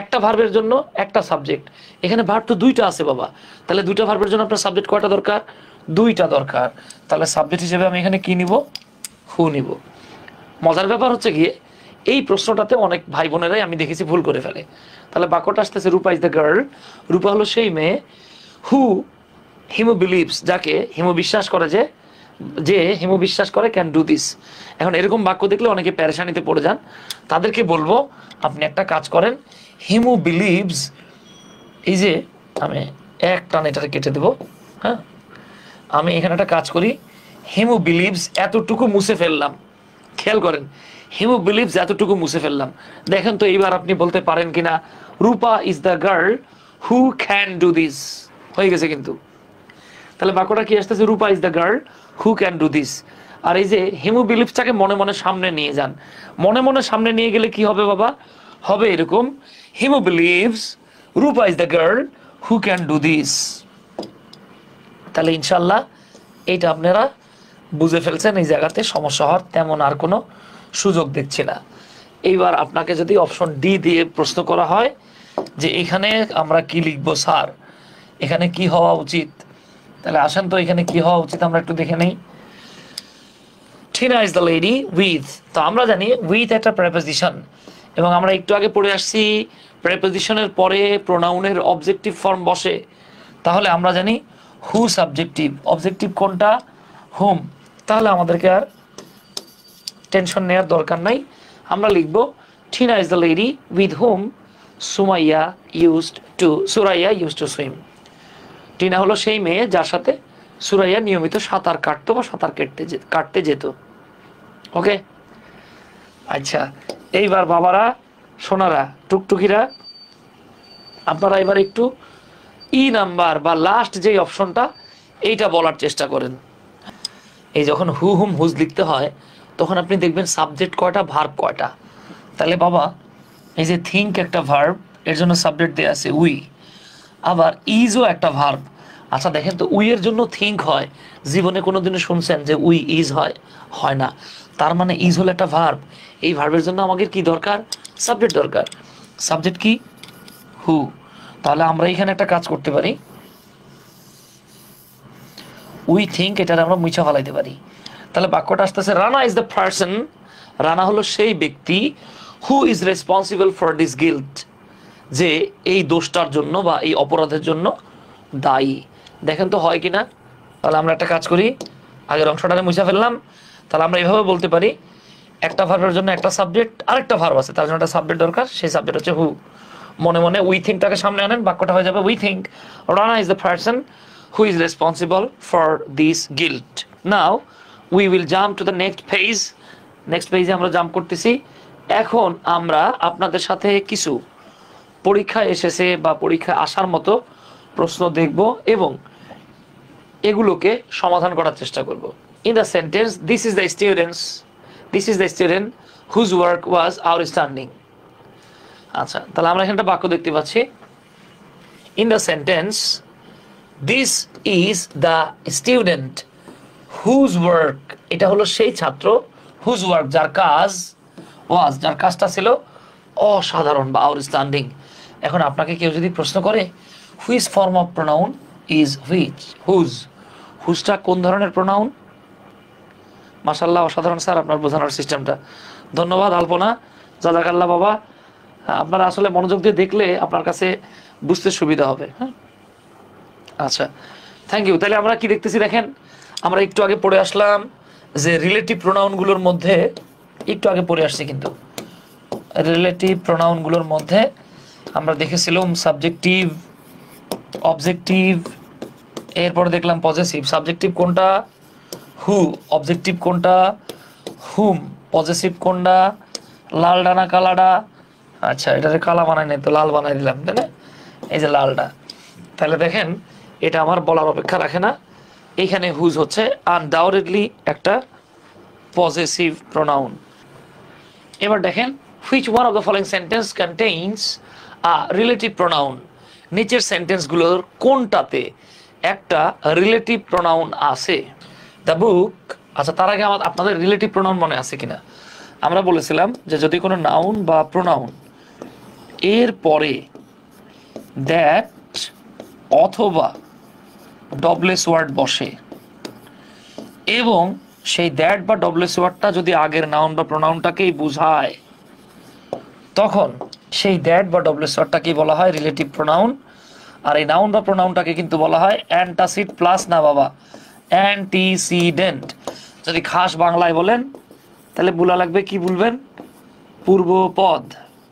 একটা ভার্বের জন্য একটা সাবজেক্ট, এখানে ভার্ব তো দুইটা আছে বাবা, তাহলে দুইটা ভার্বের জন্য আপনার সাবজেক্ট কয়টা দরকার, দুইটা দরকার। তাহলে সাবজেক্ট হিসেবে আমি এখানে কি নিব, হু নিব। মজার ব্যাপার হচ্ছে গিয়ে এই প্রশ্নটাতে অনেক ভাই বোনেরাই আমি দেখেছি ভুল করে ফেলে। তাহলে বাক্যটা আসতেছে রূপা ইজ দ্য গার্ল, রূপা হলো সেই মেয়ে, হু হিমু বিলিভস, যাকে হিমু বিশ্বাস করে, যে হিমু বিশ্বাস করে ক্যান ডু দিস। এখন এরকম বাক্য দেখলে অনেকে প্যারেশানিতে পড়ে যান, তাদেরকে বলবো আপনি একটা কাজ করেন, হিমু বিলিভস, এই যে আমি এক টান এটাকে কেটে দেব। হ্যাঁ, আমি এখানে একটা কাজ করি, হিমু বিলিভস এতটুকু মুছে ফেললাম, খেয়াল করেন হিমু বিলিভস এতটুকু মুছে ফেললাম। দেখেন তো এইবার আপনি বলতে পারেন কিনা Rupa is the girl who can do this, হয়ে গেছে কিন্তু। তাহলে বাক্যটা কি আসতেছে, Rupa is the girl who can do this. আর এই যে হিমু বিলিভসটাকে মনে মনে সামনে নিয়ে যান, মনে মনে সামনে নিয়ে গেলে কি হবে বাবা, হবে এরকম, Himu believes Rupa is the girl who can do this. তাহলে ইনশাল্লাহ এইটা আপনারা বুঝে ফেলছেন, এই জায়গাতে সমস্যা হওয়ার তেমন আর কোনো সুযোগ দেখছি না। এইবার আপনাকে যদি অপশন ডি দিয়ে প্রশ্ন করা হয় যে এখানে আমরা কি লিখবো স্যার, এখানে কি হওয়া উচিত, তাহলে আসেন তো এখানে কি হওয়া উচিত আমরা একটু দেখে নেই। Tina is the lady with, তো আমরা জানি উইথ একটা প্রেপোজিশন, এবং আমরা একটু আগে পড়ে আসছি প্রেপোজিশনের পরে প্রোনাউনের অবজেক্টিভ ফর্ম বসে, তাহলে আমরা জানি হু সাবজেক্টিভ, অবজেক্টিভ কোনটা, হুম, তাহলে আমাদেরকে আর টেনশন নেওয়ার দরকার নাই। আমরা লিখবো Tina is the lady with hmm Suraiya used to swim. Tina হলো সেই মেয়ে যার সাথে সুরাইয়া নিয়মিত সাঁতার কাটতো বা সাঁতার কাটতে যেত। ওকে, আচ্ছা এইবার বাবারা, সোনারা, টুকটুকিরা, আপনারা এবার একটু ই নাম্বার বা লাস্ট যে অপশনটা এইটা বলার চেষ্টা করেন। এই যখন হু হুম হুজ লিখতে হয় তখন আপনি দেখবেন সাবজেক্ট কয়টা, ভার্ব কয়টা। তাহলে বাবা এই যে থিঙ্ক একটা ভার্ব, এর জন্য সাবজেক্ট দেয়া আছে উই, আবার ইজও একটা ভার্ব। আচ্ছা দেখেন তো উই এর জন্য থিঙ্ক হয়, জীবনে কোনোদিনও শুনছেন যে উই ইজ হয়, হয় না, তার মানে ইজ হলো একটা ভার্ব, এই ভার্বের জন্য আমাদের কি দরকার, সাবজেক্ট দরকার। সাবজেক্ট কি, হু। তাহলে আমরা এখানে একটা কাজ করতে পারি, উই থিঙ্ক এটার আমরা মুছা ফেলাইতে পারি। তাহলে বাক্যটা আসতেছে Rana is the person, Rana হলো সেই ব্যক্তি, who is responsible for this guilt, যে এই দোষটার জন্য বা এই অপরাধের জন্য দায়ী। দেখেন তো হয় কিনা। তাহলে আমরা একটা কাজ করি, আগের অংশটাকে মুছে ফেললাম, তাহলে আমরা এইভাবে বলতে পারি একটা ভার্বের জন্য একটা সাবজেক্ট, আরেকটা ভার্ব আছে, তার জন্য একটা সাবজেক্ট দরকার, সেই সাবজেক্ট হচ্ছে হু। মনে মনে উই থিঙ্কটাকে সামনে আনেন, বাক্যটা হয়ে যাবে we think Rana is the person who is responsible for this guilt. Now we will jump to the next page. Next পেজে আমরা জাম্প করতেছি। এখন আমরা আপনাদের সাথে কিছু পরীক্ষায় এসেছে বা পরীক্ষায় আসার মতো প্রশ্ন দেখব এবং এগুলোকে সমাধান করার চেষ্টা করব। In the sentence this is the student whose work was outstanding. আচ্ছা, তাহলে আমরা এখানে একটা বাক্য দেখতে পাচ্ছি। In the sentence this is the student whose work, এটা হলো সেই ছাত্র, হুজ ওয়ার্ক যার কাজ, ওয়াজ যার কাজটা ছিল অসাধারণ বা আউটস্ট্যান্ডিং। এখন আপনাকে কেউ যদি প্রশ্ন করে which form of pronoun is which, হুজটা কোন ধরনের প্রোনাউন? মাশাআল্লাহ, অসাধারণ স্যার আপনার বোঝানোর সিস্টেমটা, ধন্যবাদ আলপনা, জাযাকাল্লাহ বাবা। আপনারা আসলে মনোযোগ দিয়ে দেখলে আপনার কাছে বুঝতে সুবিধা হবে। হ্যাঁ, আচ্ছা, থ্যাংক ইউ। তাহলে আমরা কি দেখতেছি দেখেন, আমরা একটু আগে পড়ে আসলাম যে রিলেটিভ প্রোনাউনগুলোর মধ্যে, একটু আগে পড়ে আসছি কিন্তু রিলেটিভ প্রোনাউনগুলোর মধ্যে আমরা দেখেছিলাম সাবজেক্টিভ, অবজেক্টিভ, এরপর দেখলাম পজেসিভ। সাবজেক্টিভ কোনটা? হু। অবজেক্টিভ কোনটা? হুম। পজেসিভ কোনটা? লালডা না কালাডা? আচ্ছা, এটাকে কালা বানাই নাই তো লাল বানাই দিলাম, তাই না? এই যে লালডা। তাহলে দেখেন এটা আমার বলার অপেক্ষা রাখে না। এইখানে হুজ হচ্ছে আনডাউটেডলি একটা পজেসিভ প্রোনাউন। এবার দেখেন which one of the following sentence contains a relative pronoun, নিচের সেন্টেন্সগুলোর কোনটাতে একটা রিলেটিভ প্রোনাউন আছে? The book. আচ্ছা, তার আগে আপনাদের রিলেটিভ প্রোনাউন মনে আছে কিনা? আমরা বলেছিলাম যে যদি কোনো নাউন বা প্রোনাউন এর পরে দ্যাট অথবা ডবলেস ওয়ার্ড বসে এবং সেই দ্যাট বা ডবলেস ওয়ার্ডটা যদি আগের নাউন বা প্রোনাউনটাকেই বোঝায়, তখন সেই দ্যাট বা ডবলেস ওয়ার্ডটাকে বলা হয় রিলেটিভ প্রোনাউন। আর এই নাউন বা প্রোনাউনটাকে কিন্তু বলা হয় অ্যান্টাসিড প্লাস না বাবা, অ্যান্টিসিডেন্ট। যদি খাস বাংলায় বলেন তাহলে বলা লাগবে কি বলবেন? পূর্বপদ।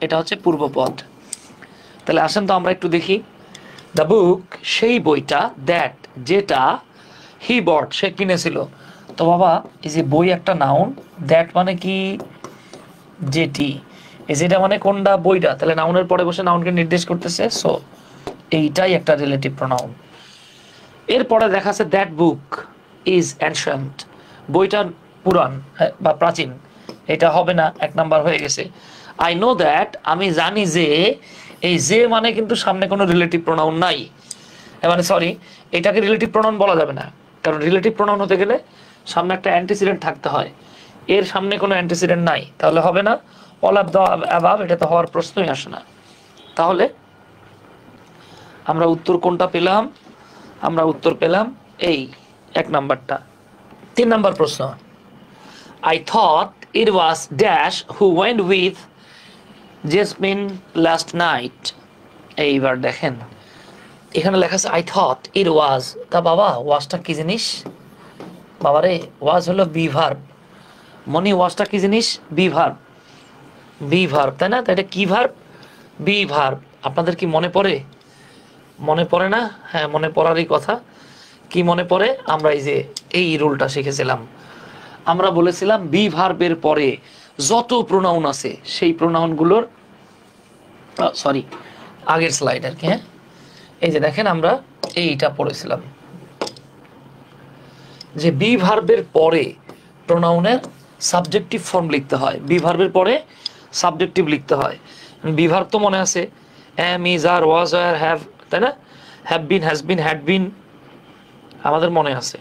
এটা হচ্ছে পূর্বপদ। তাহলে আসেন তো আমরা একটু দেখি। দ্য বুক, সেই বইটা, দ্যাট যেটা, হি বট সে কিনেছিল। তো বাবা এই যে বই একটা নাউন, দ্যাট মানে কি? যেটি। এই যেটা মানে কোনটা? বইটা। তাহলে নাউনের পরে বসে নাউনকে নির্দেশ করতেছে, সো এইটাই একটা রিলেটিভ প্রোনাউন। এরপরে দেখা আছে দ্যাট বুক ইজ অ্যানশিয়েন্ট, বইটা পুরান বা প্রাচীন। এটা হবে না, এক নাম্বার হয়ে গেছে। আই নো দ্যাট, আমি জানি যে, এই যে মানে কিন্তু সামনে কোনো রিলেটিভ প্রোনাউন নাই, মানে সরি, এটাকে রিলেটিভ প্রোনাউন বলা যাবে না, কারণ রিলেটিভ প্রোনাউন হতে গেলে সামনে একটা অ্যান্টিসিডেন্ট থাকতে হয়। এর সামনে কোনো অ্যান্টিসিডেন্ট নাই, তাহলে হবে না। অল অফ দ্য অ্যাবাভ, এটা তো হওয়ার প্রশ্নই আসে না। তাহলে আমরা উত্তর কোনটা পেলাম? আমরা উত্তর পেলাম এই এক নাম্বারটা। 3 নাম্বার প্রশ্ন, I thought it was dash who went with jasmine last night. এইবার দেখেন এখানে লেখা আছে আই থট ইট ওয়াজ। তা বাবা ওয়াজটা কি জিনিস? বাবারে ওয়াজ হলো বি ভার্ব। মনি ওয়াজটা কি জিনিস? Be verb. বি ভার্ব, তাই না? তো এটা কি ভার্ব? Be verb. আপনাদের কি মনে পড়ে? মনে পড়ে না? হ্যাঁ, মনে পড়ারই কথা। কি মনে পড়ে? আমরা এই যে এই রুলটা শিখেছিলাম। আমরা বলেছিলাম বি ভার্বের পরে যত প্রোনাউন আছে সেই প্রোনাউনগুলোর, সরি আগের স্লাইড আর কি, হ্যাঁ, এই যে দেখেন আমরা এইটা পড়েছিলাম যে বি ভার্বের পরে প্রোনাউনের সাবজেক্টিভ ফর্ম লিখতে হয়, বি ভার্বের পরে সাবজেক্টিভ লিখতে হয়। বি ভার্ব তো মনে আছে, am, is, are, was, are, have, তাই না? Have been, has been, had been, আমাদের মনে আছে।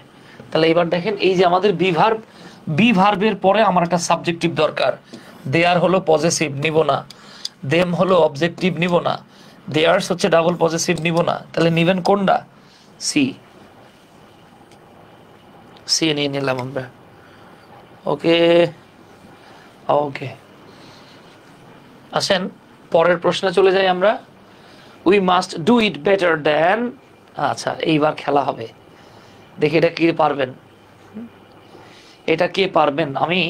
তাহলে এবার দেখেন এই যে আমাদের বি ভার্বের পরে আমার একটা সাবজেক্টিভ দরকার। দেয়ার হলো পজেসিভ, নিব না। দেম হলো অবজেক্টিভ, নিব না। দেয়ার্স হচ্ছে ডাবল পজেসিভ, নিব না। তাহলে নিবেন কোনটা? সি। সি নিয়ে নিলাম আমরা। ওকে ওকে, আসেন পরের প্রশ্নে চলে যাই আমরা। We must do it better than. আচ্ছা, এইবার খেলা হবে, দেখি এটা কে পারবেন। এটা কে পারবেন? আমি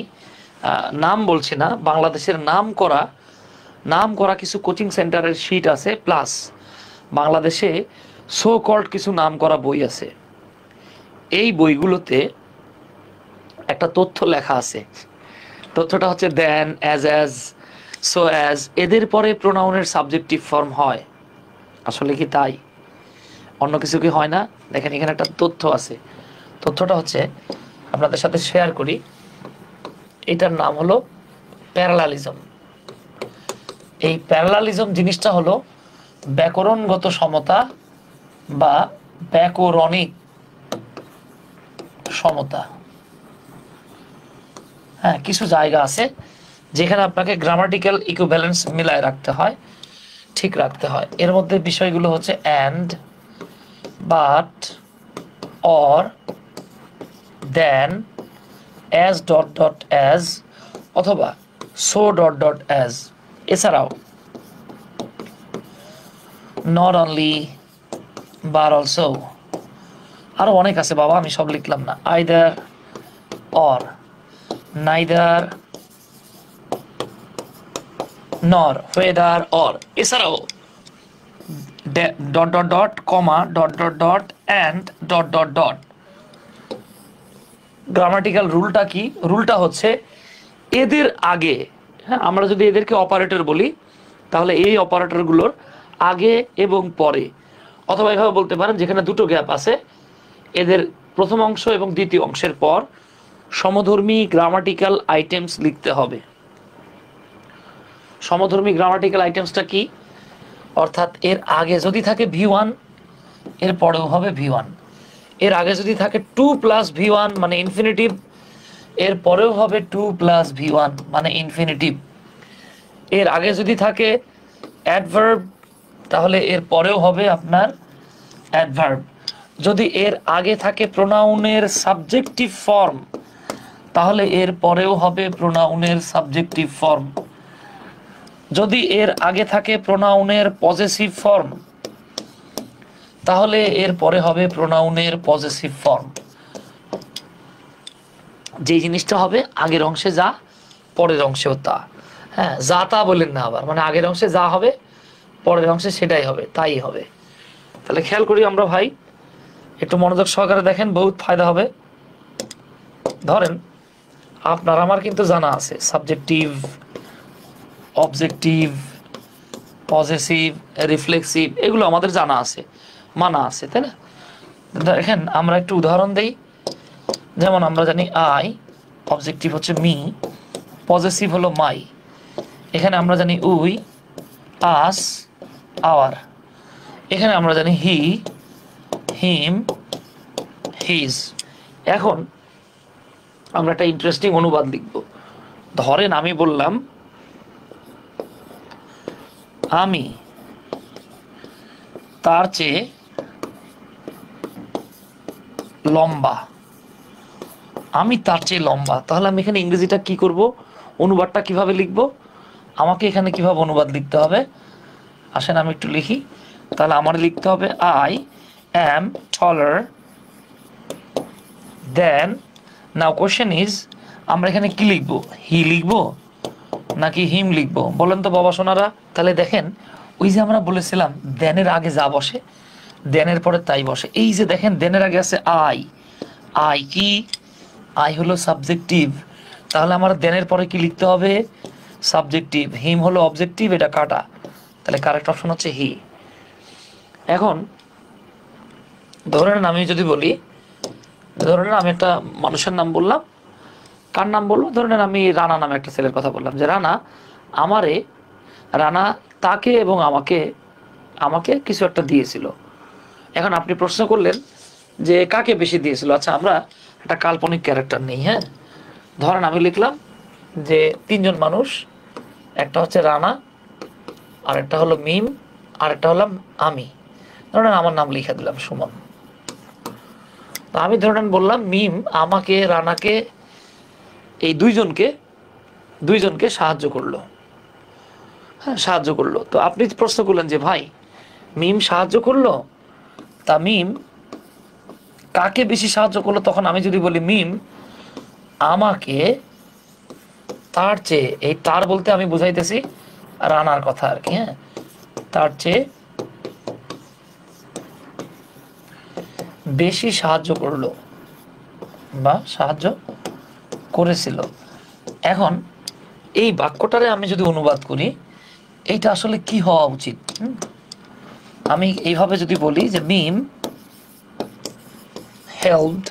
নাম বলছি না, বাংলাদেশের নাম করা নাম করা কিছু কোচিং সেন্টারের শিট আছে, প্লাস বাংলাদেশে সো কল্ড কিছু নাম করা বই আছে। এই বইগুলোতে একটা তথ্য লেখা আছে। তথ্যটা হচ্ছে দেন, অ্যাজ, সো অ্যাজ, এদের পরে প্রোনাউনের সাবজেক্টিভ ফর্ম হয়। আসলে কি তাই? অন্য কিছু কি হয় না? দেখেন এখানে একটা তথ্য আছে। তথ্যটা হচ্ছে আপনাদের সাথে শেয়ার করি। এটার নাম হলো প্যারালালিজম। এই প্যারালালিজম জিনিসটা হলো ব্যাকরণগত সমতা বা ব্যাকরণিক সমতা। হ্যাঁ, কিছু জায়গা আছে যেখানে আপনাকে গ্রামাটিক্যাল ইকুইভ্যালেন্স মিলায় রাখতে হয়, ঠিক রাখতে হয়। এর মধ্যে বিষয়গুলো হচ্ছে and, but, or, then, as dot dot as, অথবা সো ডট ডট অ্যাজ। এছাড়াও নট অনলি, বাট অলসো, আরো অনেক আছে বাবা, আমি সব লিখলাম না। Either, or, neither, nor, whether, or, এছাড়াও dot dot dot, comma, dot dot dot, and dot dot dot. Grammatical রুলটা কি? রুলটা হচ্ছে এদের আগে, হ্যাঁ, আমরা যদি এদেরকে অপারেটর বলি তাহলে এই অপারেটরগুলোর আগে এবং পরে, অথবা এভাবে বলতে পারেন যেখানে দুটো গ্যাপ আছে, এদের প্রথম অংশ এবং দ্বিতীয় অংশের পর সমধর্মী গ্রামাটিক্যাল আইটেমস লিখতে হবে। সমধর্মী গ্রামাটিক্যাল আইটেমসটা কি? অর্থাৎ এর আগে যদি থাকে V1, এর পরেও হবে V1। এর আগে যদি থাকে 2 প্লাস V1 মানে ইনফিনিটিভ, এর পরেও হবে 2 প্লাস V1 মানে ইনফিনিটিভ। এর আগে যদি থাকে অ্যাডভার্ব, তাহলে এর পরেও হবে আপনার অ্যাডভার্ব। যদি এর আগে থাকে প্রোনাউনের সাবজেক্টিভ ফর্ম, তাহলে এর পরেও হবে প্রোনাউনের সাবজেক্টিভ ফর্ম। যদি এর আগে থাকে প্রোনাউনের পজেসিভ ফর্ম, তাহলে এর পরে হবে প্রোনাউনের পজেসিভ ফর্ম। যে জিনিসটা হবে আগের অংশে যা, পরের অংশেও তা। হ্যাঁ, যা তা বলেন না আবার, মানে আগের অংশে যা হবে পরের অংশে সেটাই হবে, তাই হবে। তাহলে খেয়াল করি আমরা ভাই, একটু মনোযোগ সহকারে দেখেন, বহুত ফায়দা হবে। ধরেন আপনার আমার কিন্তু জানা আছে সাবজেক্টিভ, অবজেক্টিভ, পজেসিভ, রিফ্লেক্সিভ, এগুলো আমাদের জানা আছে, মানা আছে, তাই না? দেখেন আমরা একটু উদাহরণ দেই। যেমন আমরা জানি আই, অবজেক্টিভ হচ্ছে মি, পজেসিভ হলো মাই। এখানে আমরা জানি উই, আস, আওয়ার। এখানে আমরা জানি হি, হিম, হিজ। এখন আমরা একটা ইন্টারেস্টিং অনুবাদ লিখব। ধরেন আমি বললাম আমি তার চেয়ে লম্বা। আমি তার চেয়ে লম্বা, তাহলে আমি এখানে ইংরেজিটা কি করব, অনুবাদটা কিভাবে লিখব? আমাকে এখানে কিভাবে অনুবাদ লিখতে হবে আসেন আমি একটু লিখি। তাহলে আমার লিখতে হবে I am taller than. Now question is, আমরা এখানে কি লিখব? হি লিখব নাকি হিম লিখব? বলেন তো বাবা সোনারা। তাহলে দেখেন ওই যে আমরা বলেছিলাম দেনের আগে যা বসে দেনের পরে তাই বসে। এই যে দেখেন দেনের আগে আছে আই। আই কি? আই হলো সাবজেক্টিভ, তাহলে আমার দেনের পরে কি লিখতে হবে? সাবজেক্টিভ। হিম হলো অবজেক্টিভ, এটা কাটা, তাহলে কারেক্ট অপশন হচ্ছে হি। এখন ধরেন আমি যদি বলি, ধরেন আমি একটা মানুষের নাম বললাম, কার নাম বলবো? ধরেন আমি রানা নামে একটা ছেলের কথা বললাম, যে রানা আমারে, রানা তাকে এবং আমাকে আমাকে কিছু একটা দিয়েছিল। এখন আপনি প্রশ্ন করলেন যে কাকে বেশি দিয়েছিল। আচ্ছা আমরা একটা কাল্পনিক ক্যারেক্টার নেই। হ্যাঁ, ধরেন আমি লিখলাম যে তিনজন মানুষ, একটা হচ্ছে রানা, আর একটা হলো মিম, আর একটা হলাম আমি। ধরেন আমার নাম লিখে দিলাম সুমন। তো আমি ধরেন বললাম মিম আমাকে, রানাকে, এই দুইজনকে সাহায্য করলো। হ্যাঁ, সাহায্য করলো। তো আপনি প্রশ্ন করলেন যে ভাই মিম সাহায্য করলো, তা মিম কাকে বেশি সাহায্য করলো? তখন আমি যদি বলি মিম আমাকে তার চেয়ে, এই তার বলতে আমি বুঝাইতেছি রানার কথা আর কি, হ্যাঁ, তার চেয়ে বেশি সাহায্য করলো বা সাহায্য করেছিল। এখন এই বাক্যটারে আমি যদি অনুবাদ করি, এইটা আসলে কি হওয়া উচিত? আমি এইভাবে যদি বলি যে মিম helped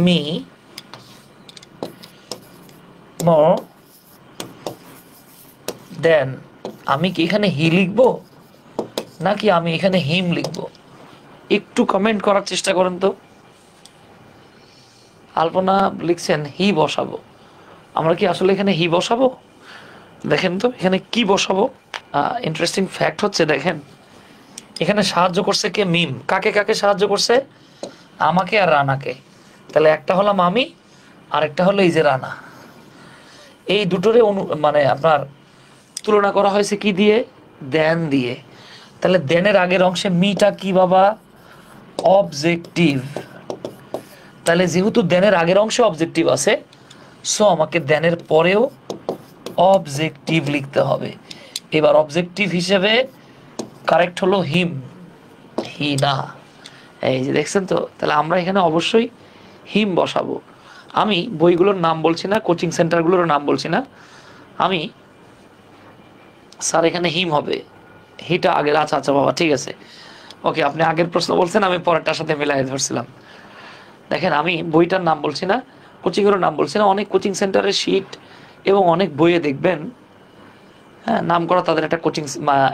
me more than, আমি কি এখানে হি লিখবো নাকি আমি এখানে হিম লিখবো? একটু কমেন্ট করার চেষ্টা করেন তো। আলপনা লিখছেন হি বসাবো, আমরা কি আসলে এখানে হি বসাবো? দেখেন তো এখানে কি বসাবো। ইন্টারেস্টিং ফ্যাক্ট হচ্ছে, দেখেন এখানে সাহায্য করছে কে? মিম। কাকে কাকে সাহায্য করছে? আমাকে আর রানাকে। তাহলে একটা হলাম আমি, আর একটা হলো এই যে রানা। এই দুটোরে মানে আপনার তুলনা করা হয়েছে কি দিয়ে? দেন দিয়ে। তাহলে দেনের আগের অংশে মিটা কি বাবা? অবজেক্টিভ। তাহলে যেহেতু দেনের আগের অংশে অবজেক্টিভ আছে, সো আমাকে দেনের পরেও অবজেক্টিভ লিখতে হবে। এবার অবজেক্টিভ হিসেবে কারেক্ট হলো হিম, হি না। এই যে দেখছেন তো, তাহলে আমরা এখানে অবশ্যই হিম বসাবো। আমি বইগুলোর নাম বলছি না, কোচিং সেন্টারগুলোর নাম বলছি না, আমি স্যার এখানে হিম হবে, হিটা আগের। আচ্ছা আচ্ছা বাবা, ঠিক আছে, ওকে। আপনি আগের প্রশ্ন বলছেন, আমি পরেরটার সাথে মিলাই ধরছিলাম। দেখেন আমি বইটার নাম বলছি না, কোচিংয়েরও নাম বলছি না। অনেক কোচিং সেন্টারের শিট এবং অনেক বইয়ে দেখবেন, হ্যাঁ, নাম করা তাদের একটা কোচিং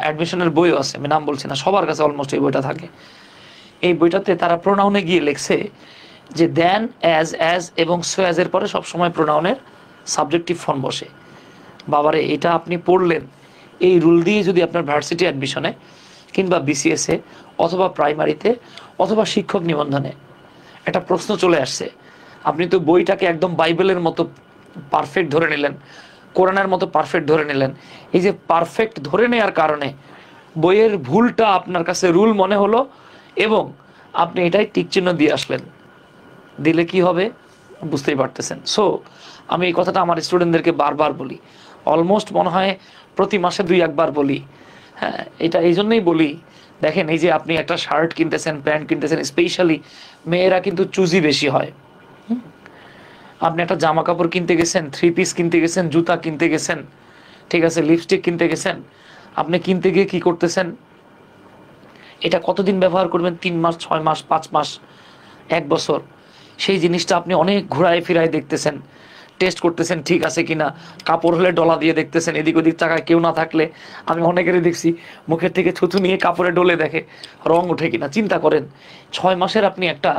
অ্যাডমিশনের বইও আছে, আমি নাম বলছি না, সবার কাছে অলমোস্ট এই বইটা থাকে। এই বইটাতে তারা প্রোনাউনে গিয়ে লিখছে যে দেন, অ্যাজ এবং সো অ্যাজের পরে সবসময় প্রোনাউনের সাবজেক্টিভ ফর্ম বসে। বাবারে, এটা আপনি পড়লেন, এই রুল দিয়ে যদি আপনার ভার্সিটি অ্যাডমিশনে কিংবা বিসিএসে অথবা প্রাইমারিতে অথবা শিক্ষক নিবন্ধনে একটা প্রশ্ন চলে আসছে, আপনি তো বইটাকে একদম বাইবেলের মতো পারফেক্ট ধরে নিলেন, কোরআনের মতো পারফেক্ট ধরে নিলেন। এই যে পারফেক্ট ধরে নেওয়ার কারণে বইয়ের ভুলটা আপনার কাছে রুল মনে হলো এবং আপনি এটাই টিক চিহ্ন দিয়ে আসলেন। দিলে কি হবে বুঝতেই পারতেছেন। সো আমি এই কথাটা আমার স্টুডেন্টদেরকে বারবার বলি, অলমোস্ট মনে হয় প্রতি মাসে 2-1 বার বলি। হ্যাঁ, এটা এই জন্যই বলি, দেখেন এই যে আপনি একটা শার্ট কিনতেছেন, প্যান্ট কিনতেছেন, স্পেশালি মেয়েরা কিন্তু চুজি বেশি হয়। আপনি একটা জামা কাপড় কিনতে গেছেন, 3 পিস কিনতে গেছেন, জুতা কিনতে গেছেন, ঠিক আছে, লিপস্টিক কিনতে গেছেন, আপনি কিনতে গিয়ে কি করতেছেন? এটা কতদিন ব্যবহার করবেন? 3 মাস, 6 মাস, 5 মাস, 1 বছর। সেই জিনিসটা আপনি অনেক ঘুরায় ফিরায় দেখতেছেন, টেস্ট করতেছেন ঠিক আছে কিনা। কাপড় হলে ডলা দিয়ে দেখতেছেন, এদিক ওদিক টাকায় কেউ না থাকলে আমি অনেকেরই দেখছি মুখের থেকে থুথু নিয়ে কাপড়ে ডলে দেখে রং উঠে কিনা। চিন্তা করেন 6 মাসের আপনি একটা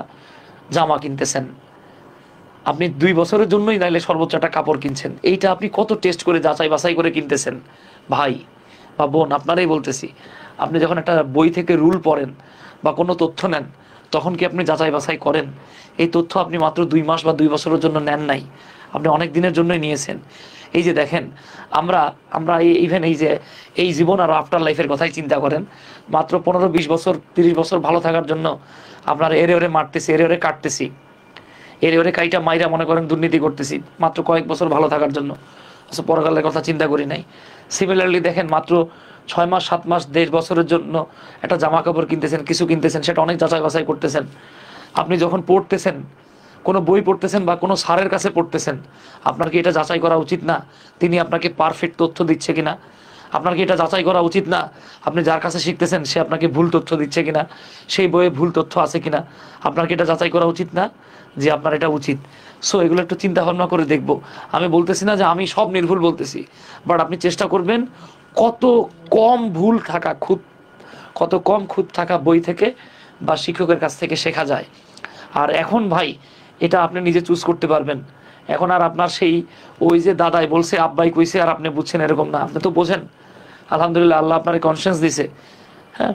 জামা কিনতেছেন, আপনি 2 বছরের জন্যই নাইলে সর্বোচ্চ একটা কাপড় কিনছেন। এইটা আপনি কত টেস্ট করে যাচাই বাছাই করে কিনতেছেন ভাই বা বোন, আপনারাই বলতেছি। আপনি যখন একটা বই থেকে রুল পড়েন বা কোনো তথ্য নেন, তখন কি আপনি যাচাই বাছাই করেন? এই তথ্য আপনি মাত্র 2 মাস বা 2 বছরের জন্য নেন নাই, আপনি অনেক দিনের জন্যই নিয়েছেন। এই যে দেখেন, আমরা আমরা ইভেন এই যে এই জীবন আর আফটার লাইফের কথাই চিন্তা করেন, মাত্র 15-20 বছর 30 বছর ভালো থাকার জন্য আপনার এরে ওরে মারতেছি, এরে ওরে কাটতেছি, এর ওরে কাইটা মাইরা মনে করেন দুর্নীতি করতেছি মাত্র কয়েক বছর ভালো থাকার জন্য, আচ্ছা পরকালের কথা চিন্তা করি নাই। সিমিলারলি দেখেন, মাত্র 6 মাস 7 মাস 1.5 বছরের জন্য একটা জামা কাপড় কিনতেছেন, কিছু কিনতেছেন, সেটা অনেক যাচাই বাছাই করতেছেন। আপনি যখন পড়তেছেন, কোনো বই পড়তেছেন বা কোনো স্যারের কাছে পড়তেছেন, আপনার কি এটা যাচাই করা উচিত না তিনি আপনাকে পারফেক্ট তথ্য দিচ্ছে কিনা? আপনার কি এটা যাচাই করা উচিত না আপনি যার কাছে শিখতেছেন সে আপনাকে ভুল তথ্য দিচ্ছে কিনা, সেই বইয়ে ভুল তথ্য আছে কিনা? আপনার কি এটা যাচাই করা উচিত না যে আপনার এটা উচিত? সো এগুলো একটু চিন্তা ভাবনা করে দেখব। আমি বলতেছি না যে আমি সব নির্ভুল বলতেছি, বাট আপনি চেষ্টা করবেন কত কম ভুল থাকা খুঁত, কত কম খুঁত থাকা বই থেকে বা শিক্ষকের কাছ থেকে শেখা যায়। আর এখন ভাই এটা আপনি নিজে চুজ করতে পারবেন। এখন আর আপনার সেই ওই যে দাদাই বলছে আব্বাই কইছে আর আপনি বুঝছেন এরকম না, আপনি তো বোঝেন। আলহামদুলিল্লাহ, আল্লাহ আপনার কনসিয়েন্স দিছে। হ্যাঁ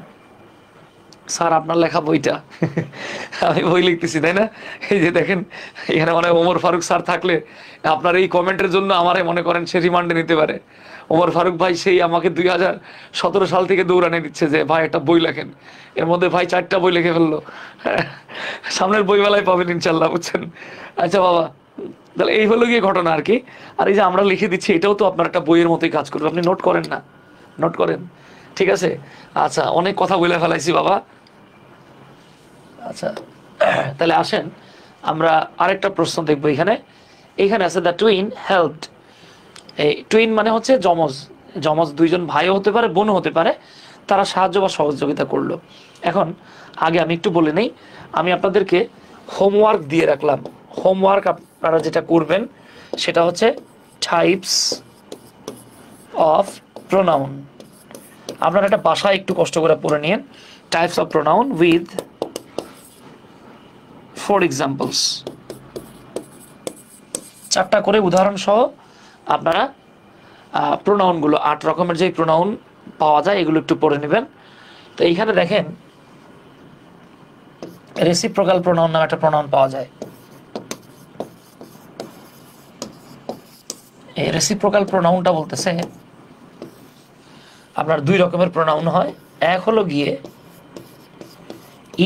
স্যার, আপনার লেখা বইটা আমি বই লিখতেছি, তাই না? এই যে দেখেন, এখানে মানে ওমর ফারুক স্যার থাকলে আপনার এই কমেন্টের জন্য আমারে মনে করেন সে রিমান্ডে নিতে পারে। ওমর ফারুক ভাই সেই আমাকে 2017 সাল থেকে দৌড়ানি দিচ্ছে যে ভাই একটা বই লেখেন, এর মধ্যে ভাই 4টা বই লিখে ফেললো। সামনের বইমেলায় পাবেন ইনশাল্লাহ, বুঝছেন? আচ্ছা বাবা, তাহলে এই হলো গিয়ে ঘটনা আর কি। আর এই যে আমরা লিখে দিচ্ছি, এটাও তো আপনার একটা বইয়ের মতোই কাজ করবে, আপনি নোট করেন না? নোট করেন, ঠিক আছে? আচ্ছা, অনেক কথা বলে ফেলাইছি বাবা। আচ্ছা, তাহলে আসেন আমরা আরেকটা প্রশ্ন দেখবো। এখানে আছে দ্য টুইন হেল্পড। এই টুইন মানে হচ্ছে যমজ, যমজ দুইজন ভাইও হতে পারে, বোনও হতে পারে, তারা সাহায্য বা সহযোগিতা করলো। এখন আগে আমি একটু বলে নেই, আমি আপনাদেরকে হোমওয়ার্ক দিয়ে রাখলাম। হোমওয়ার্ক আপনারা যেটা করবেন সেটা হচ্ছে টাইপস অফ প্রোনাউন। আপনারা এটা বাসায় একটু কষ্ট করে পড়ে নিন। Types of pronoun with 4 examples, 4টা করে উদাহরণ সহ আপনারা প্রোনাউনগুলো, 8 রকমের যে প্রোনাউন পাওয়া যায় এগুলো একটু পড়ে নেবেন। তো এইখানে দেখেন রেসিপ্রোকাল প্রোনাউন নামে একটা প্রোনাউন পাওয়া যায়। এই রেসিপ্রোকাল প্রোনাউনটা বলতেছে আপনার 2 রকমের প্রোনাউন হয়। এক হলো গিয়ে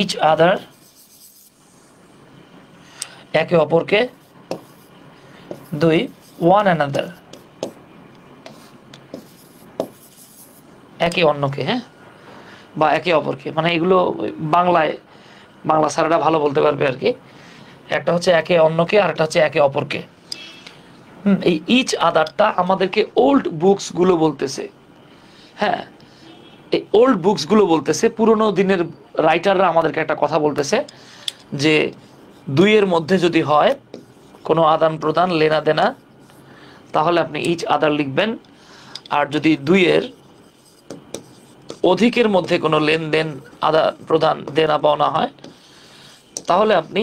ইচ আদার, একে অপরকে। 2 ওয়ান অ্যানাদার, একে অন্যকে, হ্যাঁ, বা একে অপরকে। মানে এগুলো বাংলা স্যারেরা ভালো বলতে পারবে আর কি। একটা হচ্ছে একে অন্যকে, আর একটা হচ্ছে একে অপরকে। এই ইচ আদারটা আমাদেরকে ওল্ড বুকস গুলো বলতেছে। হ্যাঁ, এই ওল্ড বুকস গুলো বলতেছে, পুরোনো দিনের রাইটাররা আমাদেরকে একটা কথা বলতেছে যে 2-এর মধ্যে যদি হয় কোনো আদান প্রদান, লেনা দেনা, তাহলে আপনি ইচ আদার লিখবেন। আর যদি 2-এর অধিকের মধ্যে কোনো লেনদেন, আদান প্রদান, দেনা পাওনা হয়, তাহলে আপনি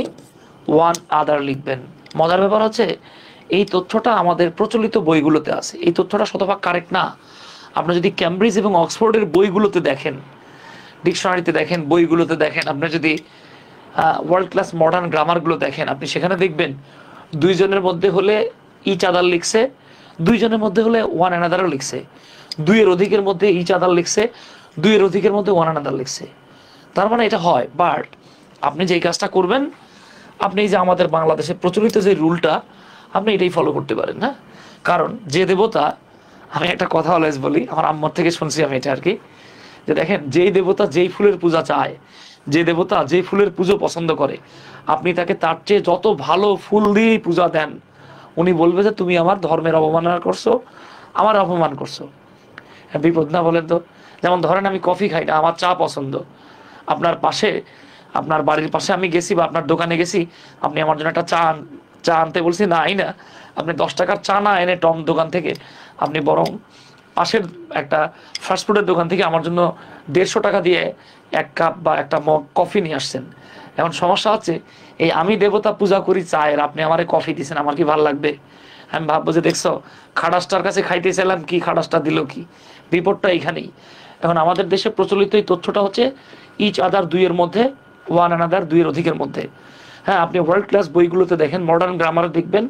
ওয়ান আদার লিখবেন। মজার ব্যাপার হচ্ছে এই তথ্যটা আমাদের প্রচলিত বইগুলোতে আছে। এই তথ্যটা শতভাগ কারেক্ট না। আপনি যদি ক্যামব্রিজ এবং অক্সফোর্ডের বইগুলোতে দেখেন, ডিকশনারিতে দেখেন, বইগুলোতে দেখেন, আপনি যদি ওয়ার্ল্ড ক্লাস মডার্ন গ্রামারগুলো দেখেন, আপনি সেখানে দেখবেন 2 জনের মধ্যে হলে ইচ আদার লিখছে, 2 জনের মধ্যে হলে ওয়ান অ্যানাদারও লিখছে, 2-এর অধিকের মধ্যে ইচ আদার লিখছে, 2-এর অধিকের মধ্যে ওয়ান অ্যানাদার লিখছে। তার মানে এটা হয়। বাট আপনি যেই কাজটা করবেন, আপনি এই যে আমাদের বাংলাদেশে প্রচলিত যে রুলটা, আপনি এটাই ফলো করতে পারেন। না, কারণ যে দেবতা, আমি একটা কথা অলওয়েজ বলি, আমার আম্মার থেকে শুনছি আমি এটা আর কি, যে দেখেন যেই দেবতা যেই ফুলের পূজা চায়, যে দেবতা যেই ফুলের পুজো পছন্দ করে, আপনি তাকে তার চেয়ে যত ভালো ফুল দিয়েই পূজা দেন, উনি বলবে যে তুমি আমার ধর্মের অবমাননা করছো, আমার অপমান করছো। বিপদ না বলেন তো? যেমন ধরেন আমি কফি খাই না, আমার চা পছন্দ। আপনার বাড়ির পাশে আমি গেছি বা আপনার দোকানে গেছি, আপনি আমার জন্য একটা চা আনতে বলছি, না আই না, আপনি 10 টাকার চা না এনে টম দোকান থেকে আপনি বরং পাশের একটা ফাস্টফুডের দোকান থেকে আমার জন্য 150 টাকা দিয়ে 1 কাপ বা একটা মগ কফি নিয়ে আসছেন। এখন সমস্যা হচ্ছে এই আমি দেবতা পূজা করি চায়ের, আপনি আমারে কফি দিচ্ছেন, আমার কি ভালো লাগবে? আমি ভাববো যে দেখছো খাটাসটার কাছে খাইতে চাইলাম কি, খাটাসটা দিল কি। বিপদটা এইখানেই। এখন আমাদের দেশে প্রচলিত এই তথ্যটা হচ্ছে ইচ আদার 2-এর মধ্যে, ওয়ান অ্যানাদার 2-এর অধিকের মধ্যে। হ্যাঁ, আপনি ওয়ার্ল্ড ক্লাস বইগুলোতে দেখেন, মডার্ন গ্রামারে দেখবেন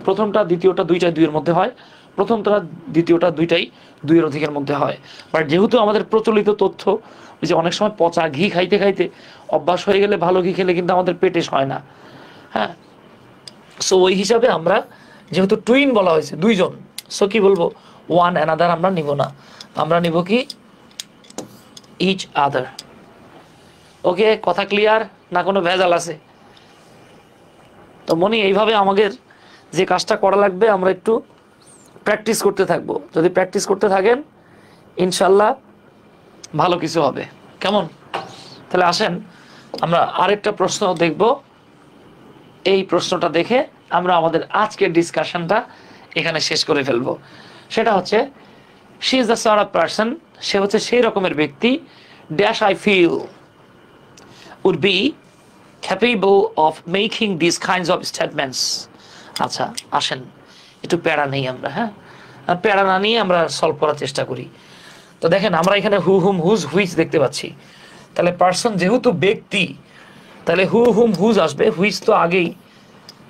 প্রথমটা দ্বিতীয়টা 2টাই 2-এর মধ্যে হয়, প্রথমটা দ্বিতীয়টা 2টাই 2-এর অধিকের মধ্যে হয়। বাট যেহেতু আমাদের প্রচলিত তথ্য, ওই যে অনেক সময় পচা ঘি খাইতে খাইতে অভ্যাস হয়ে গেলে, ভালো ঘি খেলে কিন্তু আমাদের পেটে হয় না। হ্যাঁ, সো ওই হিসাবে আমরা যেহেতু টুইন বলা হয়েছে 2 জন, সো কি বলবো, ওয়ান অ্যানাদার আমরা নিব না, আমরা নিব কি ইচ আদার। ওকে, কথা ক্লিয়ার না? কোনো ভেজাল আছে? তো মনি এইভাবে আমাদের যে কাজটা করা লাগবে, আমরা একটু প্র্যাকটিস করতে থাকবো। যদি প্র্যাকটিস করতে থাকেন ইনশাল্লাহ ভালো কিছু হবে। কেমন? তাহলে আসেন আমরা আরেকটা প্রশ্ন দেখব। এই প্রশ্নটা দেখে আমরা আমাদের আজকের ডিসকাশনটা এখানে শেষ করে ফেলবো। সেটা হচ্ছে she is the sort of person, সে হচ্ছে সেই রকমের ব্যক্তি, dash I feel would be capable of making this kinds of statements. আচ্ছা আসেন একটু প্যারা নেই আমরা, হ্যাঁ, প্যারা না নিয়ে আমরা সলভ করার চেষ্টা করি। তো দেখেন আমরা এখানে হু হুম হুজ হুইচ দেখতে পাচ্ছি। তাহলে পারসন যেহেতু ব্যক্তি, তাহলে হু হুম হুজ আসবে, হুইচ তো আগেই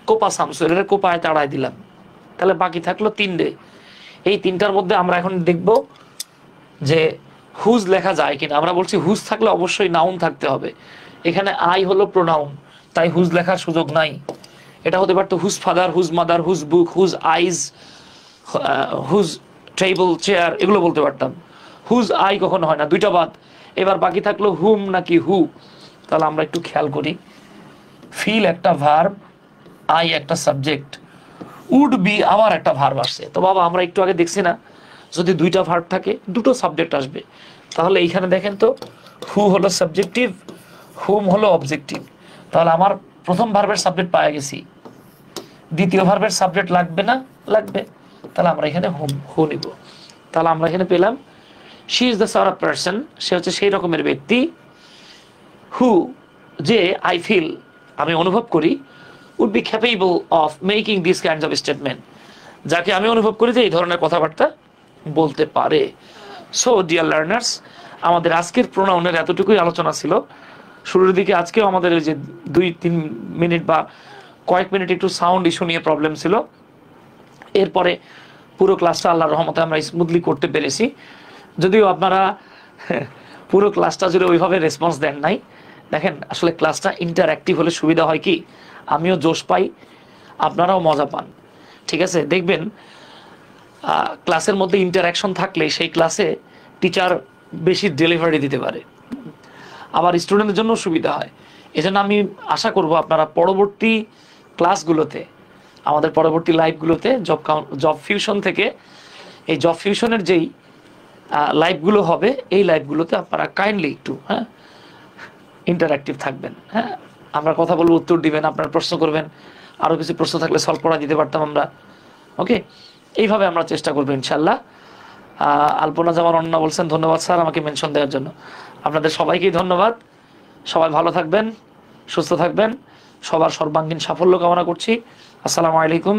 কোপা সামসুরের কোপায় তাড়াই দিলাম, তাহলে বাকি থাকলো 3টে। এই 3টার মধ্যে আমরা এখন দেখব যে হুজ লেখা যায় কিনা। আমরা বলছি হুজ থাকলে অবশ্যই নাউন থাকতে হবে। এখানে আই হলো প্রোনাউন, তাই হুজ লেখার সুযোগ নাই। এটা হতে পারতো whose father, whose mother, whose book, whose eyes, whose table, chair, এগুলো বলতে পারতাম। হুজ আই কখনো হয় না, দুইটা বাদ। এবার বাকি থাকলো হুম নাকি হু। তাহলে আমরা একটু খেয়াল করি, ফিল একটা ভার্ব, আই একটা সাবজেক্ট, উড বি আবার একটা ভার্ব আসছে। তো বাবা আমরা একটু আগে দেখছি না, যদি দুইটা ভার্ব থাকে দুটো সাবজেক্ট আসবে। তাহলে এইখানে দেখেন তো, হু হলো সাবজেক্টিভ, হুম হলো অবজেক্টিভ। তাহলে আমার প্রথম ভার্বের সাবজেক্ট পাওয়া গেছি, দ্বিতীয় ভার্বের সাবজেক্ট লাগবে না? লাগবে। তাহলে আমরা এখানে হুম হু নিব। তাহলে আমরা এখানে পেলাম she is the sort of person, সে হচ্ছে সেই রকমের ব্যক্তি, হু যে আই ফিল আমি অনুভব করি, would be capable of making this kinds of statement, যাকে আমি অনুভব করি যে এই ধরনের কথাবার্তা বলতে পারে। সো ডিয়ার লার্নার্স, আমাদের আজকের প্রোনাউনের এতটুকুই আলোচনা ছিল। শুরুর দিকে আজকেও আমাদের যে 2-3 মিনিট বা কয়েক মিনিট একটু সাউন্ড ইস্যু নিয়ে প্রবলেম ছিল। এরপরে পুরো ক্লাসটা আল্লাহর রহমতে আমরা স্মুথলি করতে পেরেছি। যদিও আপনারা পুরো ক্লাসটা জুড়ে ওইভাবে রেসপন্স দেন নাই। দেখেন আসলে ক্লাসটা ইন্টারঅ্যাক্টিভ হলে সুবিধা হয় কি, আমিও জোশ পাই, আপনারাও মজা পান। ঠিক আছে, দেখবেন ক্লাসের মধ্যে ইন্টারঅ্যাকশন থাকলে সেই ক্লাসে টিচার বেশি ডেলিভারি দিতে পারে, আবার স্টুডেন্টের জন্য সুবিধা হয়। এজন্য আমি আশা করব আপনারা পরবর্তী ক্লাসগুলোতে, আমাদের পরবর্তী লাইভগুলোতে জব ফিউশন থেকে, এই জব ফিউশনের যেই লাইভগুলো হবে এই লাইভগুলোতে আপনারা কাইন্ডলি একটু ইন্টারঅ্যাক্টিভ থাকবেন। আমরা কথা বলবো, উত্তর দিবেন, আপনারা প্রশ্ন করবেন, আরও কিছু প্রশ্ন থাকলে সলভ করা দিতে পারতাম আমরা। ওকে, এইভাবে আমরা চেষ্টা করবো ইনশাল্লাহ। আলপনা জামান অন্য বলছেন ধন্যবাদ স্যার আমাকে মেনশন দেওয়ার জন্য। আপনাদের সবাইকেই ধন্যবাদ। সবাই ভালো থাকবেন, সুস্থ থাকবেন, সবার সর্বাঙ্গীন সাফল্য কামনা করছি। আসসালামু আলাইকুম।